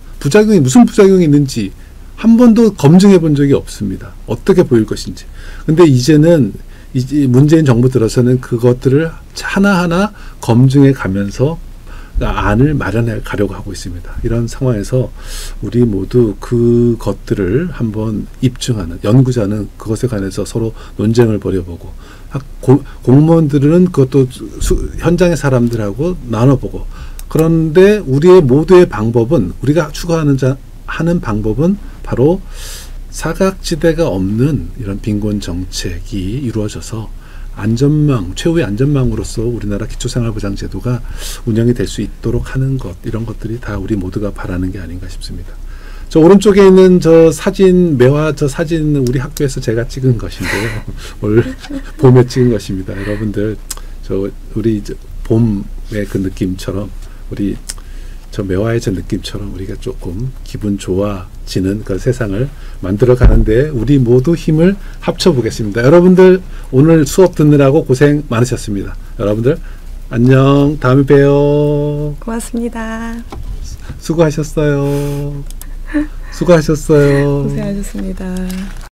무슨 부작용이 있는지 한 번도 검증해 본 적이 없습니다. 어떻게 보일 것인지. 근데 이제는 문재인 정부 들어서는 그것들을 하나하나 검증해 가면서 안을 마련해 가려고 하고 있습니다. 이런 상황에서 우리 모두 그것들을 한번 입증하는, 연구자는 그것에 관해서 서로 논쟁을 벌여보고 공무원들은 그것도 현장의 사람들하고 나눠보고, 그런데 우리의 모두의 방법은, 우리가 추구하는 방법은 바로 사각지대가 없는 이런 빈곤 정책이 이루어져서 최후의 안전망으로서 우리나라 기초생활보장제도가 운영이 될 수 있도록 하는 것, 이런 것들이 다 우리 모두가 바라는 게 아닌가 싶습니다. 저 오른쪽에 있는 저 사진, 저 사진은 우리 학교에서 제가 찍은 것인데요. 올 봄에 찍은 것입니다. 여러분들, 우리 봄의 그 느낌처럼, 우리 저 매화의 저 느낌처럼 우리가 조금 기분 좋아지는 그런 세상을 만들어 가는데 우리 모두 힘을 합쳐 보겠습니다. 여러분들 오늘 수업 듣느라고 고생 많으셨습니다. 여러분들 안녕, 다음에 봬요. 고맙습니다. 수고하셨어요. 고생하셨습니다.